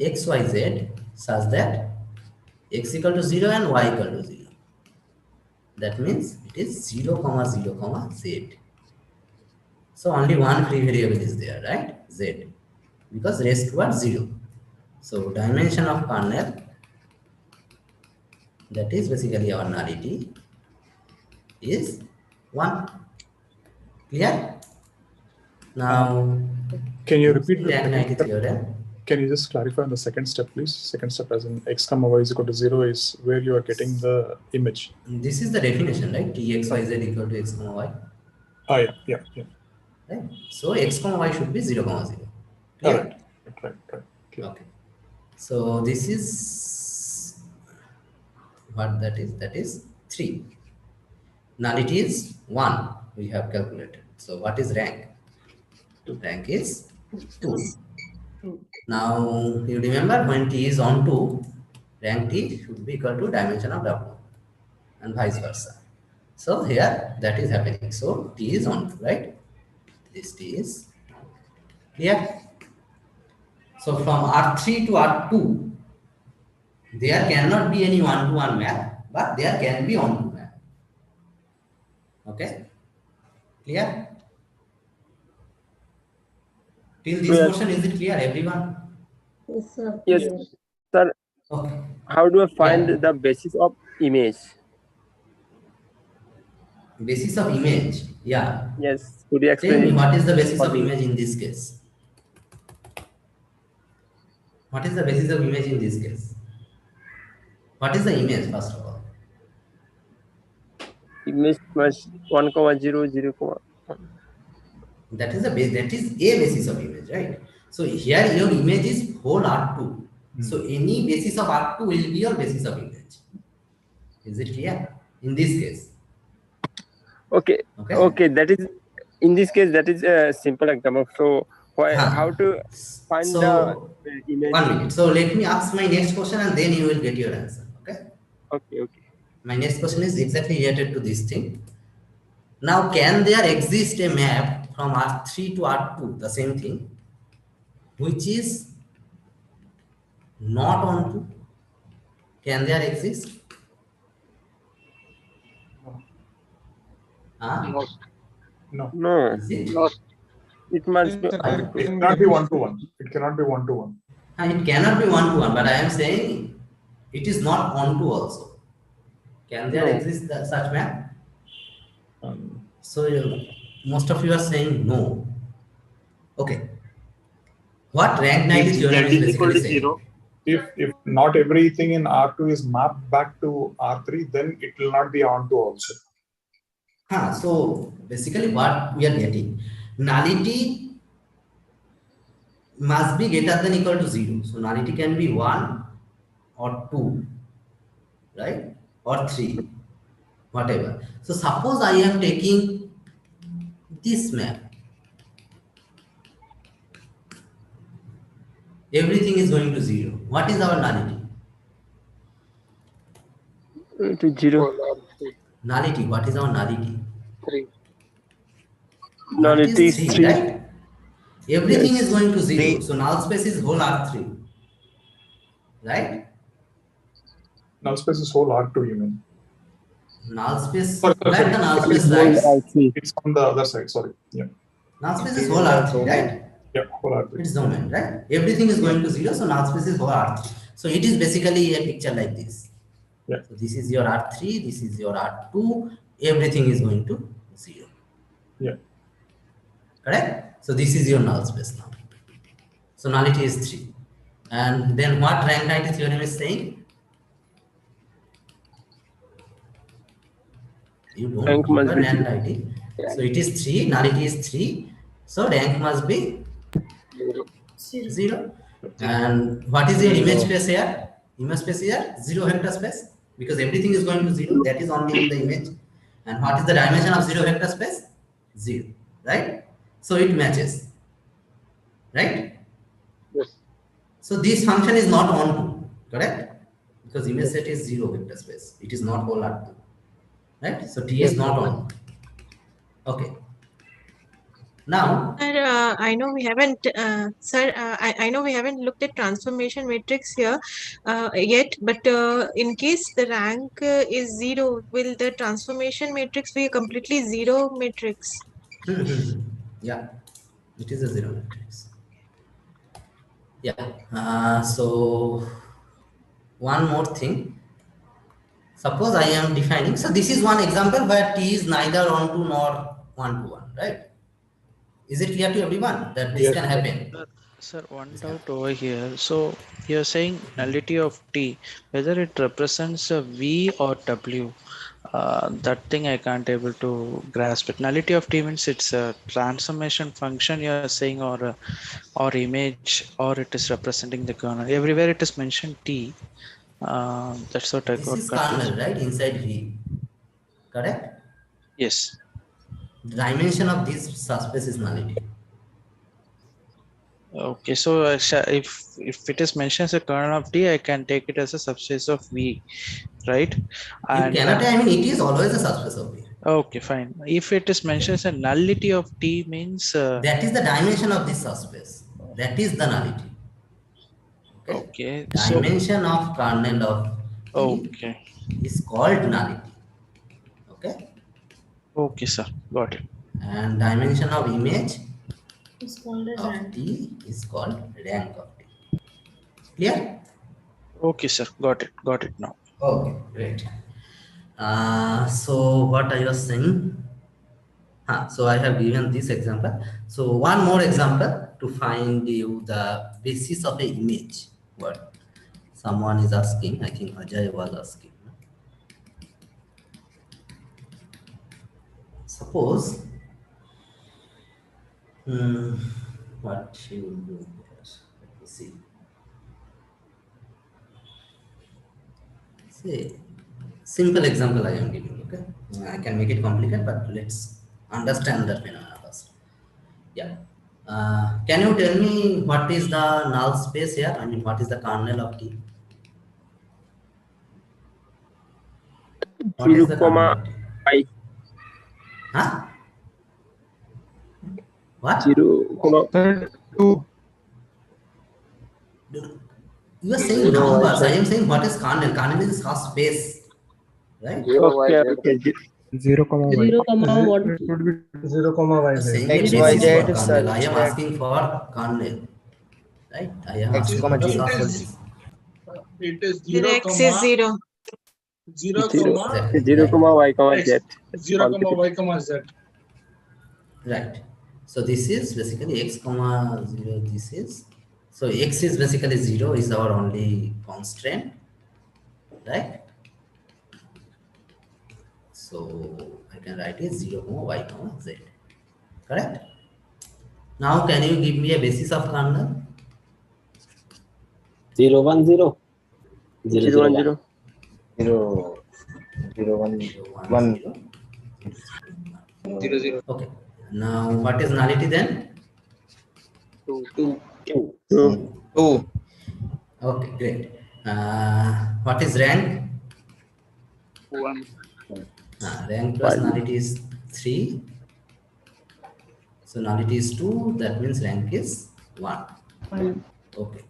x, y, z such that x equal to 0 and y equal to 0. That means it is 0, comma 0, comma z. So only one free variable is there, right? Z. Because rest were 0. So dimension of kernel, that is basically our nullity, is 1. Clear? Now, Can you repeat using the rank second 90 step? theorem, Can you just clarify on the second step, please? Second step as in x comma y is equal to 0 is where you are getting the image. this is the definition, right? T x y z equal to x comma y. Oh, yeah. Right? So x comma y should be 0, comma 0. All Clear? right. Okay. So this is what that is? That is 3. Nullity is 1. We have calculated. So what is rank? Rank is 2. Now you remember when T is on 2, rank T should be equal to dimension of W and vice versa. So here that is happening. So T is on 2, right? This T is clear. So from R3 to R2, there cannot be any one-to-one map, but there can be on-to map. Okay? Clear? Till this portion, is it clear, everyone? Yes, sir. Yes, sir. Okay. How do I find the basis of image? Basis of image, yeah. Yes, could you Tell explain me it? what is the basis for of me? image in this case? What is the basis of image in this case? What is the image, first of all? Image plus 1, 0, 0, 1. That is a base. That is a basis of image, right? So here your image is whole R2. So any basis of R2 will be your basis of image. Is it clear? In this case. Okay. Okay. That is, in this case, that is a simple example. So how to find the image? 1 minute. So let me ask my next question and then you will get your answer. Okay. Okay. Okay. My next question is exactly related to this thing. Now, can there exist a map from R3 to R2, the same thing, which is not onto? Can there exist? Huh? No. No. Is it? It must be It cannot be one-to-one. It cannot be one-to-one. It cannot be one-to-one, but I am saying it is not onto also. Can there exist such map? So most of you are saying no. Okay. What rank 90 theorem is basically saying? If not everything in R2 is mapped back to R3, then it will not be onto also. So basically what we are getting, nullity must be greater than equal to 0. So nullity can be 1 or 2, right? Or 3, whatever. So suppose I am taking this map. Everything is going to 0. What is our nullity? To 0. Nullity, what is our nullity? 3. Nullity Nullity is is 3, 3. right? Everything Yes. is going to 0. So null space is whole R3. Right? Null space is whole R2, you mean? Null space, Sorry. where the null space lies? It's on the other side, sorry. Yeah. Null space is whole R3, right? Yeah, whole R3. It's domain, right? Everything is going to 0, so null space is whole R3. So it is basically a picture like this. Yeah. So this is your R3, this is your R2, everything is going to 0. Yeah. Correct? So this is your null space now. So nullity is 3. And then what rank 90 theorem is saying? You don't Rank must remember be rank 90. So it is 3, nullity is 3. So rank must be 0. And what is your image space here? Image space here, 0 vector space, because everything is going to 0. That is only in the image. And what is the dimension of 0 vector space? 0, right? So it matches, right? Yes. So this function is not onto, correct? Because image set is 0 vector space. It is not whole R2, right? So T is not on. Okay. Now, Sir, I know we haven't, I know we haven't looked at transformation matrix here yet, but in case the rank is 0, will the transformation matrix be a completely 0 matrix? Yeah, it is a 0 matrix. Yeah. So one more thing. Suppose I am defining. So this is one example where T is neither onto nor one-to-one, right? Is it clear to everyone that this can happen? Sir, one doubt over here. So you're saying nullity of T, whether it represents a V or W. That thing I can't able to grasp it. Nullity of T means it's a transformation function you're saying, or image, or it is representing the kernel. Everywhere it is mentioned T. That's what I This got is confused. kernel, right? Inside V. Correct? Yes. Dimension of this subspace is nullity. Okay, so if it is mentioned as a kernel of T, I can take it as a subspace of V, right? You cannot, I mean, it is always a subspace of V. Okay, fine. If it is mentioned as a nullity of T means that is the dimension of this subspace. That is the nullity. Okay. Dimension of kernel of T is called nullity. Okay. Okay, sir. Got it. And dimension of image It's called as of rank. T is called rank of T. Clear? Okay, sir. Got it. Got it now. Okay, great. So what I was saying, so I have given this example. So one more example to find you the basis of an image. What someone is asking, I think Ajay was asking. Suppose, what she will do here? Let me see. See, simple example I am giving. Okay, I can make it complicated, but let's understand that phenomena first. Yeah. Can you tell me what is the null space here? I mean, what is the kernel of T? What is the kernel of T? I. Huh? What? 2. You are saying numbers. I am saying what is kernel? Kernel is subspace, right? Okay. 0, comma y. 0, comma what? 0, comma y. Saying X, the Y, basis Z for kernel. I am such that asking for kernel, right? I am X, asking comma for Z. subspace. It is Then 0, X is 0. 0, 0, comma y, comma z. 0, y, z. Right. So this is basically x comma 0. This is so x is basically 0 is our only constraint, right? So I can write it 0 comma y comma z. Correct. Now can you give me a basis of kernel? 0, 1, 0. 0, 0, 1, 0. 0, 0, 1, 1. 0, 0. Okay. Now what is nullity then? 2. 2. Okay, great. What is rank? 1. Rank plus nullity is 3. So nullity is 2. That means rank is 1. Okay.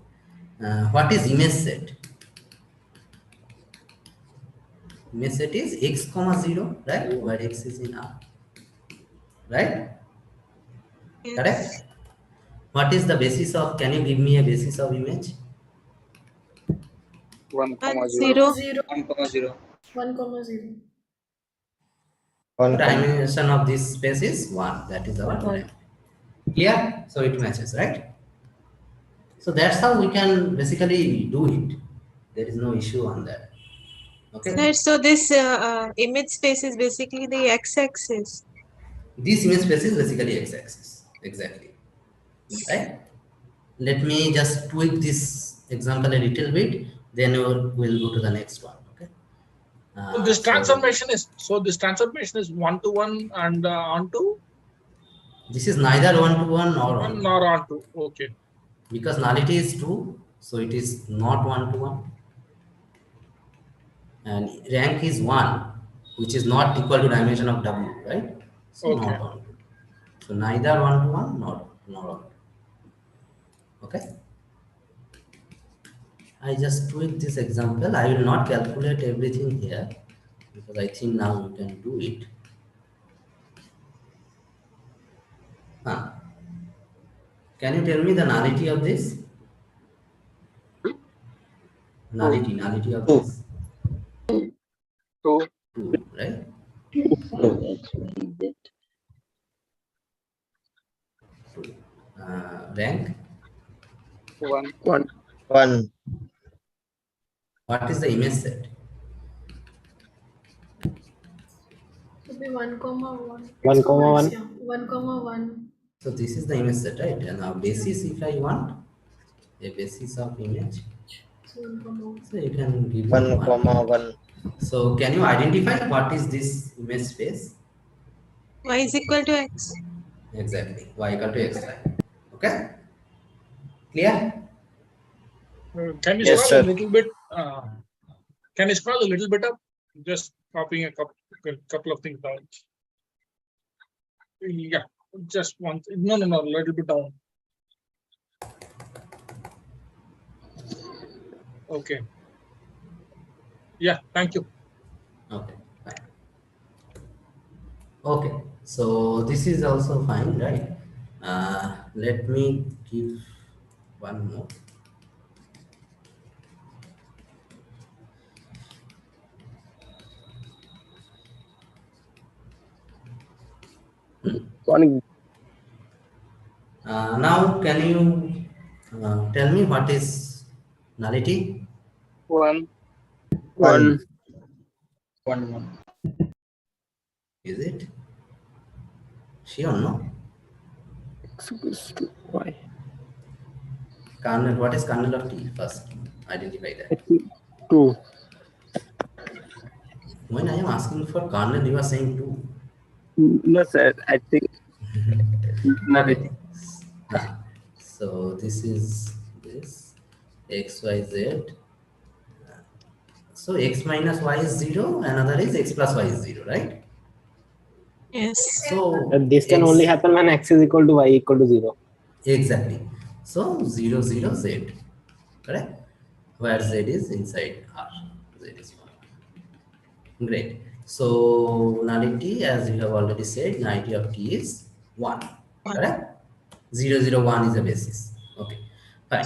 What is image set? Image set is x comma 0, right? Where x is in R. Right? Yes. Correct? What is the basis of, can you give me a basis of image? 1, 0. 1, comma 0. 1, 0. Dimension of this space is 1. That is our rank. Clear? So it matches, right? So that's how we can basically do it. There is no issue on that. Okay. Sir, so this image space is basically the x-axis. This image space is basically x-axis. Exactly. Right? Let me just tweak this example a little bit. Then we'll go to the next one. Okay. So this transformation is 1-to-1 and onto. This is neither 1-to-1 nor 1 nor onto. Okay. Because nullity is true, so it is not 1-to-1. And rank is 1, which is not equal to dimension of W, right? So Okay. not 1. So neither 1-to-1 nor 1. Okay. I just tweak this example. I will not calculate everything here because I think now you can do it. Can you tell me the nullity of this? Nullity of this? 2. 2, right? Rank? 1. 1. What is the image set? Should be 1, 1. 1, 1. Yeah, 1, 1. So this is the image set, right? And now basis, if I want a basis of image. So you can give 1, comma 1. So can you identify what is this image space? Y is equal to x. Exactly. Y equal to x. Okay. Clear? Can you Yes, scroll a sir. little bit? Can you scroll a little bit up? Just copying a couple of things down. Yeah, just one. No, a little bit down. Okay. Yeah, thank you. Okay, fine. Okay, so this is also fine, right? Let me give one more. Now, can you tell me what is nullity? 1. 1. Is it? Sure, no? X equals to Y. Kernel, what is kernel of T? First, identify that. 2. When I am asking for kernel, you are saying 2. No, sir. I think Okay. So this is this x, y, z. So x minus y is 0, another is x plus y is 0, right? Yes. So This can only happen when x is equal to y equal to 0. Exactly. So 0, 0, z, correct? Where z is inside R. Z is 1. Great. So nullity, as you have already said, nullity of T is 1, correct? 0, 0, 1 is a basis. Okay, fine.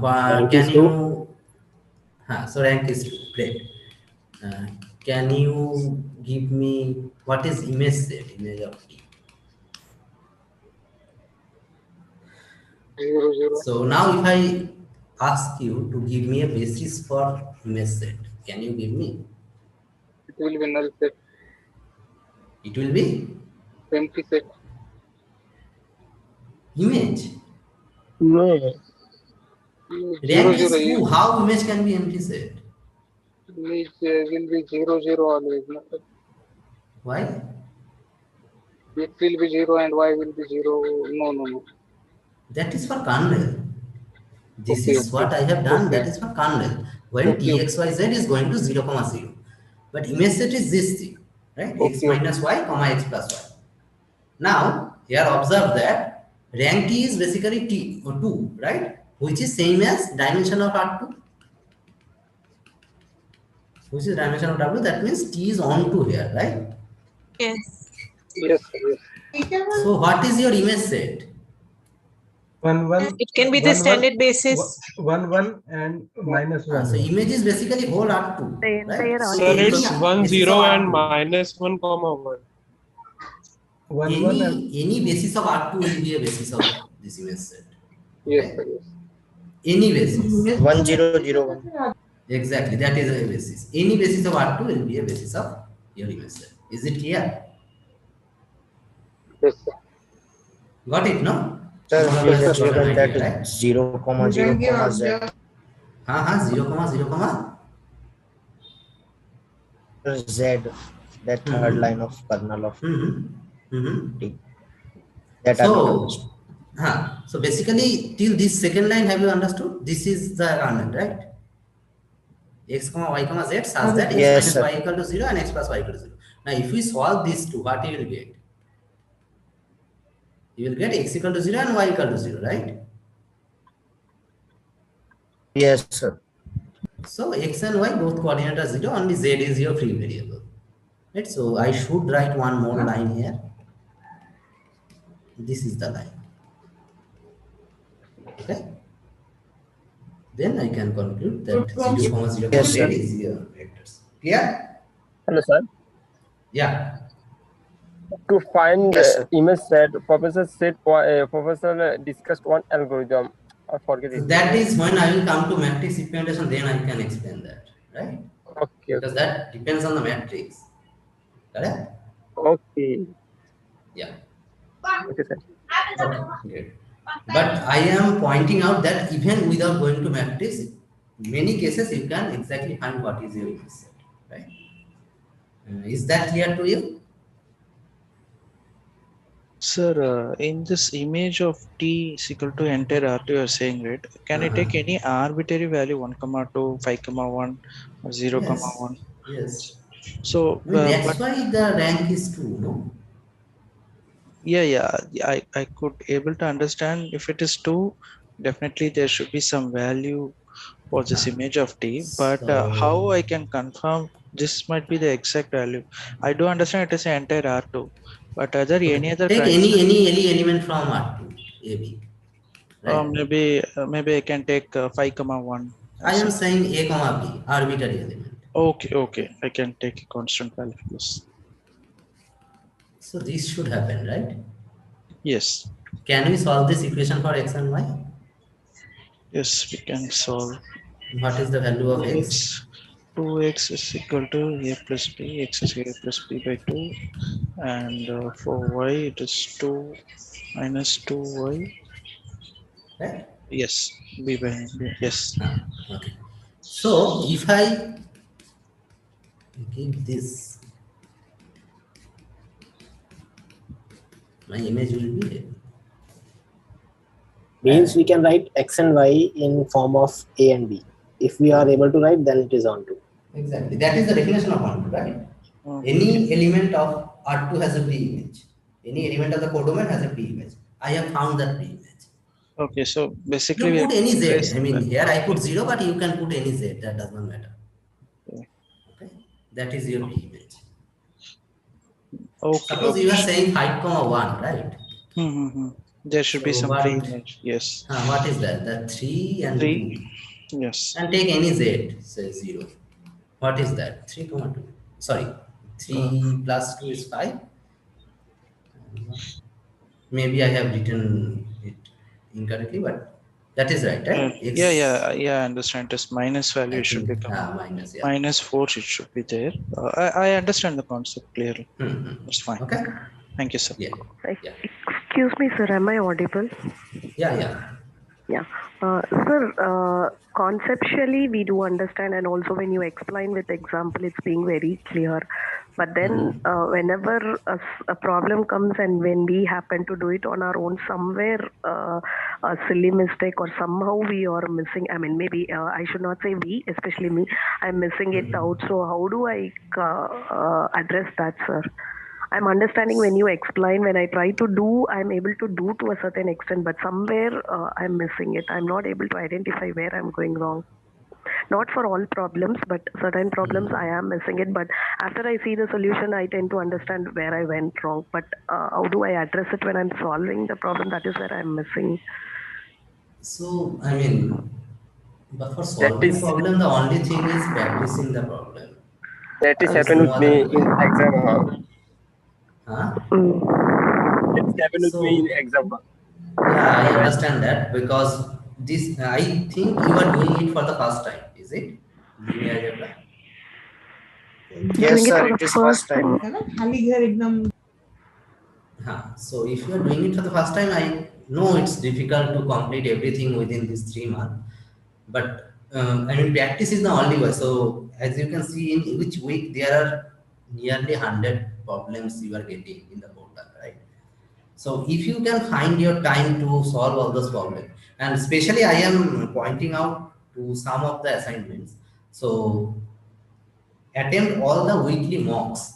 Rank Can is 2. you? So rank is 2. Great. Can you give me what is image set? Image of T. 0, 0. So now if I ask you to give me a basis for image set, can you give me? It will be null set. It will be Empty set. image. No. Rank 0, is 0. 2. How image can be empty set? Image will be 0, 0 always. No? Why? X will be 0 and Y will be 0. No. That is for kernel. This Okay, is what I have done. okay. That is for kernel. When Okay. txyz is going to 0, 0. But image set is this thing, right? X Okay. minus y, comma x plus y. Now, here observe that rank T is basically T or 2, right? Which is same as dimension of R2. Which is dimension of W. That means T is on 2 here, right? Yes. Yes. So what is your image set? 1, 1. It can be the 1, standard basis. 1, 1 and minus 1. So image is basically whole R2, The entire right? So Sir, any it's 1, basis 0 of and R2, minus 1, comma 1. 1, 1 and any basis of R2 will be a basis of this image set. Yes, Okay? sir, yes. Any basis. 1, 0, 0, 1. Exactly, that is a basis. Any basis of R2 will be a basis of your image set. Is it clear? Yes, sir. Got it, no? Sir, All of we us have got an given that idea, right? 0, comma 0, comma z. 0, 0, comma. Z, that third line of kernel of T. That I don't understand. So basically, till this second line, have you understood? This is the kernel, right? X, comma y, comma z such that x Yes, minus sir. y equal to 0 and x plus y equal to 0. Now, if we solve these two, what you will get? You will get x equal to 0 and y equal to 0, right? Yes, sir. So x and y both coordinate are 0, only z is your free variable. Right? So I should write one more line here. This is the line. Okay. Then I can conclude that 0, comma 0, comma Yes, z sir. is your vectors. Clear? Hello, sir. Yeah. To find Yes, sir. image set, Professor discussed one algorithm. I forget it. That is when I will come to matrix implementation, then I can explain that, right? Okay. Because that depends on the matrix. Correct? Okay. Yeah. Okay, sir. Okay, great. But I am pointing out that even without going to matrix, many cases you can exactly find what is your image set, right? Is that clear to you? Sir, in this image of T is equal to entire R2 you are saying, right? Can I take any arbitrary value 1, 2, 5, 1, or 0, Yes. 1? Yes. So, I mean, that's but why the rank is 2, no? yeah, I could able to understand if it is 2, definitely there should be some value for this image of T. But how I can confirm this might be the exact value? I do understand it is an entire R2, but are there any other Take transition? any element from R2, AB, right? Maybe I can take 5, 1. I am saying A, B, arbitrary element. Okay. I can take a constant value. Yes. So this should happen, right? Yes. Can we solve this equation for x and y? Yes, we can solve. What is the value of x? 2x is equal to a plus b, x is a plus b by 2, and for y it is 2 minus 2y. Right? Yes, b by b, yes. Okay. So if I give this, my image will be here. Means we can write x and y in form of a and b. If we are able to write, then it is onto. Exactly. That is the definition of onto, right? Any element of R2 has a P image. Any element of the codomain has a P image. I have found that P image. Okay, so basically You put any Z. I mean, here I put okay. 0, but you can put any Z. That does not matter. Okay. That is your P image. Okay. Suppose you are saying 5, 1, right? There should be some free image. Yes. What is that? The 3 and 3. 2. Yes. And take any Z, say 0. What is that? 3, 2. Sorry. 3 plus 2 is 5. Maybe I have written it incorrectly, but that is right, right? Yeah, I understand. This minus value should become minus, minus 4. It should be there. I understand the concept clearly. That's fine. Okay. Thank you, sir. Excuse me, sir. Am I audible? Yeah. Sir, conceptually we do understand, and also when you explain with example, it's being very clear. But then whenever a problem comes and when we happen to do it on our own, somewhere a silly mistake or somehow we are missing, I mean, maybe I should not say we, especially me, I'm missing it out. So how do I address that, sir? I'm understanding when you explain, when I try to do, I'm able to do to a certain extent, but somewhere I'm missing it. I'm not able to identify where I'm going wrong. Not for all problems, but certain problems I am missing it. But after I see the solution, I tend to understand where I went wrong. But how do I address it when I'm solving the problem? That is where I'm missing. So, I mean, but for solving the problem, the only thing is practicing the problem. That is happened with me in exam hall. It's happened with me in exam hall. Yeah, I understand that, because this, I think you are doing it for the first time, is it? Linear algebra? Yes, sir, it is first time. So if you are doing it for the first time, I know it's difficult to complete everything within these 3 months. But I mean, practice is the only way. So as you can see, in each week there are nearly 100 problems you are getting in the portal, right? So if you can find your time to solve all those problems, and especially I am pointing out to some of the assignments. So attempt all the weekly mocks.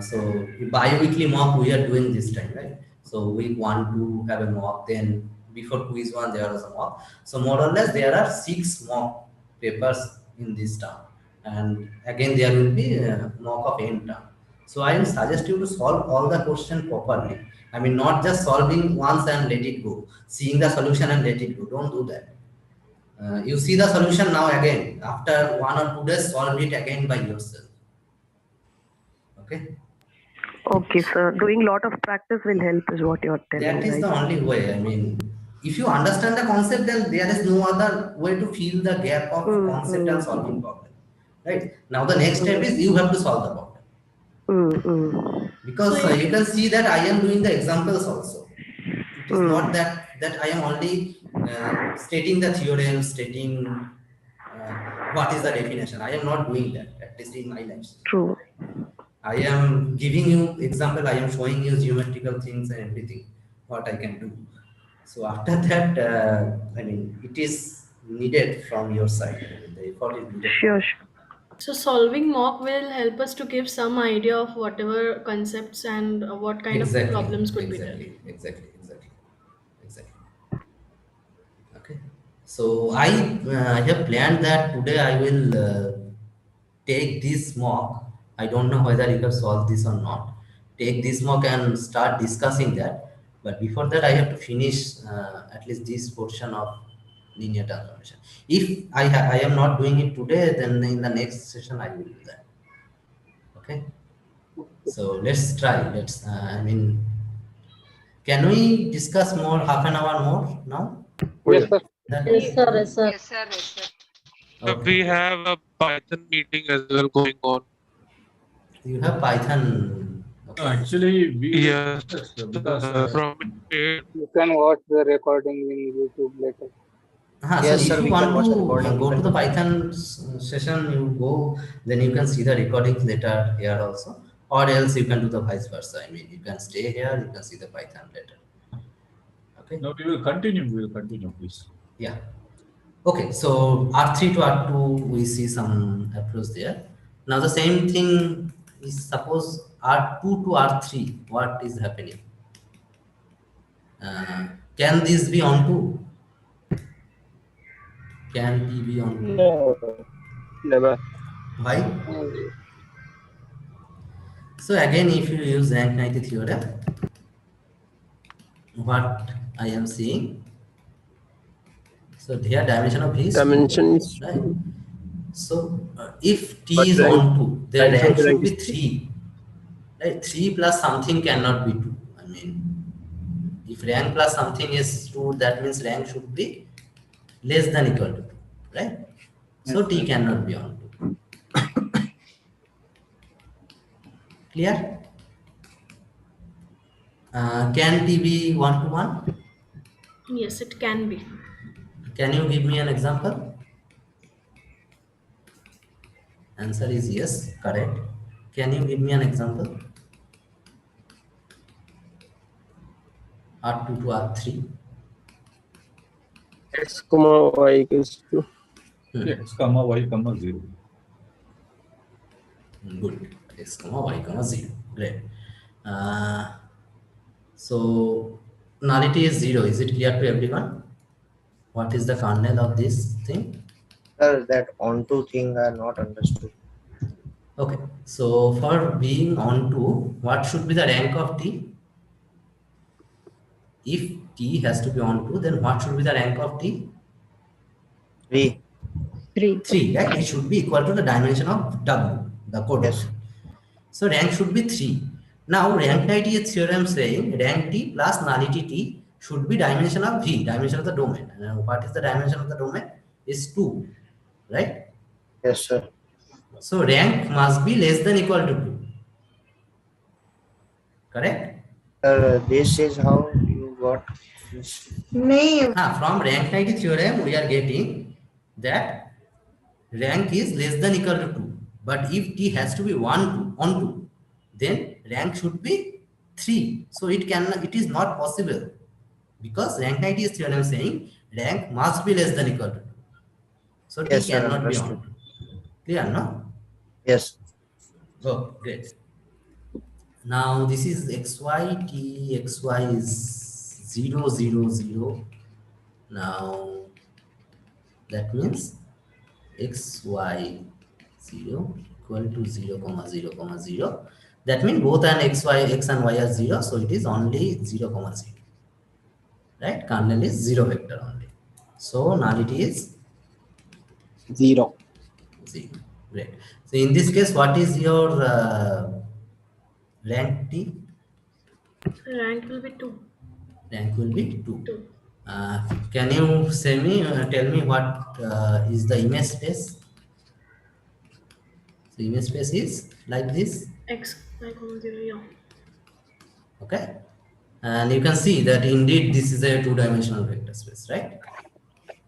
So bi-weekly mock we are doing this time, right? So week 1 to have a mock, then before quiz 1 there was a mock. So more or less there are 6 mock papers in this term, and again there will be a mock of n term. So I will suggest you to solve all the question properly. I mean, not just solving once and let it go, seeing the solution and let it go. Don't do that. You see the solution now again. After 1 or 2 days, solve it again by yourself. Okay. Okay, sir. Doing lot of practice will help, is what you're telling. That is right? the only way. I mean, if you understand the concept, then there is no other way to fill the gap of concept and solving problem. Right? Now the next step is you have to solve the problem. Because you can see that I am doing the examples also. It is not that I am only stating the theorem, stating what is the definition. I am not doing that, at least in my life. True. I am giving you example, I am showing you geometrical things and everything, what I can do. So after that, I mean, it is needed from your side. I mean, the effort is needed. Sure. So solving mock will help us to give some idea of whatever concepts and what kind of problems could be there. Exactly. Okay. So I have planned that today I will take this mock. I don't know whether you have solved this or not. Take this mock and start discussing that. But before that, I have to finish at least this portion of linear transformation. If I am not doing it today, then in the next session I will do that. Okay. So let's try. I mean, can we discuss more, half an hour more now? Yes, sir. Yes, sir. Okay. We have a Python meeting as well going on. You have Python. No, actually, we Yes, because from You can watch the recording in YouTube later. So if you want to go to the Python session, you go, then you can see the recordings later here also, or else you can do the vice versa. I mean, you can stay here, you can see the Python later. Okay. No, we will continue. We will continue, please. Yeah. Okay. So R3 to R2, we see some approach there. Now the same thing is, suppose R2 to R3. What is happening? Can this be onto? Can P be on? No, never. Why? So again, if you use rank 90 theorem, what I am seeing, so here dimension of V is dimensions, right? So if T is on 2, the rank should be 3. Right? 3 plus something cannot be 2. I mean, if rank plus something is 2, that means rank should be less than equal to 2, right? So T cannot be on 2. Clear? Can T be 1 to 1? Yes, it can be. Can you give me an example? Answer is yes, correct. Can you give me an example? R2 to R3. X comma y equals to X comma y comma 0. Good. X comma y comma 0. Great. So nullity is 0. Is it clear to everyone? What is the kernel of this thing? Sir, that onto thing are not understood. Okay. So for being onto, what should be the rank of T? If T has to be onto, then what should be the rank of T? 3. 3, right? It should be equal to the dimension of W, the code. Yes. So rank should be 3. Now rank 90 theorem saying rank T plus nullity T should be dimension of V, dimension of the domain. And what is the dimension of the domain? Is 2, right? Yes, sir. So rank must be less than equal to 2. Correct? This is how you got this. From rank 90 theorem, we are getting that rank is less than equal to 2. But if T has to be 1 on 2, then rank should be 3. So it is not possible, because rank 90 is theorem saying rank must be less than equal to 2. So Yes, T sir, cannot be understood. on 2. Clear, no? Yes. Oh, great. Now this is xy, T, xy is 0, 0, 0. Now that means xy 0 equal to 0, 0, 0. That means both an x and y are 0, so it is only 0, 0. Right? Kernel is 0 vector only. So nullity is 0. 0. Great. So in this case, what is your rank T? Rank will be 2. Rank will be 2. Can you tell me what is the image space? So image space is like this. X, y, 0, yeah. Okay. And you can see that indeed this is a two-dimensional vector space, right?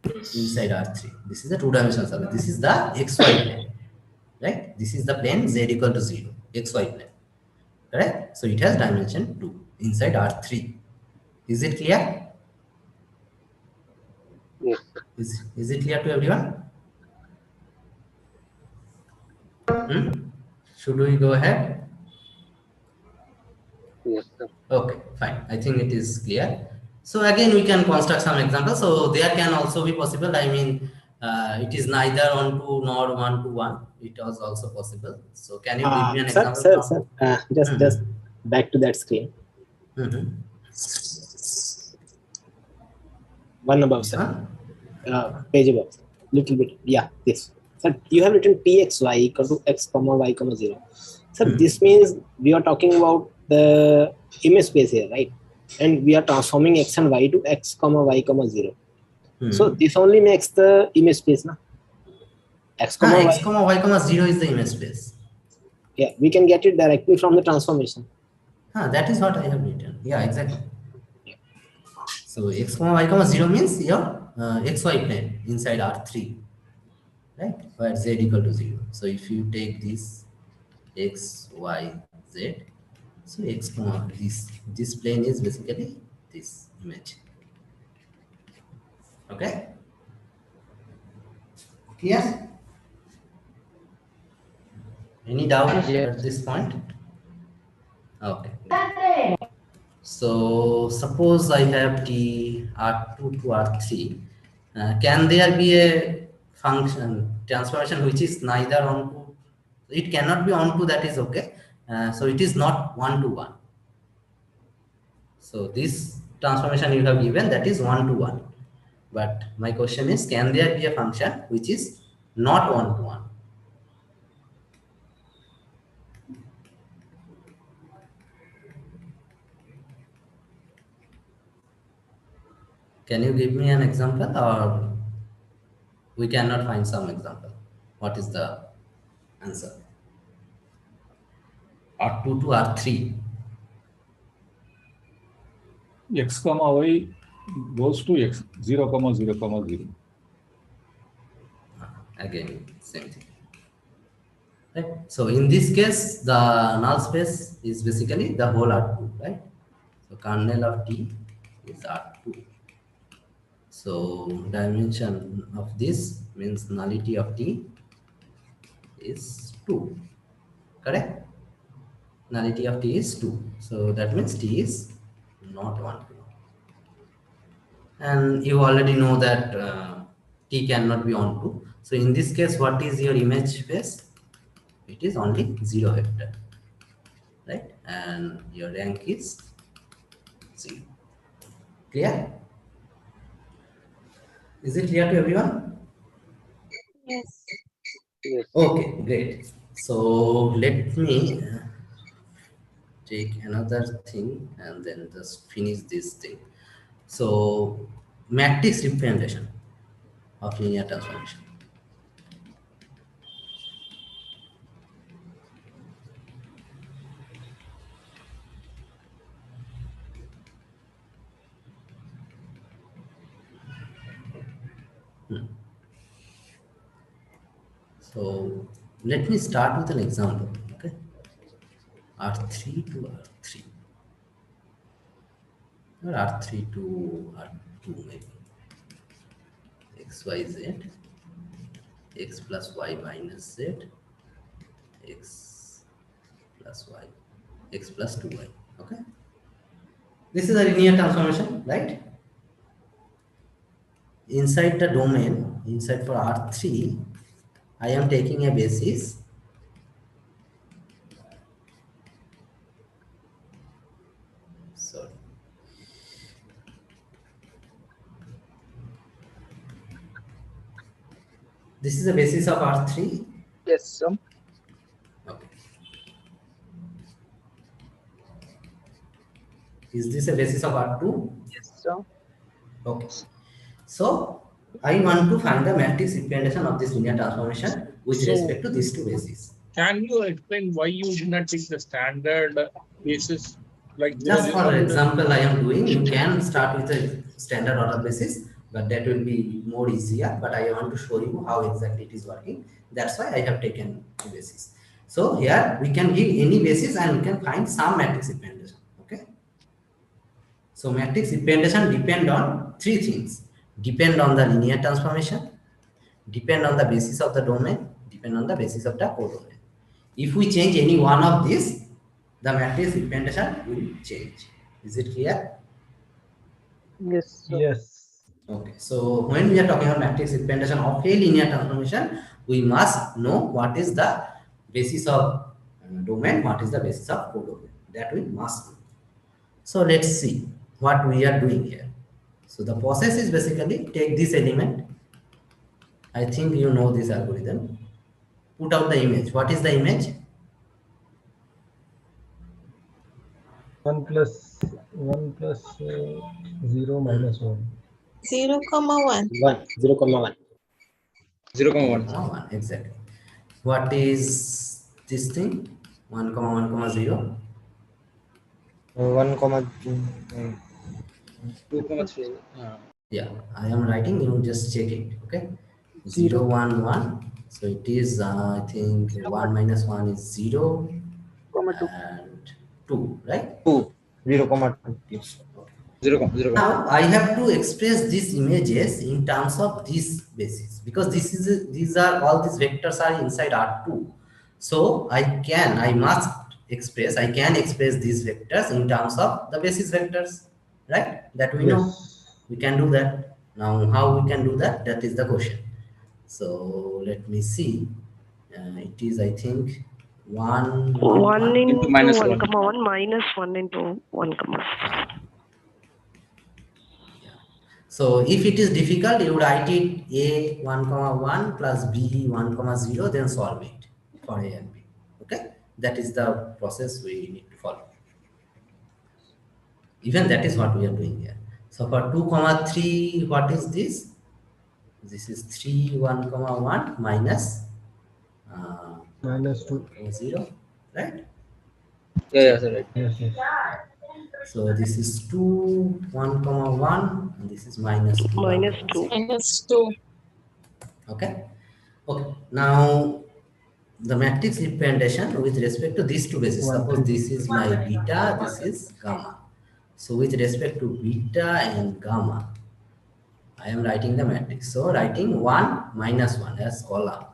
inside R3. This is a two-dimensional surface. This is the xy plane, right? This is the plane z equal to 0, xy plane, correct? So it has dimension 2 inside R3. Is it clear? Yes. Is it clear to everyone? Should we go ahead? Yes, sir. Okay, fine. I think it is clear. So again, we can construct some examples. So there can also be possible. I mean, it is neither on to nor 1 to 1. It was also possible. So can you give me an example? Sir, just back to that screen. One above, sir. Page above. Little bit. Yeah, this. Sir, you have written txy equal to x comma y comma 0. Sir, this means we are talking about the image space here, right? And we are transforming x and y to x comma y comma 0. So this only makes the image space, na? X comma y comma 0 is the image space. Yeah, we can get it directly from the transformation. That is what I have written. Yeah, exactly. So x comma y comma 0 means your xy plane inside R3, right? Where z equal to 0. So if you take this x, y, z, so x comma this plane is basically this image. Okay? Yes? Any doubt at this point? Okay. So suppose I have t R2 to R3. Can there be a function transformation which is neither onto? It cannot be onto, that is okay. So it is not 1 to 1. So this transformation you have given, that is 1 to 1. But my question is, can there be a function which is not 1 to 1? Can you give me an example, or we cannot find some example? What is the answer? R2 to R3. X comma y goes to x 0 comma 0 comma 0. Again, same thing. Right? So in this case, the null space is basically the whole R2, right? So kernel of T is R2. So dimension of this means nullity of T is 2, correct? Nullity of T is 2. So that means T is not 1 to 1. And you already know that T cannot be on 2. So in this case, what is your image space? It is only 0 vector, right? And your rank is 0. Clear? Is it clear to everyone? Yes. Okay, great. So let me take another thing and then just finish this thing. So matrix representation of linear transformation. So let me start with an example. Okay, R3 to R3, or R3 to R2 maybe. X, Y, Z, x plus y minus z, x plus y, x plus 2y. Okay, this is a linear transformation, right? Inside the domain, inside for R3, I am taking a basis This is the basis of R3? Yes, sir. Okay. Is this a basis of R2? Yes, sir. Okay. So, I want to find the matrix representation of this linear transformation with respect to these two bases. Can you explain why you did not take the standard basis? Like just for example, I am doing, you can start with a standard order basis, but that will be more easier. But I want to show you how exactly it is working. That's why I have taken a basis. So here we can give any basis and we can find some matrix representation. Okay. So matrix representation depend on three things: depend on the linear transformation, depend on the basis of the domain, depend on the basis of the codomain. If we change any one of these, the matrix representation will change. Is it clear? Yes, sir. Yes. Okay. So when we are talking about matrix representation of a linear transformation, we must know what is the basis of domain, what is the basis of codomain. That we must know. So let's see what we are doing here. So the process is basically take this element. I think you know this algorithm. Put out the image. What is the image? 1 plus 0 minus 1. 0,1. 0,1. 0,1. Exactly. What is this thing? 1,1,0. 1, 2,3. Yeah, I am writing. You just check it. Okay. 0, 0, 1, 1. So it is, I think 1 minus 1 is 0 2. and 2, right? 2. 0,2. Yes. 0,0. Now I have to express these images in terms of this basis, because these are all these vectors are inside R2. So I can express these vectors in terms of the basis vectors, right? That we know. Yes. We can do that. Now how we can do that? That is the question. So let me see. It is, I think, 1, 1 into minus 1, 1. 1 minus 1 into 1, comma. So if it is difficult, you write it a 1,1 plus b 1,0, then solve it for a and b. Okay, that is the process we need to follow. Even that is what we are doing here. So for 2,3, what is this? This is 3 1,1 minus Minus 2. 0, right? Yeah, right. Yes, yes. So this is 2 1,1 and this is minus 2 Minus 2. 1,0. Minus 2. Okay. Okay. Now the matrix representation with respect to these two bases. 1, Suppose 3. this is my beta, this is gamma. So with respect to beta and gamma, I am writing the matrix. So writing 1 minus 1 as column,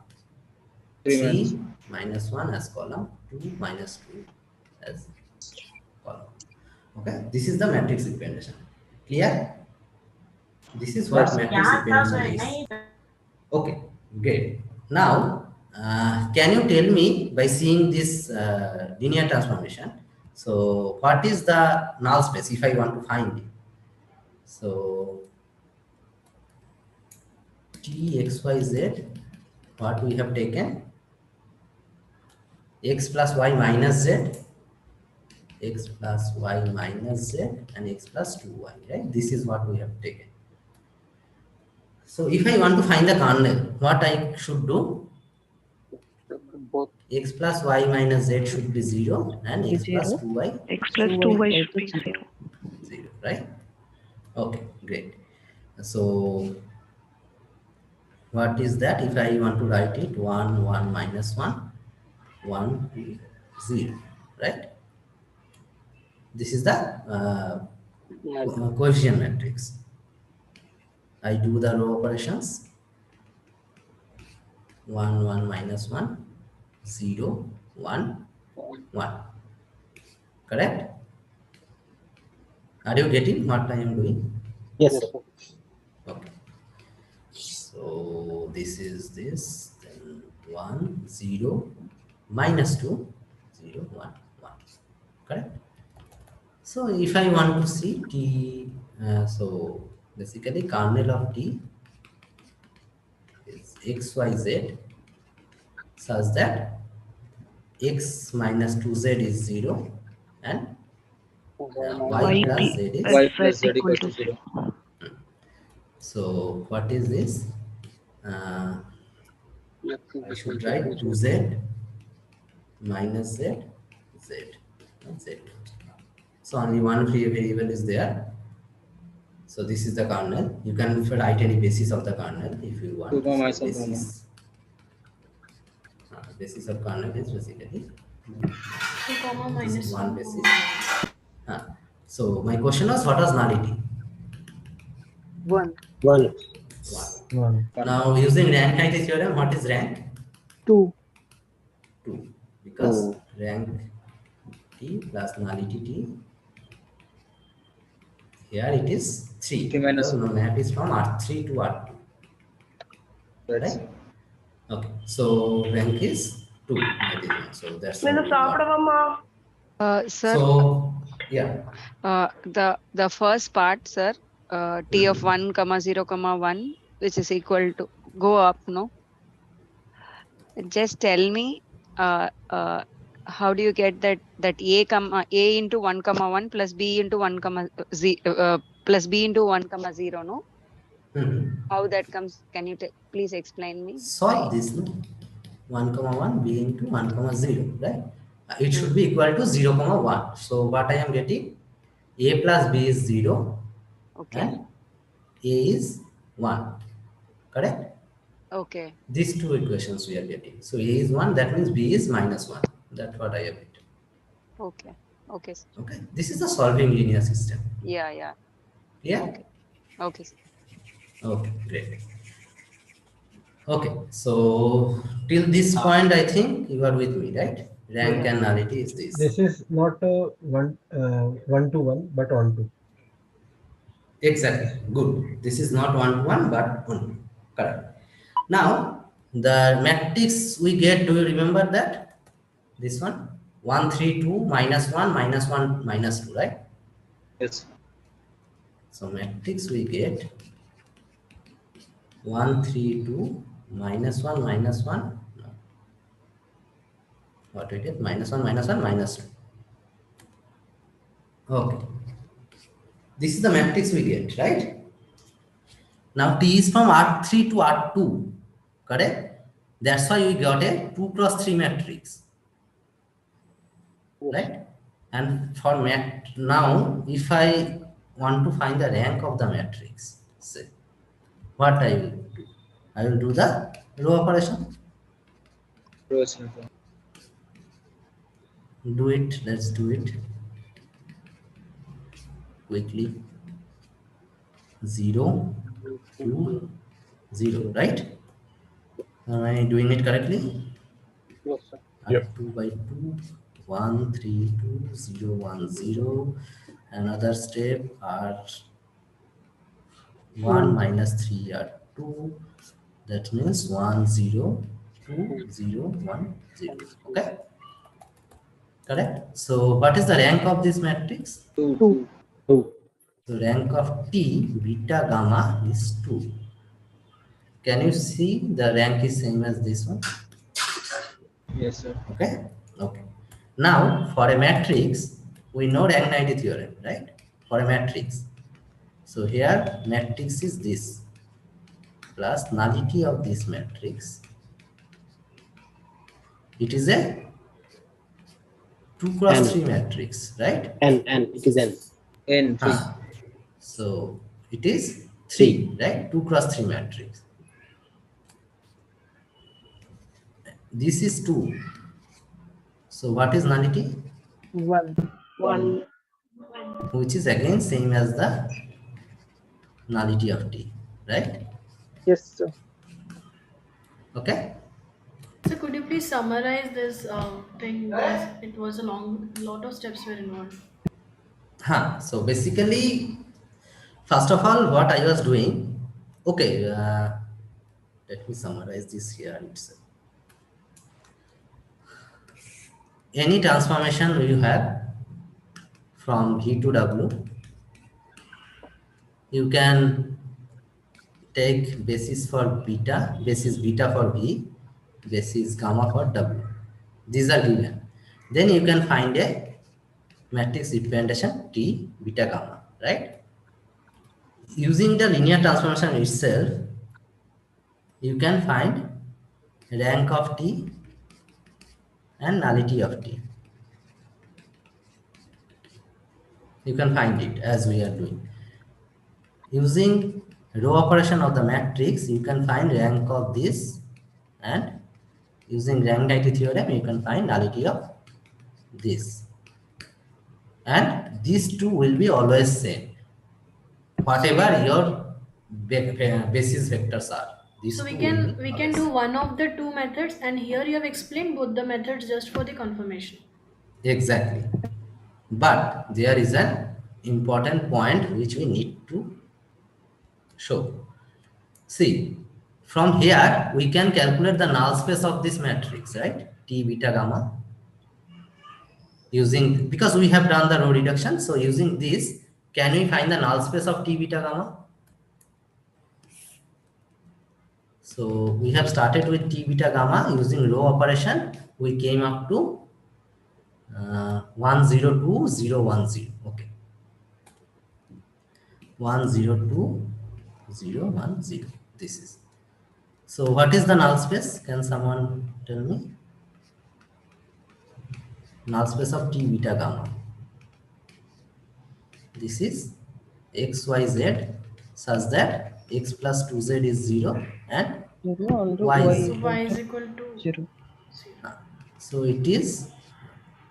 3 minus 1 as column, 2 minus 2 as column. Okay, this is the matrix representation. Clear? This is what matrix representation is. Okay, great. Now, can you tell me, by seeing this linear transformation, so what is the null space if I want to find it? So t x y z, what we have taken? X plus y minus z, x plus y minus z, and x plus 2y, right? This is what we have taken. So if I want to find the kernel, what I should do? Both. X plus y minus z should be 0 and x plus 2y. X plus 2y should be 0. 0, right? Okay, great. So what is that? If I want to write it, 1 1 minus 1 1 2 0, right? This is the coefficient matrix. I do the row operations. 1 1 minus 1 0 1 1. Correct? Are you getting what I am doing? Yes, sir. Okay. So this is this, then 1 0 minus 2 0 1 1. Correct? So if I want to see t, so basically kernel of t is xyz such that x minus 2z is 0 and y plus z is Y plus z equals to 0. So what is this? I should write 2z minus z, z, and z. So only one free variable is there. So this is the kernel. You can write any basis of the kernel if you want. So basis of kernel is basically 2 comma this is minus one 1 basis. comma So my question was, what was nullity? 1. 1. Now using rank identity theorem, what is rank? 2. 2. Because rank t plus nullity t, here it is 3. Because no map is from R3 to R2. Right? Okay. So rank is 2. So that's what we got. Sir, So yeah. the first part, sir, t of 1 comma 0 comma 1, which is equal to go up, no? Just tell me, how do you get that a into 1 comma 1 plus b into 1 comma plus b into 1 comma 0, no? How that comes? Can you please explain me? Solve this, no? 1 comma 1 b into 1 comma 0, right? It should be equal to 0 comma 1. So what I am getting, a plus b is 0 and a is 1, correct? Okay. These two equations we are getting. So a is 1, that means b is minus 1. That's what I have it. Okay. Okay. Okay. This is a solving linear system. Yeah. Yeah? Okay. Okay. Okay, great. Okay, so till this point, I think you are with me, right? Rank and nullity is this. This is not a one to one, but on to. Exactly. Good. This is not one to one, but on. Correct. Now, the matrix we get, do you remember that? This one? 1, 3, 2, minus 1, minus 1, minus 2, right? Yes. So, matrix we get 1, 3, 2, minus 1, minus 1. No. What we get? Minus 1, minus 1, minus 2. Okay. This is the matrix we get, right? Now T is from R3 to R2, correct? That's why we got a 2 cross 3 matrix, right? And for now, if I want to find the rank of the matrix, say, what I will do? I will do the row operation. Do it. Let's do it quickly. 0, 2, 0, right? Am I doing it correctly? Yes, sir. Yep. 2 by 2, 1, 3, 2, 0, 1, 0. Another step are 1 minus 3 are 2. That means 1, 0, 2, 0, 1, 0. Okay? Correct? So what is the rank of this matrix? 2. So rank of T, beta, gamma is 2. Can you see the rank is same as this one? Yes, sir. Okay. Okay. Now for a matrix, we know rank 90 theorem, right? For a matrix. So here matrix is this plus nullity of this matrix. It is a 2 cross 3 matrix, right? N, it is N. N, 3. So it is 3, right? 2 cross 3 matrix. This is 2. So what is nullity? 1. Which is again same as the nullity of T, right? Yes, sir. Okay. So could you please summarize this thing? Because it was a lot of steps were involved. So basically, first of all, what I was doing, okay, let me summarize this here itself. Any transformation you have from V to W, you can take basis for beta, basis beta for V, basis gamma for W. These are given. Then you can find a matrix representation T, beta, gamma, right? Using the linear transformation itself, you can find rank of T and nullity of T. You can find it as we are doing. Using row operation of the matrix, you can find rank of this, and using rank nullity theorem, you can find nullity of this. And these two will be always same. Whatever your basis vectors are, these So two we will can always do one of the two methods, and here you have explained both the methods just for the confirmation. exactly. But there is an important point which we need to show. See, from here we can calculate the null space of this matrix, right? T beta gamma. Using, because we have done the row reduction, so using this, can we find the null space of T beta gamma? So we have started with T beta gamma using row operation. We came up to 102010. Okay, 102010. This is. So what is the null space? Can someone tell me? Null space of T beta gamma. This is x, y, z such that x plus 2z is 0 and y is So 0. y is equal to 0. So it is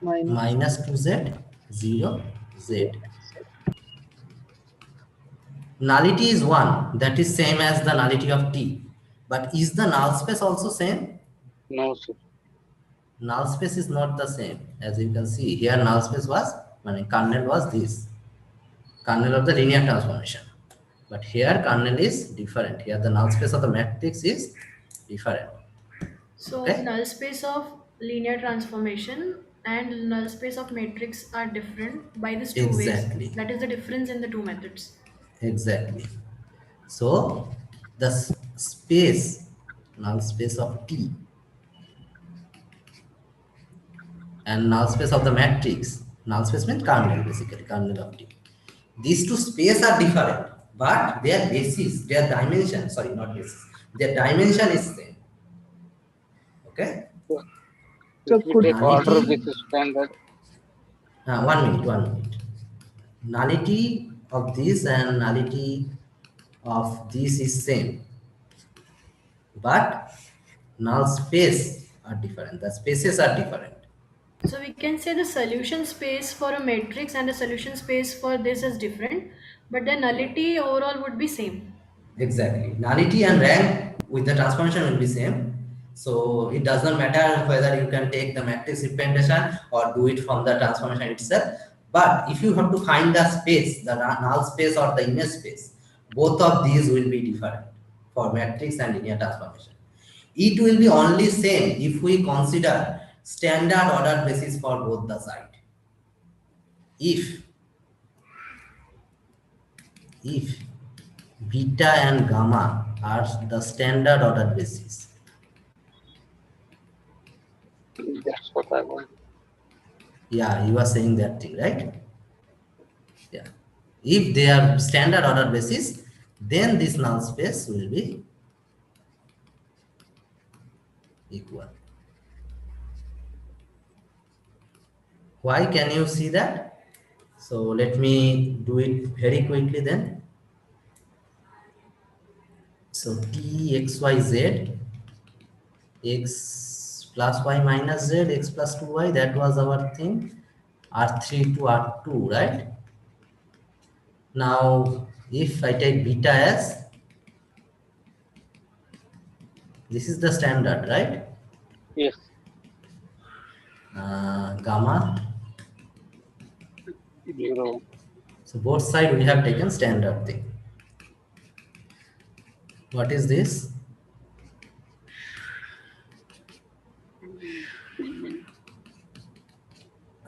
minus 2z, 0, z. Nullity is 1. That is same as the nullity of T. But is the null space also same? No, sir. Null space is not the same. As you can see here, null space was, kernel was this. Kernel of the linear transformation. But here kernel is different. Here the null space of the matrix is different. So Okay? null space of linear transformation and null space of matrix are different by these two ways. Exactly. That is the difference in the two methods. Exactly. So the space, null space of T and null space of the matrix, null space means kernel, basically kernel of T. These two spaces are different, but their basis, their dimension, sorry, not basis, their dimension is same. Okay? So If we could take order, Nullity, this is standard. 1 minute. Nullity of this and nullity of this is same, but null space are different. The spaces are different. So we can say the solution space for a matrix and the solution space for this is different, but the nullity overall would be same. Exactly. Nullity and rank with the transformation will be same. So it does not matter whether you can take the matrix representation or do it from the transformation itself. But if you have to find the space, the null space or the image space, both of these will be different for matrix and linear transformation. It will be only same if we consider standard order basis for both the side. If beta and gamma are the standard order basis. That's what I want. Yeah, you are saying that thing, right? Yeah. If they are standard order basis, then this null space will be equal. Why can you see that? So let me do it very quickly then. So T, X, Y, Z, X plus Y minus Z, X plus 2Y, that was our thing. R3 to R2, right? Now, if I take beta as, this is the standard, right? Yes. Gamma. 0. So both sides we have taken standard thing. What is this?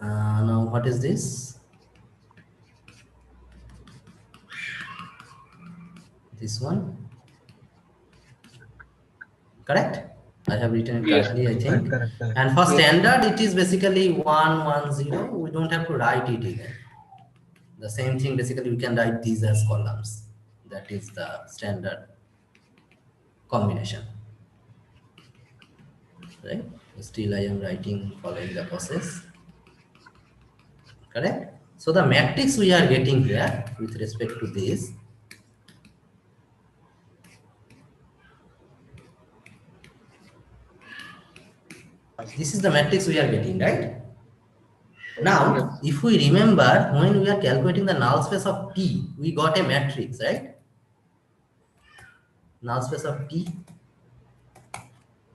Now what is this? This one. Correct? I have written it Yes. correctly, I think. Correct. And for Yes. standard, it is basically 1, 1, 0. We don't have to write it again. The same thing, basically, we can write these as columns. That is the standard combination. Right? Still, I am writing following the process. Correct? So the matrix we are getting here with respect to this This is the matrix we are getting, right? Now, if we remember, when we are calculating the null space of T, we got a matrix, right? Null space of T.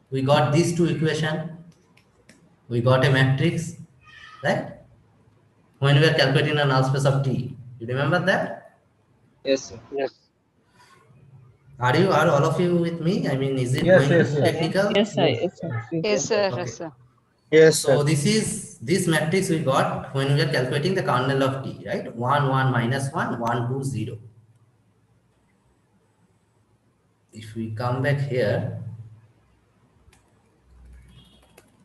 We got these two equations. We got a matrix, right? When we are calculating the null space of T. You remember that? Yes, sir. Yes. Are all of you with me? I mean, is it Yes, going yes, yes. technical? Yes, sir. Yes, sir. Yes, sir. Okay. Yes, sir. Yes, So sir. this matrix we got when we are calculating the kernel of T, right? 1, 1, minus 1, 1, 2, 0. If we come back here,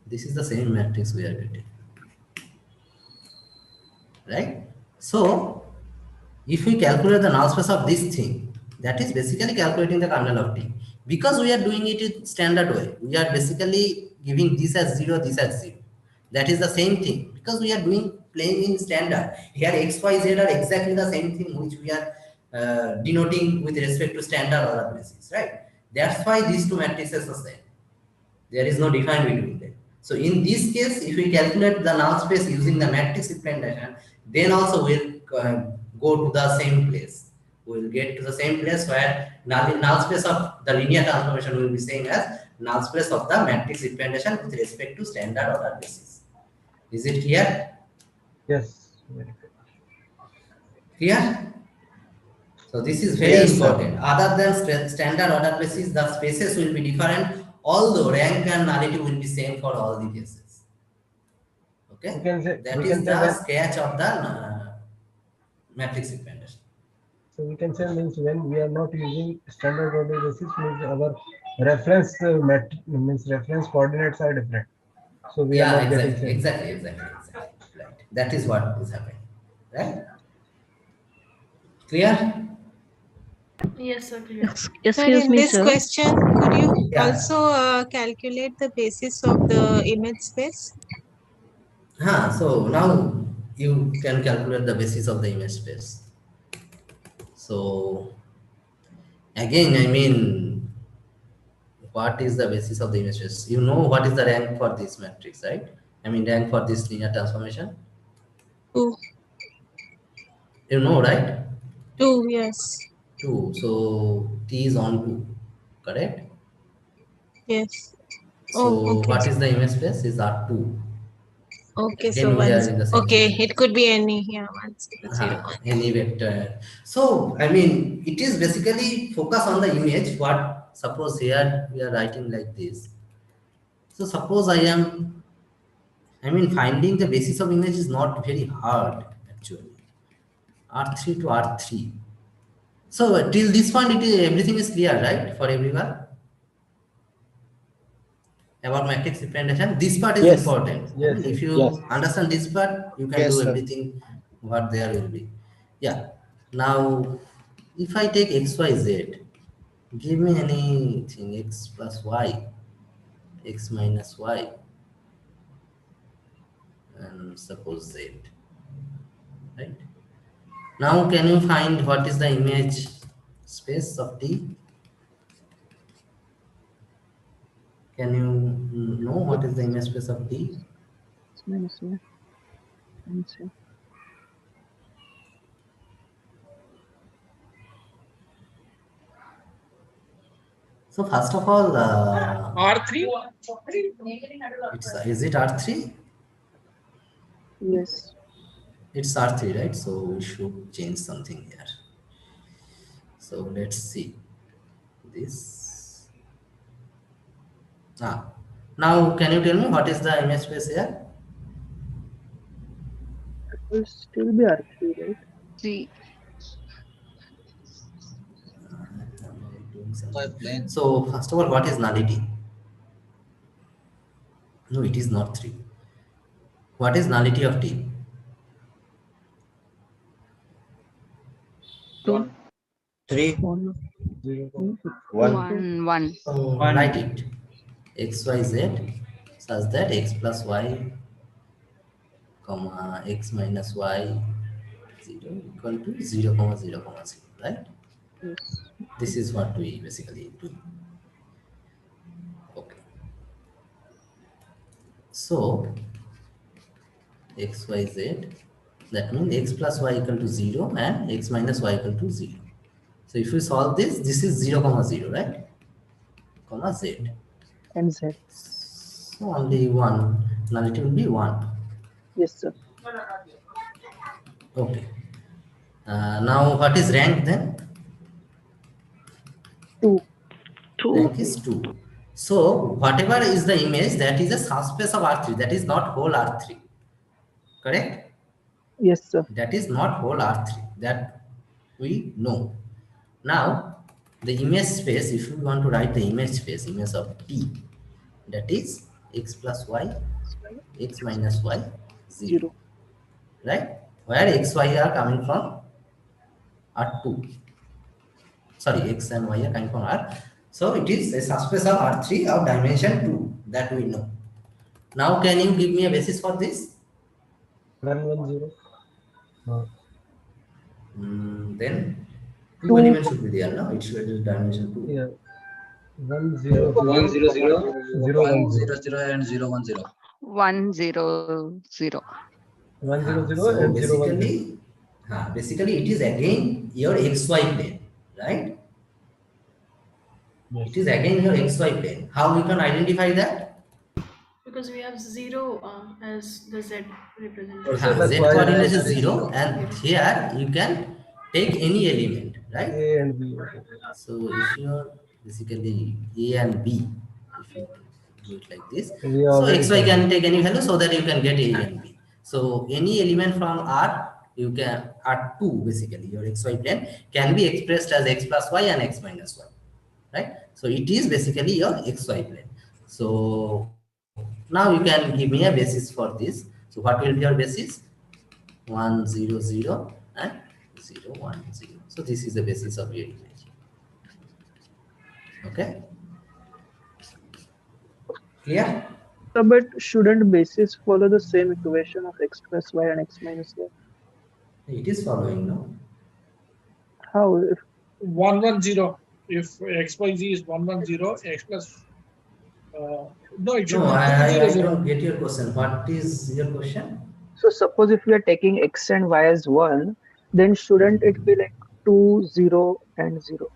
this is the same matrix we are getting, right? So if we calculate the null space of this thing, that is basically calculating the kernel of T. Because we are doing it in standard way, we are basically giving this as 0, this as 0. That is the same thing. Because we are playing in standard. Here x, y, z are exactly the same thing which we are denoting with respect to standard order basis, right? That's why these two matrices are same. There is no define between them. So in this case, if we calculate the null space using the matrix representation, then also we'll go to the same place. We'll get to the same place where null space of the linear transformation will be same as null space of the matrix representation with respect to standard order basis. Is it clear? Yes. Clear? So this is very Yes, sir. important. Other than standard order basis, the spaces will be different, although rank and nullity will be same for all the cases. Okay? That is the sketch of the matrix representation. So we can say means when we are not using standard order basis means our reference means reference coordinates are different. So we are not getting same. Exactly. Right. That is what is happening. Right? Clear? Yes, sir. Clear. Sir, Excuse in me, this sir. question, could you Yeah. also calculate the basis of the image space? So now you can calculate the basis of the image space. So again, I mean, what is the basis of the image space? You know what is the rank for this matrix, right? I mean, rank for this linear transformation. 2. You know, right? 2, yes. 2. So T is on 2, correct? Yes. So Oh, okay. what is the image space? Is R2. Okay, Again, so we are once. in the same Okay, situation. it could be any. Yeah, 1, 0, 0. Any vector. So I mean, it is basically focus on the image. What suppose here we are writing like this. So suppose I mean, finding the basis of image is not very hard actually. R3 to R3. So till this point, everything is clear, right, for everyone? About matrix representation, this part is important. I mean, if you understand this part, you can do everything what there will be. Yeah. Now, if I take x, y, z, give me anything x plus y, x minus y, and suppose z. Right. Now, can you find what is the image space of T? Can you know what is the image space of T? So first of all, R3. Is it R3? Yes. It's R3, right? So we should change something here. So let's see this. Now can you tell me what is the image space here? It will still be R3, right? See. So first of all, what is nullity? No, it is not 3. What is nullity of T? 2. 3. 1. 1. So write it. X, Y, Z such that x plus y, comma x minus y 0 equal to 0, 0, 0, right? Yes. This is what we basically do. Okay. So x, y, z, that means x plus y equal to 0 and x minus y equal to 0. So if you solve this, this is 0, comma 0, right? Comma z. And Z. So only one, nullity will be 1. Yes, sir. Okay. Now what is rank then? 2. Rank is 2. So whatever is the image, that is a subspace of R3, that is not whole R3. Correct? Yes, sir. That is not whole R3, that we know. Now the image space, if you want to write the image space, image of T, that is x plus y, x minus y, 0. Right? Where x, y are coming from R2. Sorry, x and y are coming from R. So it is a subspace of R3 of dimension 2, that we know. Now can you give me a basis for this? 1, 1, 0. Then 2 elements should be there, no? It should be dimension 2. Yeah. 1, 0, 1, 0, 0, 0, 1, 1, 0, 0, and 0, 1, 0. 1, 0, 0. 1, 0, 0, So and 0, 1, 0. basically it is again your xy plane, right? Yes. It is again your xy plane. How we can identify that? Because we have 0 as the Z representation. Z coordinate is 0, and here you can take any element, right? A and B. So if you are basically A and B, if you do it like this, We so already xy done. can take any value so that you can get A and B. So any element from R, you can R2 basically your xy plane can be expressed as x plus y and x minus y, right? So it is basically your xy plane. So now you can give me a basis for this. So what will be your basis? 1, 0, 0 and 0, 1, 0. So this is the basis of your image. Okay, clear? So, but shouldn't basis follow the same equation of x plus y and x minus y? It is following, no? How? If 1, 1, 0. If x by z is 1, 1, 0, x plus. No, it should No, be 2, I 0, 0. don't get your question. What is your question? so, suppose if we are taking x and y as 1, then shouldn't it be like 2, 0, and 0?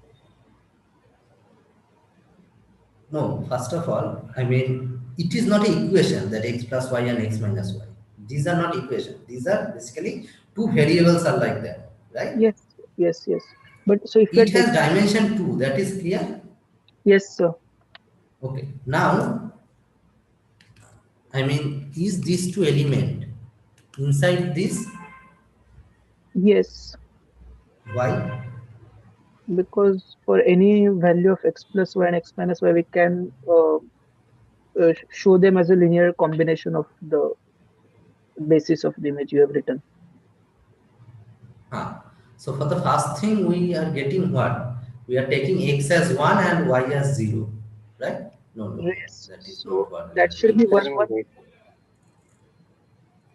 No, first of all, I mean, it is not an equation that x plus y and x minus y. These are not equations. These are basically two variables are like that, right? Yes, yes, yes. But so if we are It has taking, dimension 2, that is clear? yes, sir. Okay, now, I mean, is these two element inside this? Yes, Why? because for any value of x plus y and x minus y, we can show them as a linear combination of the basis of the image you have written. So for the first thing, we are getting what? We are taking x as 1 and y as 0, right? No, Yes. that is So not what. that should be 1, 1.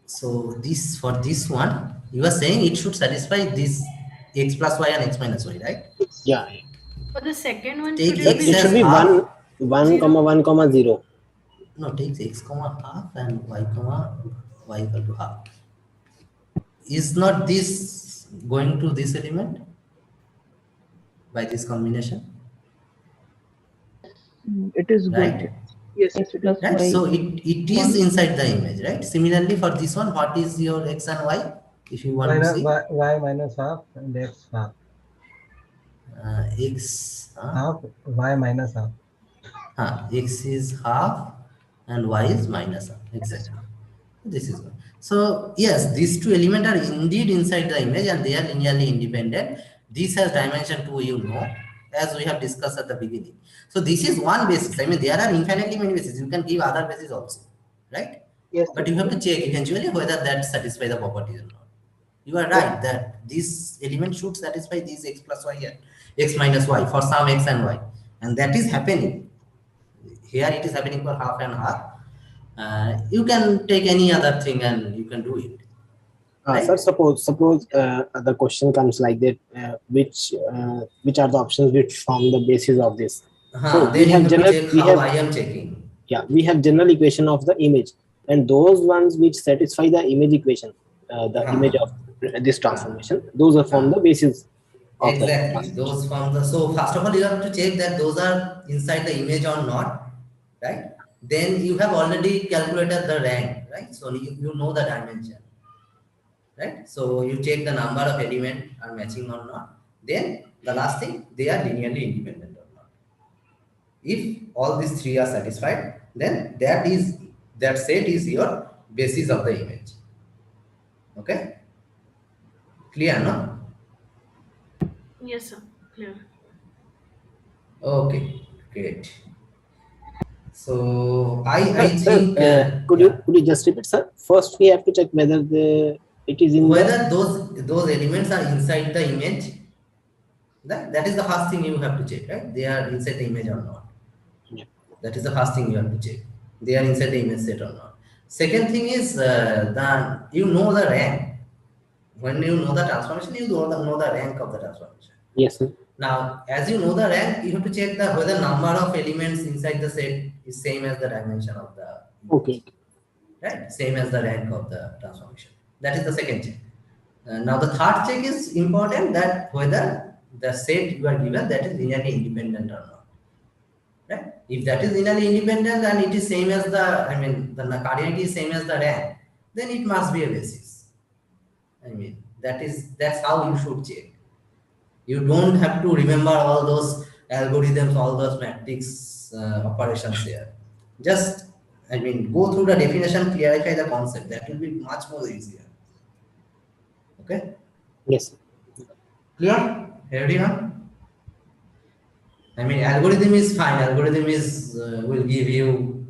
So this, for this one, you are saying it should satisfy this x plus y and x minus y, right? Yeah. For the second one, Take should it x be It should be half. 1, comma 1, comma 0. No, takes x comma half and y comma y equal to half. Is not this going to this element by this combination? It is Right? good. Yes, it is. Right? So it is inside the image, right? Similarly, for this one, what is your x and y? If you want to see Y minus half and x half. X Half, y minus half. X is half and y is minus half. Exactly. This is one. So yes, these two elements are indeed inside the image and they are linearly independent. This has dimension 2, you know, as we have discussed at the beginning. So this is one basis. I mean, there are infinitely many bases. You can give other bases also, right? Yes. But you have to check eventually whether that satisfies the properties or not. You are right that this element should satisfy these x plus y and x minus y for some x and y, and that is happening. Here it is happening for half and half. You can take any other thing and you can do it. Right? Sir, suppose the question comes like that, which are the options which form the basis of this? So then we have general, check how I am checking. Yeah, we have general equation of the image. and those ones which satisfy the image equation, the image of this transformation, those are from the basis of the Exactly. transformation. Those from the, so first of all, you have to check that those are inside the image or not, right? Then you have already calculated the rank, right? So you know the dimension, right? So you check the number of elements are matching or not. Then the last thing, they are linearly independent or not. If all these three are satisfied, then that set is your basis of the image. Okay? Clear, no? Yes, sir. Clear. Okay, great. So I Sir, think could you just repeat, sir? First, we have to check whether it is in whether those elements are inside the image. That is the first thing you have to check, right? They are inside the image or not. Yeah. That is the first thing you have to check. They are inside the image set or not. Second thing is you know the rank. When you know the transformation, you know the rank of the transformation. Yes, sir. Now, as you know the rank, you have to check whether number of elements inside the set is same as the dimension of the image. Okay. Right? Same as the rank of the transformation. That is the second check. Now, the third check is important, that whether the set you are given, that is linearly independent or not. Right? If that is linearly independent and it is same as the cardinality is same as the rank, then it must be a basis. That's how you should check. You don't have to remember all those algorithms, all those matrix operations here. Just, go through the definition, clarify the concept. That will be much more easier. Okay? Yes. Clear? Everyone? Algorithm is fine. Algorithm is will give you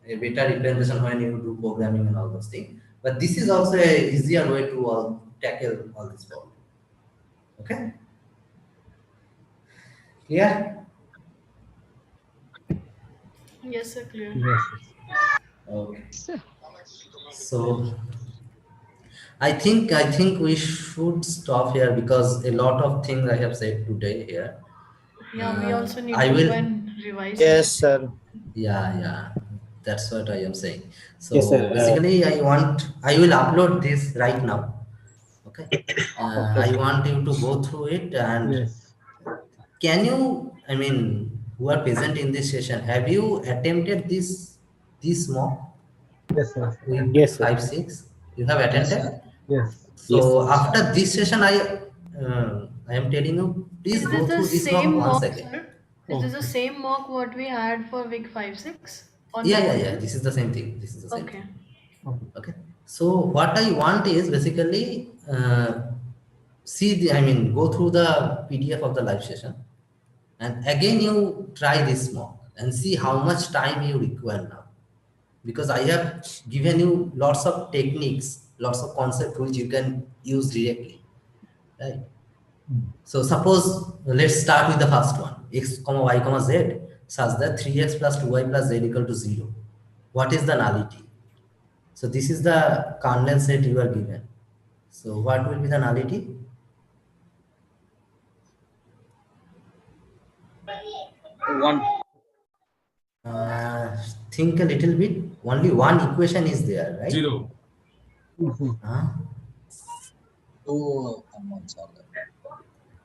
a better representation when you do programming and all those things. But this is also a easier way to tackle all this problem. Okay? Clear? Yes, sir. Clear. Yes. Okay. So I think we should stop here because a lot of things I have said today here. Yeah, we also need I to will. go and revise. Yes, sir. Yeah. That's what I am saying. So Yes, sir. basically, I will upload this right now. Okay. I want you to go through it and Yes. can you, who are present in this session, have you attempted this mock? Yes, sir. Week Yes, sir. 5, 6? You have attended? Yes. So after this session, I am telling you, please Is go this the through this mock same once mock, again. sir? Is this the same mock what we had for week 5, 6? Yeah. This is the same thing. Okay. Okay. So what I want is basically go through the PDF of the live session, and again you try this mock and see how much time you require now. Because I have given you lots of techniques, lots of concepts which you can use directly, right? So suppose let's start with the first one, x, y, z, such that 3x plus 2y plus z equal to 0. What is the nullity? So this is the kernel set you are given. So what will be the nullity? One. Think a little bit. Only one equation is there, right? 0.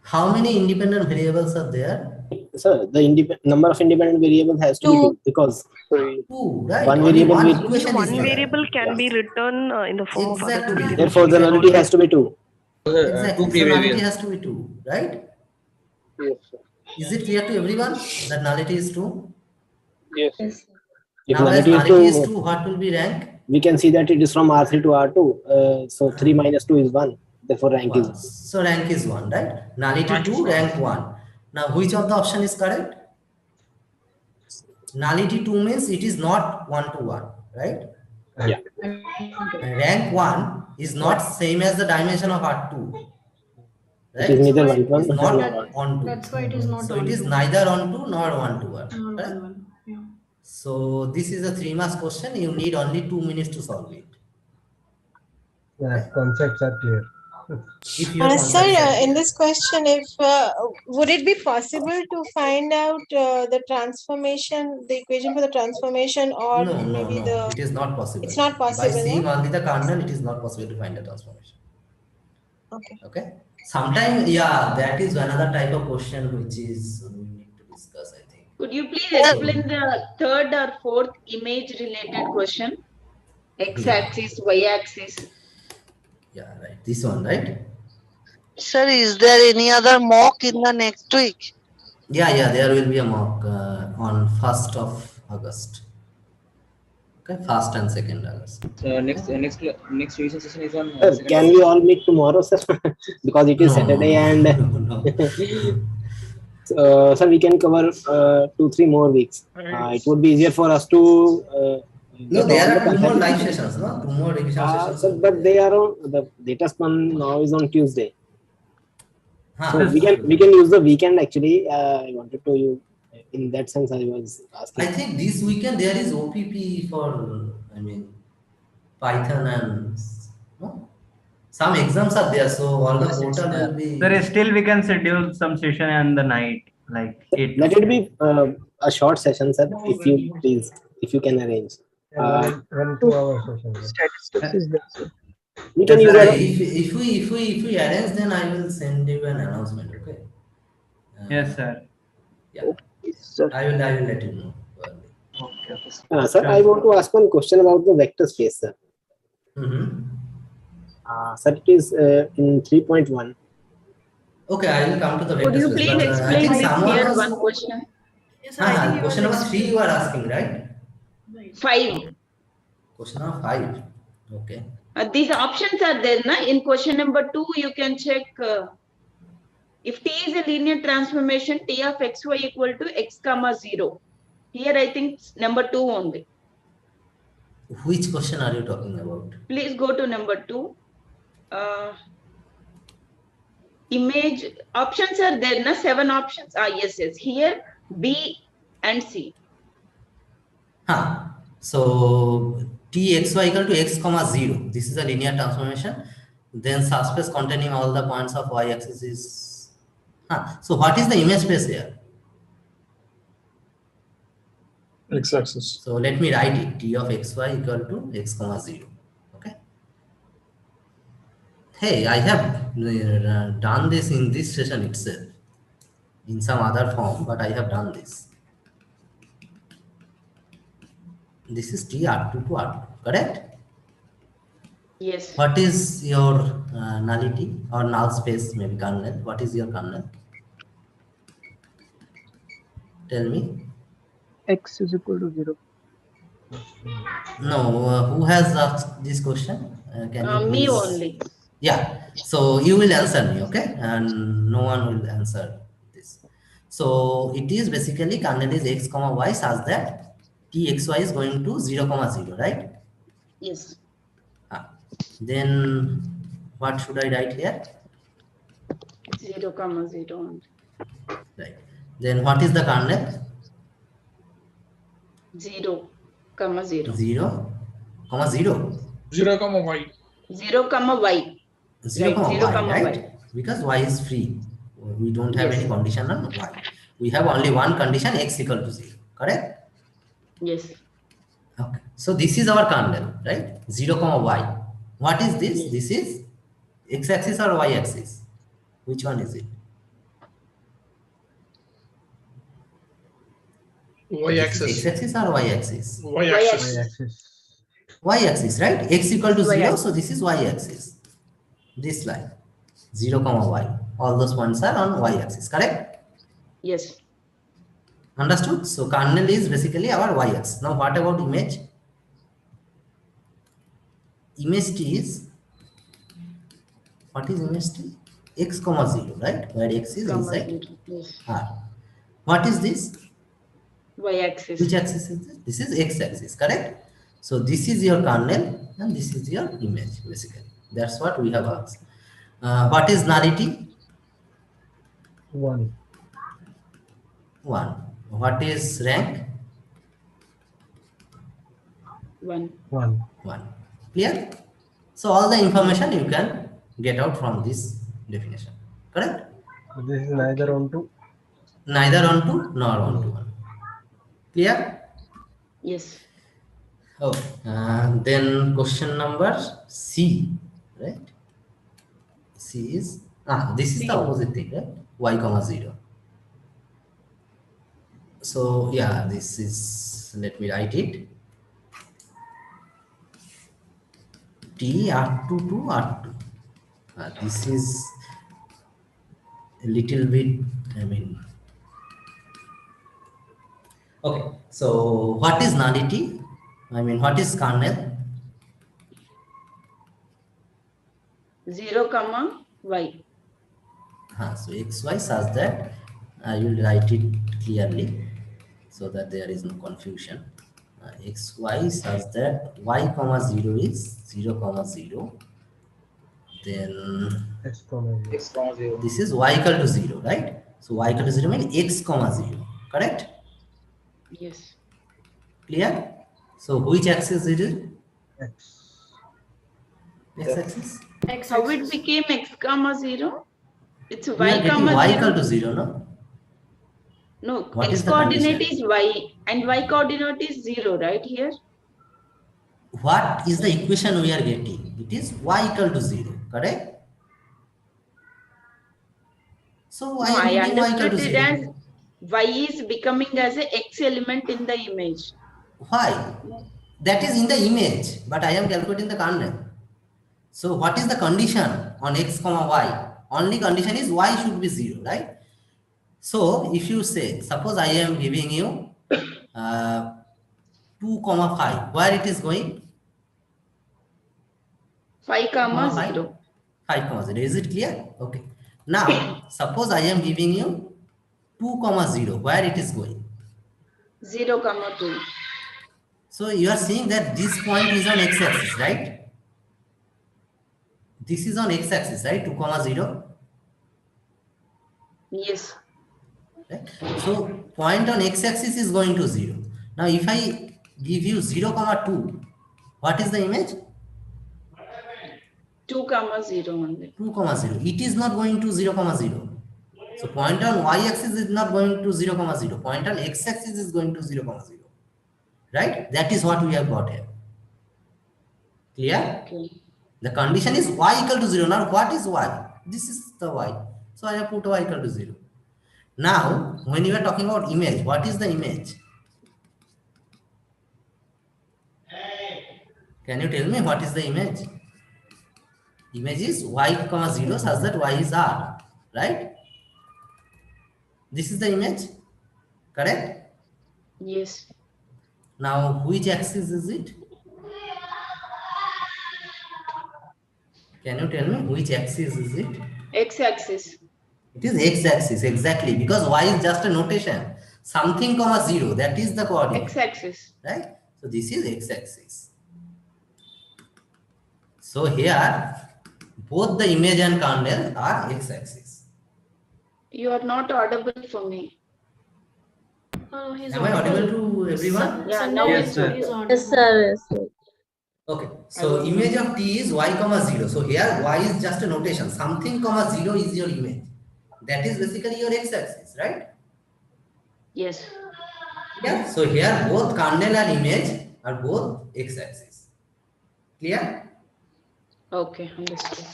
How many independent variables are there? Sir, the number of independent variables has to be 2 because Two, right? one Only variable one with equation One is there. variable can be written in the form of other two variables. Therefore, the nullity has to be 2. Exactly. So nullity has to be 2, right? Yes, sir. Is it clear to everyone that nullity is 2? Yes, sir. If Now, as nullity is 2, what will be rank? We can see that it is from R3 to R2. So 3 minus 2 is 1. Therefore, rank is 1. So rank is 1, right? Nullity 2, rank 1. Now, which of the option is correct? Nullity 2 means it is not 1 to 1, right? Yeah. Rank 1 is not same as the dimension of R2. Right? It is neither 1 to 1 It's not nor on 2. That's why it is not So on it is 2. neither on 2 nor 1 to 1. Right? Yeah. So this is a 3-mark question. You need only 2 minutes to solve it. Yes, concepts are clear. If your Sir, concept in this question, if would it be possible to find out the transformation, the equation for the transformation, or maybe no, it is not possible. It's not By possible, seeing no? only the kernel, it is not possible to find the transformation. Okay. Okay. Sometimes, yeah, that is another type of question which is we need to discuss, I think. Could you please explain the third or fourth image related question? X-axis, Y-axis. Yeah, right. This one, right? Sir, is there any other mock in the next week? Yeah, there will be a mock on 1st of August. Okay, 1st and 2nd August. So next revision session is on. Can we all meet tomorrow, sir? Because it is Saturday and sir, we can cover 2-3 more weeks. It would be easier for us to. No, there are 2 more live sessions, no? 2 more revision sessions. Sir, but they are on the latest one now is on Tuesday. So we can use the weekend actually. I wanted to use in that sense. I was asking. I think this weekend there is OPP for Python and no? Some exams are there, so all the portal will be. Sir, still we can schedule some session in the night, like 8. Let it be a short session, sir. If you please, if you can arrange. 1 2 hour session. Statistics is there, sir. We can use if we arrange, then I will send you an announcement. Okay. Yes, sir. Yeah. I will let you know. Okay. Sir, I want to ask one question about the vector space, sir. Sir, it is in 3.1. Okay, I will come to the vector Could you space. please explain this here one question? Question number 3 you are asking, right? 5. Question number 5. Okay. These options are there, na? In question number 2, you can check if T is a linear transformation, T of xy equal to x comma 0. Here I think number 2 only. Which question are you talking about? Please go to number 2. Image options are there, na? 7 options. Yes. Here B and C. So Txy equal to x comma 0. This is a linear transformation. Then subspace containing all the points of y-axis is. So what is the image space here? X-axis. So let me write it. T of xy equal to x comma 0. Okay. Hey, I have done this in this session itself in some other form, but I have done this. This is TR2 to R2, correct? Yes. What is your nullity or null space, maybe kernel? What is your kernel? Tell me. X is equal to 0. No, who has asked this question? Can you Me please? only. Yeah, so you will answer me, okay? And no one will answer this. So it is basically kernel is x comma y such that Txy is going to 0 comma 0, right? Yes. Then what should I write here? 0 comma 0. Right. Then what is the kernel? 0 comma 0. 0 comma 0. 0 comma y. 0 comma y. 0 comma zero y, comma right? y. Because y is free. We don't have Yes. any condition on y. We have only one condition, x equal to 0, correct? Yes. Okay. So this is our kernel, right? 0 comma y. What is this? Yes. This is x-axis or y-axis? Which one is it? Y-axis. X-axis or y-axis? Y-axis. Y-axis, right? X equal to 0, Y-axis. so this is y-axis. This line, 0 comma y. All those points are on y-axis, correct? Yes. Understood? So kernel is basically our y-axis. Now what about image? Image T is, what is image T? X comma 0, right? Where x is Comma inside 0. Yes. R. What is this? Y-axis. Which axis is this? This is x-axis, correct? So this is your kernel and this is your image, basically. That's what we have asked. What is nullity? 1. 1. What is rank? 1. 1. 1. Clear? So all the information you can get out from this definition. Correct? This is neither onto. Neither onto nor onto 1. Clear? Yes. Oh, then question number C, right? C is, this is the opposite thing, right? Y comma 0. So yeah, this is, let me write it. T R2 to R2. This is a little bit, I mean, okay. So what is nullity? I mean, what is kernel? 0, comma y. So xy such that I will write it clearly so that there is no confusion. Xy such that y comma 0 is 0 comma 0. Then X comma 0. this is y equal to 0, right? So y equal to 0 means x comma 0, correct? Yes. Clear? So which axis it is? X. X axis? How it became x comma 0? It's We are y getting comma y 0. equal to 0, no? No, What x is the coordinate condition? is y and y coordinate is 0, right here? What is the equation we are getting? It is y equal to 0, correct? So No, I am I getting y equal understood to it as 0. y is becoming as a x element in the image. Why? That is in the image, but I am calculating the kernel. So what is the condition on x comma y? Only condition is y should be 0, right? So if you say, suppose I am giving you 2 comma 5, where it is going? 5 comma 5? 0. 5 comma 0. Is it clear? Okay. Now, suppose I am giving you 2 comma 0, where it is going? 0 comma 2. So you are seeing that this point is on x-axis, right? This is on x-axis, right? 2 comma 0. Yes. Right? So point on x-axis is going to 0. Now if I give you 0 comma 2, what is the image? 2 comma 0 only. 2 comma 0. It is not going to 0 comma 0. So point on y-axis is not going to 0 comma 0. Point on x-axis is going to 0 comma 0. Right? That is what we have got here. Clear? Okay. The condition is y equal to 0. Now what is y? This is the y. So I have put y equal to 0. Now, when you are talking about image, what is the image? Can you tell me what is the image? Image is y comma 0 such that y is r, right? This is the image, correct? Yes. Now, which axis is it? Can you tell me which axis is it? X-axis. It is x-axis, exactly, because y is just a notation. Something comma 0, that is the coordinate. X-axis. Right? So this is x-axis. So here, both the image and kernel are x-axis. You are not audible for me. Am I audible to everyone? Yeah, now Yes, sir. Yes, sir. Yes, sir. Okay, so image of t is y comma 0. So here y is just a notation. Something comma 0 is your image. That is basically your x-axis, right? Yes. Yeah. So here both kernel and image are both x-axis. Clear? Okay, understood.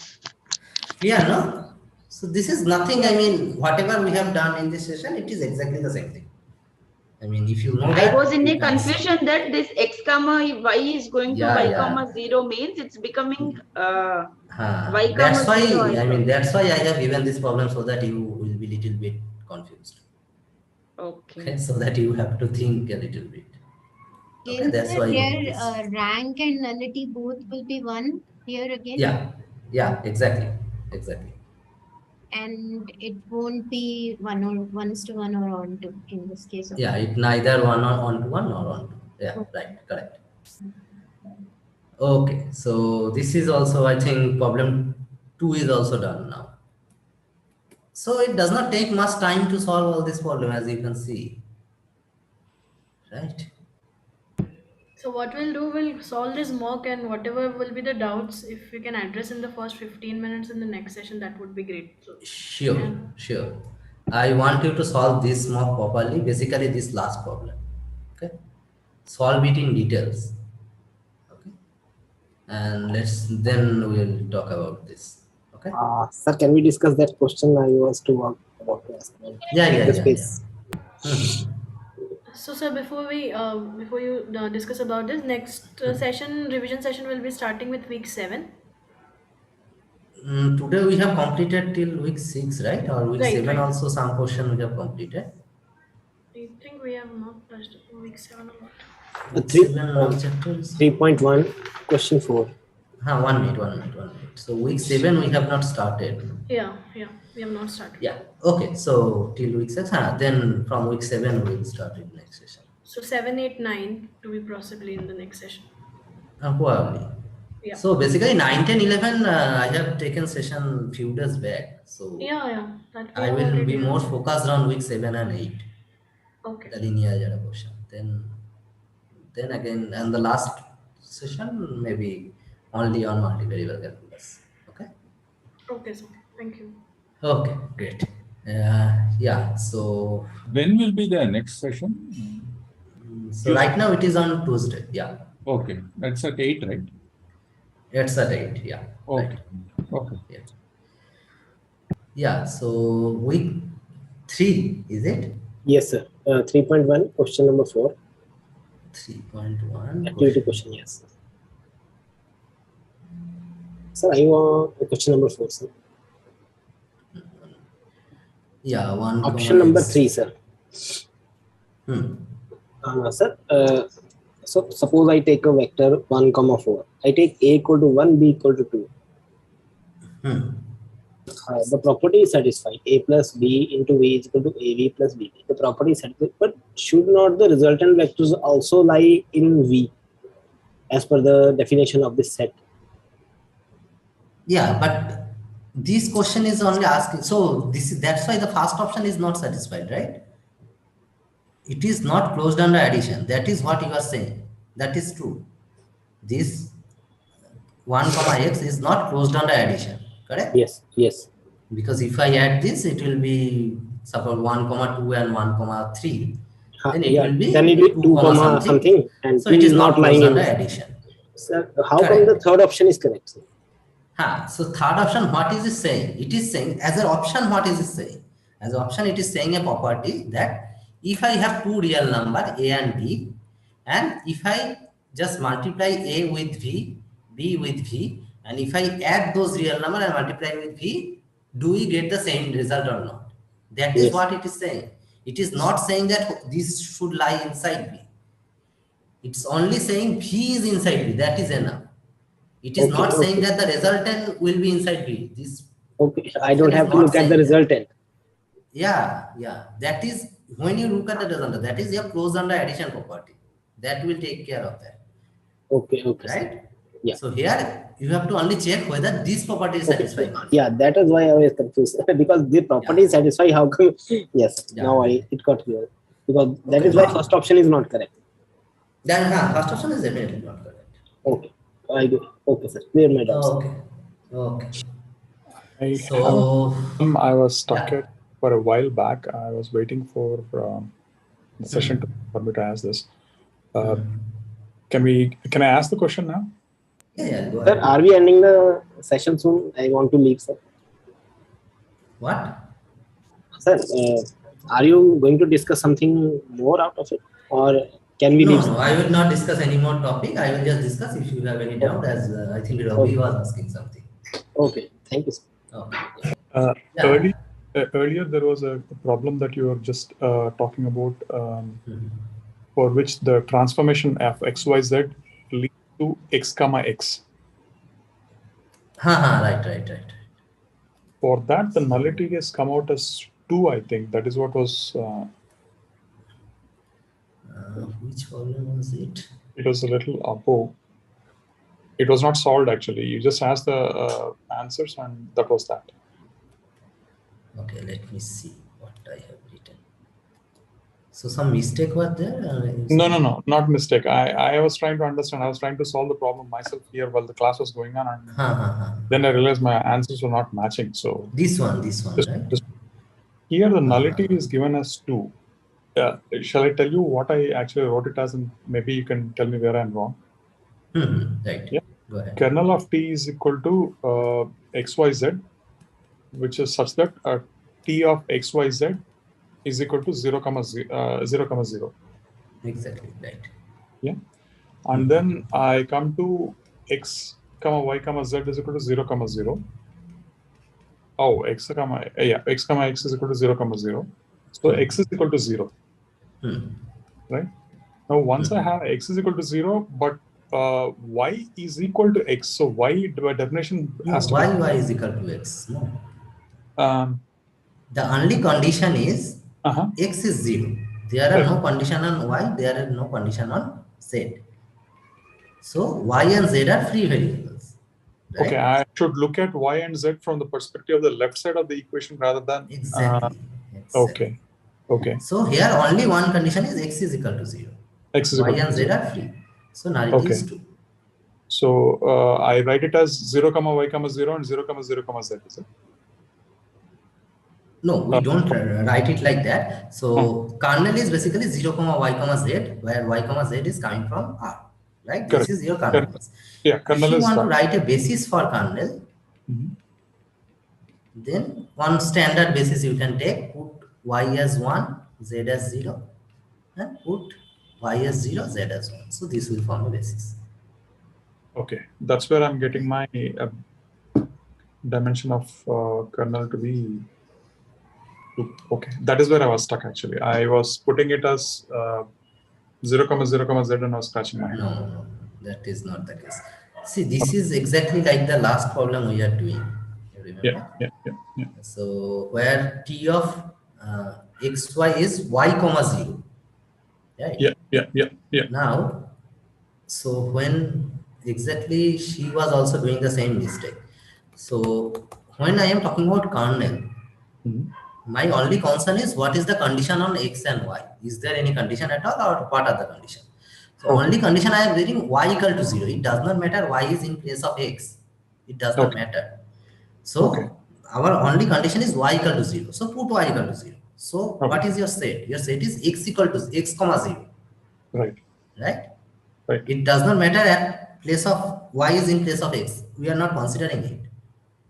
Clear, no? So this is nothing, I mean, whatever we have done in this session, it is exactly the same thing. I mean, if you know that. I was in a you can see. confusion that this x comma y is going to y Yeah. comma 0 means it's becoming y comma That's why, 0. I mean, that's why I have given this problem so that you will be little bit confused. Okay. So that you have to think a little bit. Okay, that's why. Here, rank and nullity both will be 1 here again. Yeah, exactly. And it won't be 1 or 1:1 or on to in this case. Yeah, it neither one on to one nor on to. Yeah, right, correct. Okay, so this is also, I think, problem 2 is also done now. So it does not take much time to solve all this problem, as you can see. Right? So what we'll do, we'll solve this mock, and whatever will be the doubts, if we can address in the first 15 minutes in the next session, that would be great. So, Sure, sure. I want you to solve this mock properly. Basically, this last problem. Okay, solve it in details. Okay, and then we'll talk about this. Okay. Sir, can we discuss that question I was about to ask? Yeah. Space. So, sir, before you discuss about this next revision session will be starting with week 7. Today we have completed till week 6, right? Or week 7 Right. also some portion we have completed. I think we have not touched week 7 a lot. 3.1 question 4. 1 minute. So week 7 we have not started. Yeah, we have not started. Yeah. Okay. So till week 6, then from week 7 we will start in next session. So 7, 8, 9 to be possibly in the next session. Probably. Yeah. So basically 9, 10, 11 I have taken session few days back. So Yeah. That we I have will already be done. more focused on week 7 and 8. Okay. The linear algebra portion. Then again, and the last session maybe only on multivariable calculus. Okay. Okay, sir. Thank you. Okay, great. Yeah. So when will be the next session? So right now it is on Tuesday. Yeah. Okay, that's at 8, right? It's at 8. Yeah. Okay. Right. Okay. Yeah. Yeah. So week 3 is it? Yes, sir. 3.1 question number 4. 3.1 activity question. Yes. Sir, I want question number 4, sir. Yeah, option number 3, sir. Sir, so suppose I take a vector 1, 4. I take a equal to 1, b equal to 2. The property is satisfied. A plus b into v is equal to ab plus bb. The property is satisfied, but should not the resultant vectors also lie in v as per the definition of this set? Yeah, but this question is only asking. So that's why the first option is not satisfied, right? It is not closed under addition. That is what you are saying. That is true. This 1, x is not closed under addition, correct? Yes. Because if I add this, it will be suppose 1, 2 and 1, 3. Then it will be then it will 2, something, and so it is not lying closed in under addition. Sir, how come the third option is correct, sir? So third option, what is it saying? It is saying as an option, what is it saying? As an option, it is saying a property that if I have two real number a and b, and if I just multiply a with v, b with v, and if I add those real number and multiply with v, do we get the same result or not? That is what it is saying. It is not saying that this should lie inside v. It's only saying v is inside v. That is enough. It is not saying that the resultant will be inside v. This I don't have to look at the resultant. Yeah. That is when you look at the resultant. That is your closed under addition property. That will take care of that. Okay. Right? Yeah. So here you have to only check whether this property is satisfying. Yeah, that is why I was confused because the property is satisfied. How come? Yes. Now it got clear because that is why first option is not correct. Then first option is definitely not correct. Okay. I do. Okay, sir. Clear my doubts. Okay. I was stuck at for a while back. I was waiting for the session for me to ask this. Can I ask the question now? Yeah. Go Sir, are we ending the session soon? I want to leave, sir. What? Sir, are you going to discuss something more out of it, or can we leave? No, I will not discuss any more topic. I will just discuss if you have any doubt, as I think Ravi was asking something. Okay, thank you, sir. Earlier, there was a problem that you were just talking about, for which the transformation of xyz leads to x comma x. Right. For that, the nullity has come out as 2, I think. That is what was... which problem was it? It was a little above. It was not solved, actually. You just asked the answers, and that was that. Okay, let me see what I have written. So some mistake was there? No, not mistake. I was trying to understand. I was trying to solve the problem myself here while the class was going on, and then I realized my answers were not matching. So this one, right? Here the nullity is given as 2. Shall I tell you what I actually wrote it as, and maybe you can tell me where I'm wrong? Right. Yeah. Go ahead. Kernel of t is equal to xyz, which is such that t of xyz is equal to 0, 0. Exactly, right. Yeah. And then I come to x, y, z is equal to 0, 0. Oh, x, x is equal to 0, 0. So x is equal to 0. Right? Now, once I have x is equal to 0, but y is equal to x. So y by definition has to why be... y is equal to x? No. The only condition is x is 0. There are no condition on y, there are no condition on z. So y and z are free variables. Right? Okay, I should look at y and z from the perspective of the left side of the equation rather than... Exactly. Okay. Okay. So here only one condition is x is equal to 0. X is y equal and to z 0. are free. So nullity is 2. So I write it as 0, y, 0 and 0, 0, z, is it? No, we don't write it like that. So kernel is basically 0, y, z, where y, z is coming from R. Right? Correct. This is your kernel. Yeah, If you is want to that. write a basis for kernel, then one standard basis you can take, put y as 1, z as 0, and put y as 0, z as 1. So this will form a basis. Okay, that's where I'm getting my dimension of kernel to be 2. Okay, that is where I was stuck actually. I was putting it as 0, 0, z and I was scratching my head. No, that is not the case. See, this is exactly like the last problem we are doing. You remember? Yeah. So where t of xy is y, 0. Right? Yeah. Now, so when exactly she was also doing the same mistake. So when I am talking about kernel, my only concern is what is the condition on x and y. Is there any condition at all, or what are the conditions? So only condition I am reading y equal to 0. It does not matter y is in place of x. It does not matter. So our only condition is y equal to 0. So put y equal to 0. So what is your set? Your set is x equal to x, 0. Right. It does not matter at place of y is in place of x. We are not considering it.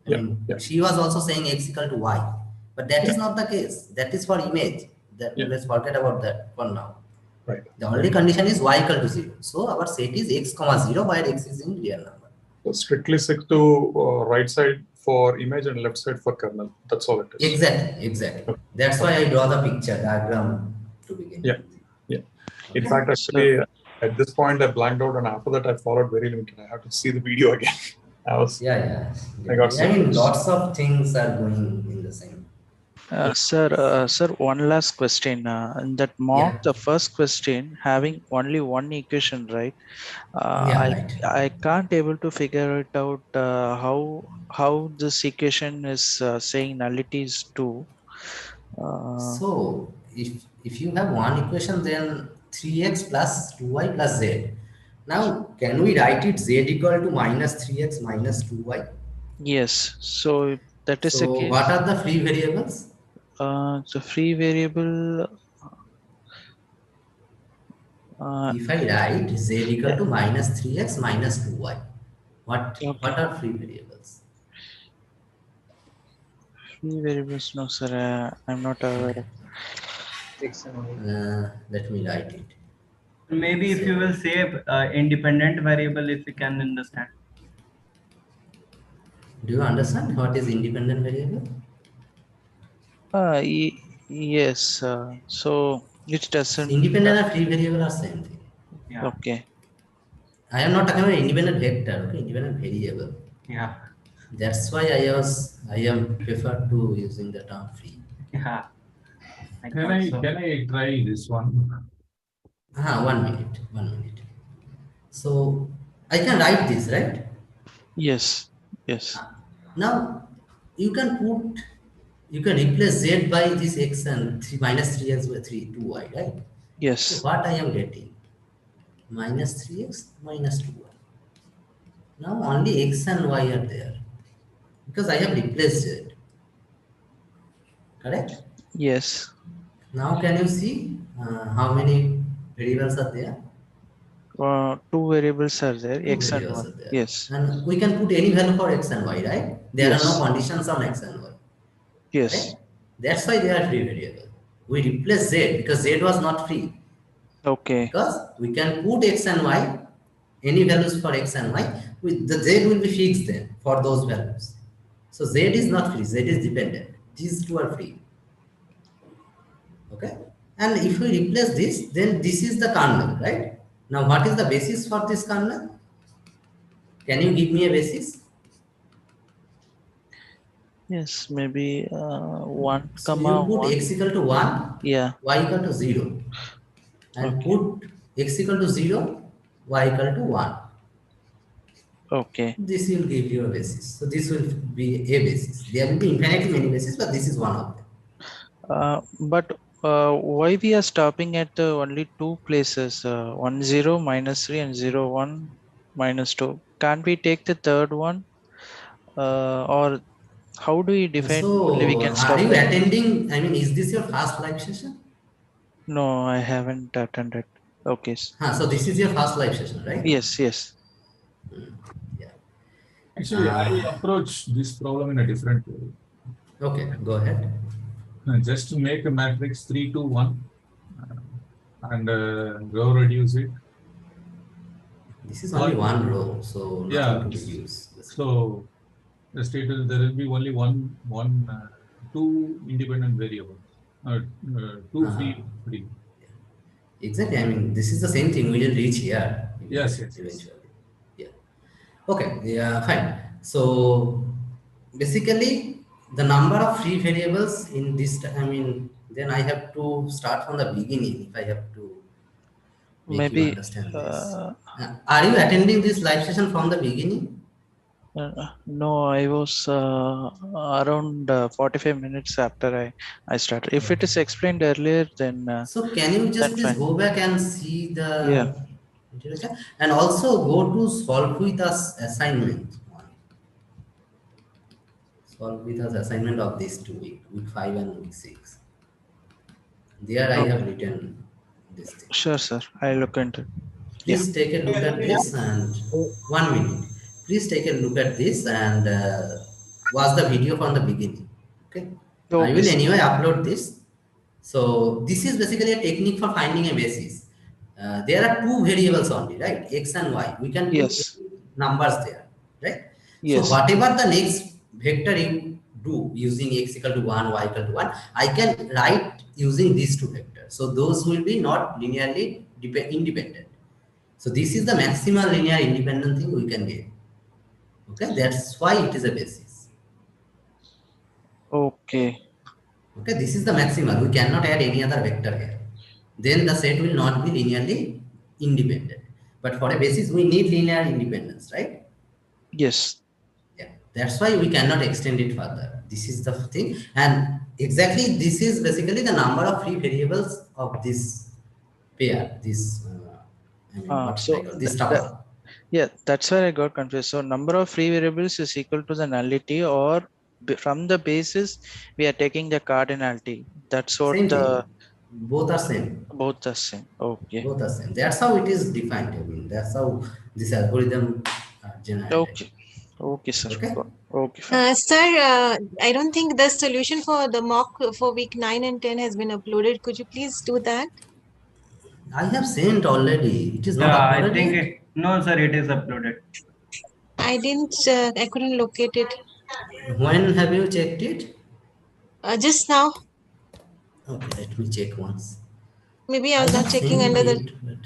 I mean, she was also saying x equal to y, but that is not the case. That is for image. Let's forget about that for now. Right. The only condition is y equal to 0. So our set is x, 0, where x is in real number. So strictly stick to right side for image and left side for kernel. That's all it is. Exactly. That's why I draw the picture diagram to begin. Yeah. In fact, actually, at this point, I blanked out, and after that, I followed very limited. I have to see the video again. I got I mean, lots of things are going in the same. Sir, one last question. In that mock, the first question having only one equation, right? I can't able to figure it out how this equation is saying nullity is 2. So if you have one equation, then 3x plus 2y plus z. Now, can we write it z equal to minus 3x minus 2y? Yes. So if that is the case. What are the free variables? The free variable. If I write z equal to minus 3x minus 2y, what are free variables? Free variables, no sir, I'm not aware. Let me write it. Maybe if you will say independent variable, if you can understand. Do you understand what is independent variable? Yes. So it doesn't. Independent and free variable are same thing. Yeah. Okay. I am not talking about independent vector. Okay, independent variable. Yeah. That's why I am prefer to using the term free. Yeah. Can I try this one? 1 minute. So I can write this, right? Yes. Now you can put you can replace z by this x and 3 minus 3x by 2y, right? Yes. So what I am getting? Minus 3x minus 2y. Now only x and y are there because I have replaced z. Correct? Yes. Now can you see how many variables are there? Two variables are there, Two x and variables y. are there. Yes. And we can put any value for x and y, right? There are no Yes. conditions on x and y. Yes. Correct? That's why they are free variable. We replace z because z was not free. Okay. Because we can put x and y, any values for x and y, with the z will be fixed then for those values. So z is not free, z is dependent. These two are free. Okay? And if we replace this, then this is the kernel, right? Now what is the basis for this kernel? Can you give me a basis? Yes, maybe 1, So comma you put 1. x equal to 1, Yeah. y equal to 0. And Okay. put x equal to 0, y equal to 1. Okay. This will give you a basis. So this will be a basis. There will be infinitely many bases, but this is one of them. But why we are stopping at only two places, 1 0 minus 3 and 0 1 minus 2? Can't we take the third one? Or how do we define only we So can are stop you at? attending? I mean, is this your first live session? No, I haven't attended. Okay. So this is your first live session, right? Yes, yes. Yeah. Actually, I approach this problem in a different way. Okay, go ahead. Just to make a matrix 3, 2, 1 and row reduce it. This is only one row, so nothing Yeah. to reduce. So the state will, there will be only two independent variables, two free. Exactly. I mean, this is the same thing we will reach here. Yes. Eventually. Yeah. Okay. Yeah. Fine. So basically, the number of free variables in this. I mean, then I have to start from the beginning if I have to make you Maybe. understand this. Are you attending this live session from the beginning? No, I was around 45 minutes after I started. If it is explained earlier, then so can you just please fine. go back and see the Yeah. introduction and also go to solve with us assignment. Solve with us assignment of these 2 week 5 and week 6. There I have written this thing. Sure, sir. I look into it. Please take a look at this and 1 minute. Please take a look at this and watch the video from the beginning. Okay. I will anyway upload this. So this is basically a technique for finding a basis. There are two variables only, right? X and Y. We can put numbers there, right? So whatever the next vector you do using x equal to 1, y equal to 1, I can write using these two vectors. So those will be not linearly independent. So this is the maximal linear independent thing we can get. Okay, that's why it is a basis. Okay. Okay, this is the maximal. We cannot add any other vector here. Then the set will not be linearly independent. But for a basis, we need linear independence, right? Yes. Yeah, that's why we cannot extend it further. This is the thing. And exactly this is basically the number of free variables of this pair, this, this tuple. Yeah, that's where I got confused. So number of free variables is equal to the nullity, or from the basis we are taking the cardinality. That's what Same thing. Both are same. Both are same. Okay. Both are same. That's how it is defined. I mean, that's how this algorithm generated. Okay. Okay, sir. Okay. Okay. Sir, I don't think the solution for the mock for week 9 and 10 has been uploaded. Could you please do that? I have sent already. It is not uploaded. I think no, sir. It is uploaded. I didn't. I couldn't locate it. When have you checked it? Just now. Okay, let me check once. Maybe I was not checking under the.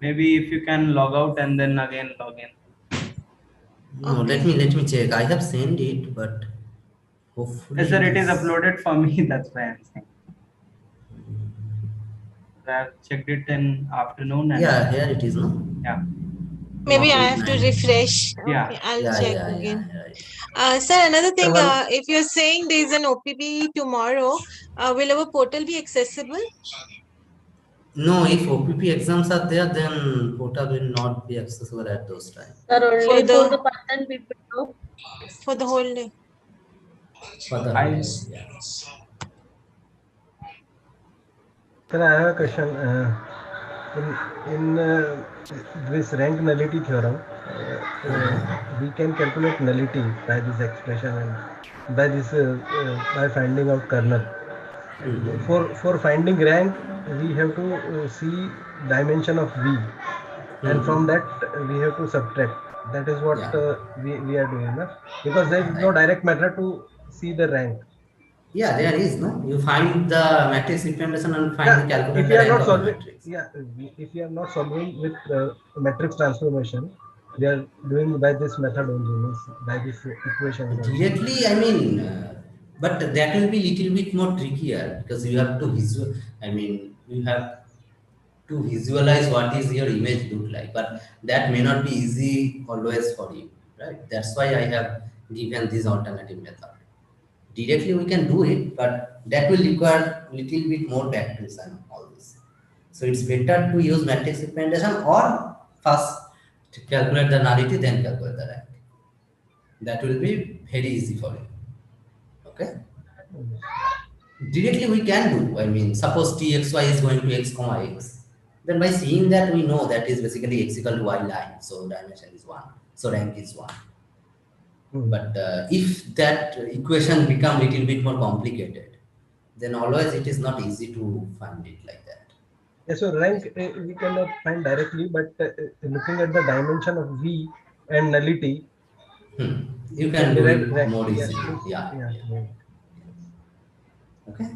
Maybe if you can log out and then again log in. No, let me check. I have sent it, but hopefully. Yes, sir, it is uploaded for me. That's why I'm saying. I have checked it in afternoon. And yeah, here it is, no? Yeah. Maybe not I have to replying. refresh. Yeah. Okay, I'll Yeah, check yeah, again. yeah, right. Sir, another thing, one- if you're saying there is an OPP tomorrow, will our portal be accessible? No, if OPP exams are there, then portal will not be accessible at those times. Sir, For only for the the person people know. for the whole day. For the I whole day, yeah. Sir, I have a question. In this rank nullity theorem, we can calculate nullity by this expression and by finding out kernel. For finding rank, we have to see dimension of V, and from that we have to subtract. That is what we are doing, na? Because there is no direct method to see the rank. Yeah, there is, no? You find the matrix representation and find the calculate If the you are rank not of the solving, matrix. if you are not solving with matrix transformation, we are doing by this method only, means by this equation. Directly, I mean, but that will be little bit more trickier because you have to visual. I mean, you have to visualize what is your image look like, but that may not be easy always for you, right? That's why I have given this alternative method. Directly we can do it, but that will require little bit more practice and all this. So it's better to use matrix representation or first to calculate the nullity, then calculate the rank. That will be very easy for you. Okay? Directly we can do. I mean, suppose txy is going to x comma x. Then by seeing that, we know that is basically x equal to y line. So dimension is 1. So rank is 1. But if that equation become little bit more complicated, then always it is not easy to find it like that. Yeah, so rank we cannot find directly, but looking at the dimension of V and nullity, You can do derive it rank. more Yeah, easily. means- Yeah. yeah. Okay.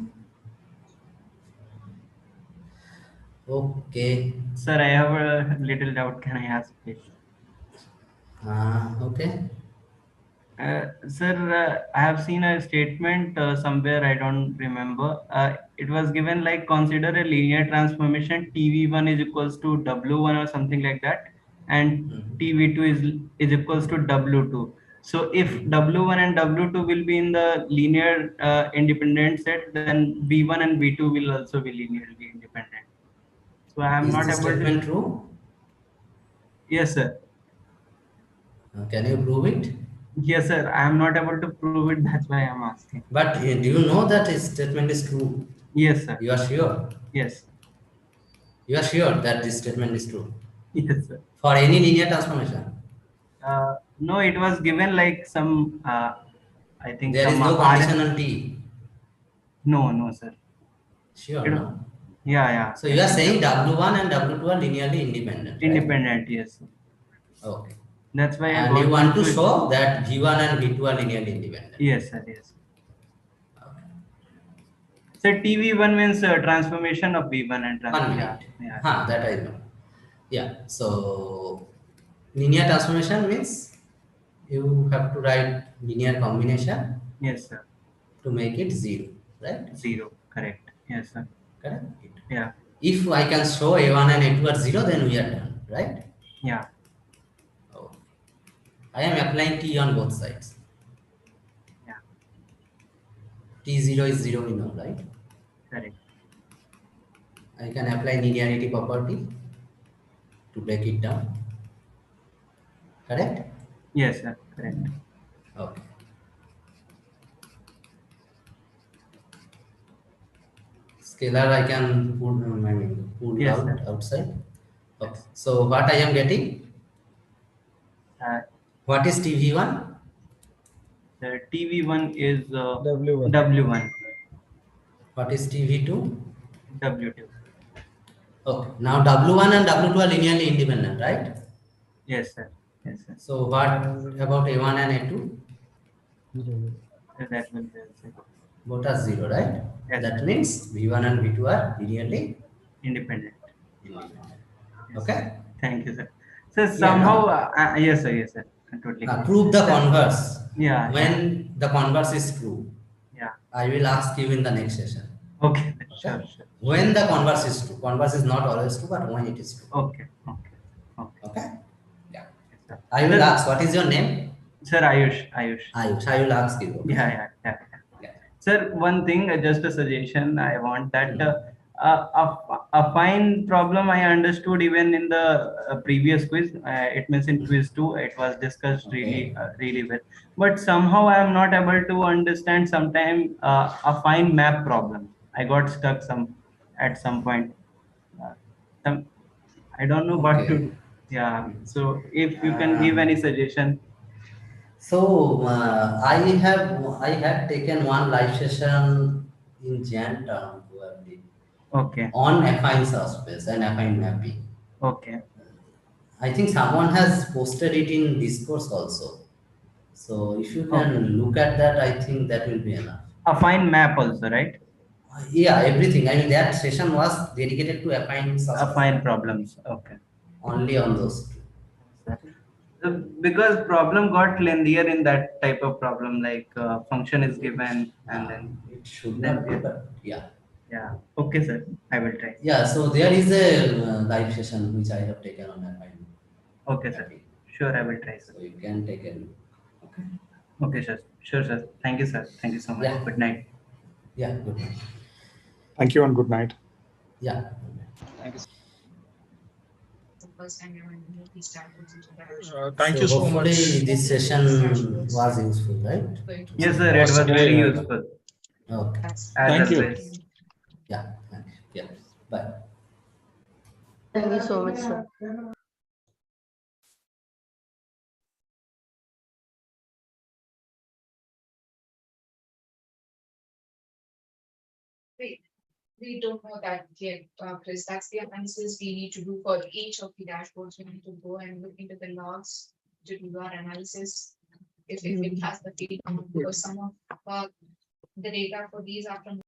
Okay. Sir, I have a little doubt. Can I ask, please? Okay. Sir, I have seen a statement somewhere, I don't remember. It was given like consider a linear transformation TV1 is equals to W1 or something like that, and TV2 is equals to W2. So if W1 and W2 will be in the linear independent set, then V1 and V2 will also be linearly independent. So I am Is not this able statement to. true? Yes, sir. Can you prove it? Yes, sir. I am not able to prove it. That's why I am asking. But do you know that this statement is true? Yes, sir. You are sure? Yes. You are sure that this statement is true? Yes, sir. For any linear transformation? No, it was given like some, I think There is some no condition on T. No, no, sir. Sure, It- no? Yeah, yeah. So you are saying W1 and W2 are linearly independent, right? Independent, yes. Okay. That's why I And got you want to confused. show that V1 and V2 are linearly independent. Yes, sir. Yes. So TV1 means transformation of V1 and One transformation. minute. Yeah. That I know. Yeah. So linear transformation means you have to write linear combination. Yes, sir. To make it 0, right? 0. Correct. Yes, sir. Correct. Yeah. If I can show A1 and A2 are 0, then we are done, right? Yeah. Oh. I am applying T on both sides. Yeah. T0 is 0, we know, right? Correct. I can apply linearity property to break it down. Correct? Yes, sir. Correct. Okay. Scalar I can pull Yes, out sir. outside. Okay. So what I am getting? What is TV1? The TV1 is W1. W1. What is TV2? W2. Okay. Now W1 and W2 are linearly independent, right? Yes, sir. Yes, sir. So what about A1 and A2? That will be also Both are 0, right? Yes, That sir. means V1 and V2 are linearly independent. Okay? Thank you, sir. So somehow, yes, sir. Yes, sir. I totally. Prove the converse. Yeah. When the converse is true, Yeah. I will ask you in the next session. Okay. Sure. When the converse is true. Converse is not always true, but when it is true. Okay. Okay? Yeah. I will ask, what is your name? Sir, Ayush. Ayush. Ayush, I will ask you. Okay? Yeah. Sir, one thing, just a suggestion. I want that a fine problem I understood even in the previous quiz. It means in quiz 2, it was discussed really well. But somehow I am not able to understand sometime a fine map problem. I got stuck at some point. I don't know what to do. Yeah. So if you can give any suggestion. So I had taken one live session in Jan town probably. Okay. On affine subspace and affine mapping. Okay. I think someone has posted it in Discourse also. So if you can look at that, I think that will be enough. Affine map also, right? Yeah, everything. I mean, that session was dedicated to affine subspace. Affine problems. Okay. Only on those two. Because problem got lengthier in that type of problem, like function is given and then it should not be, but yeah. Yeah. Okay, sir. I will try. Yeah. So there is a live session which I have taken on affine. Okay, sir. Sure, I will try, sir. So you can take a look. Okay. Okay, sir. Sure, sir. Thank you, sir. Thank you so much. Yeah. Good night. Yeah. Good night. Thank you and good night. Yeah. Thank you. Thank you so much. Hopefully this session was useful, right? Yes, sir. It was very useful. Okay. Thank you. Yeah. Yeah. Bye. Thank you so much, sir. We don't know that yet, Chris. That's the analysis we need to do for each of the dashboards. We need to go and look into the logs to do our analysis if it has the field count, because some of the data for these are from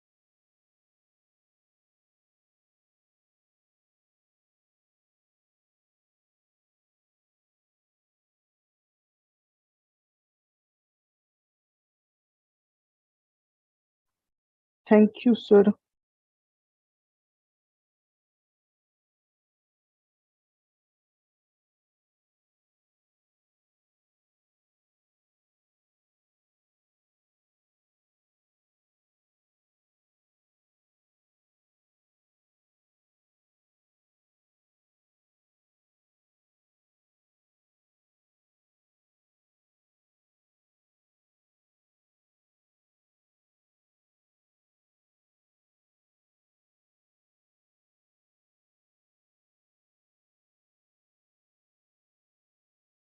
Thank you, sir.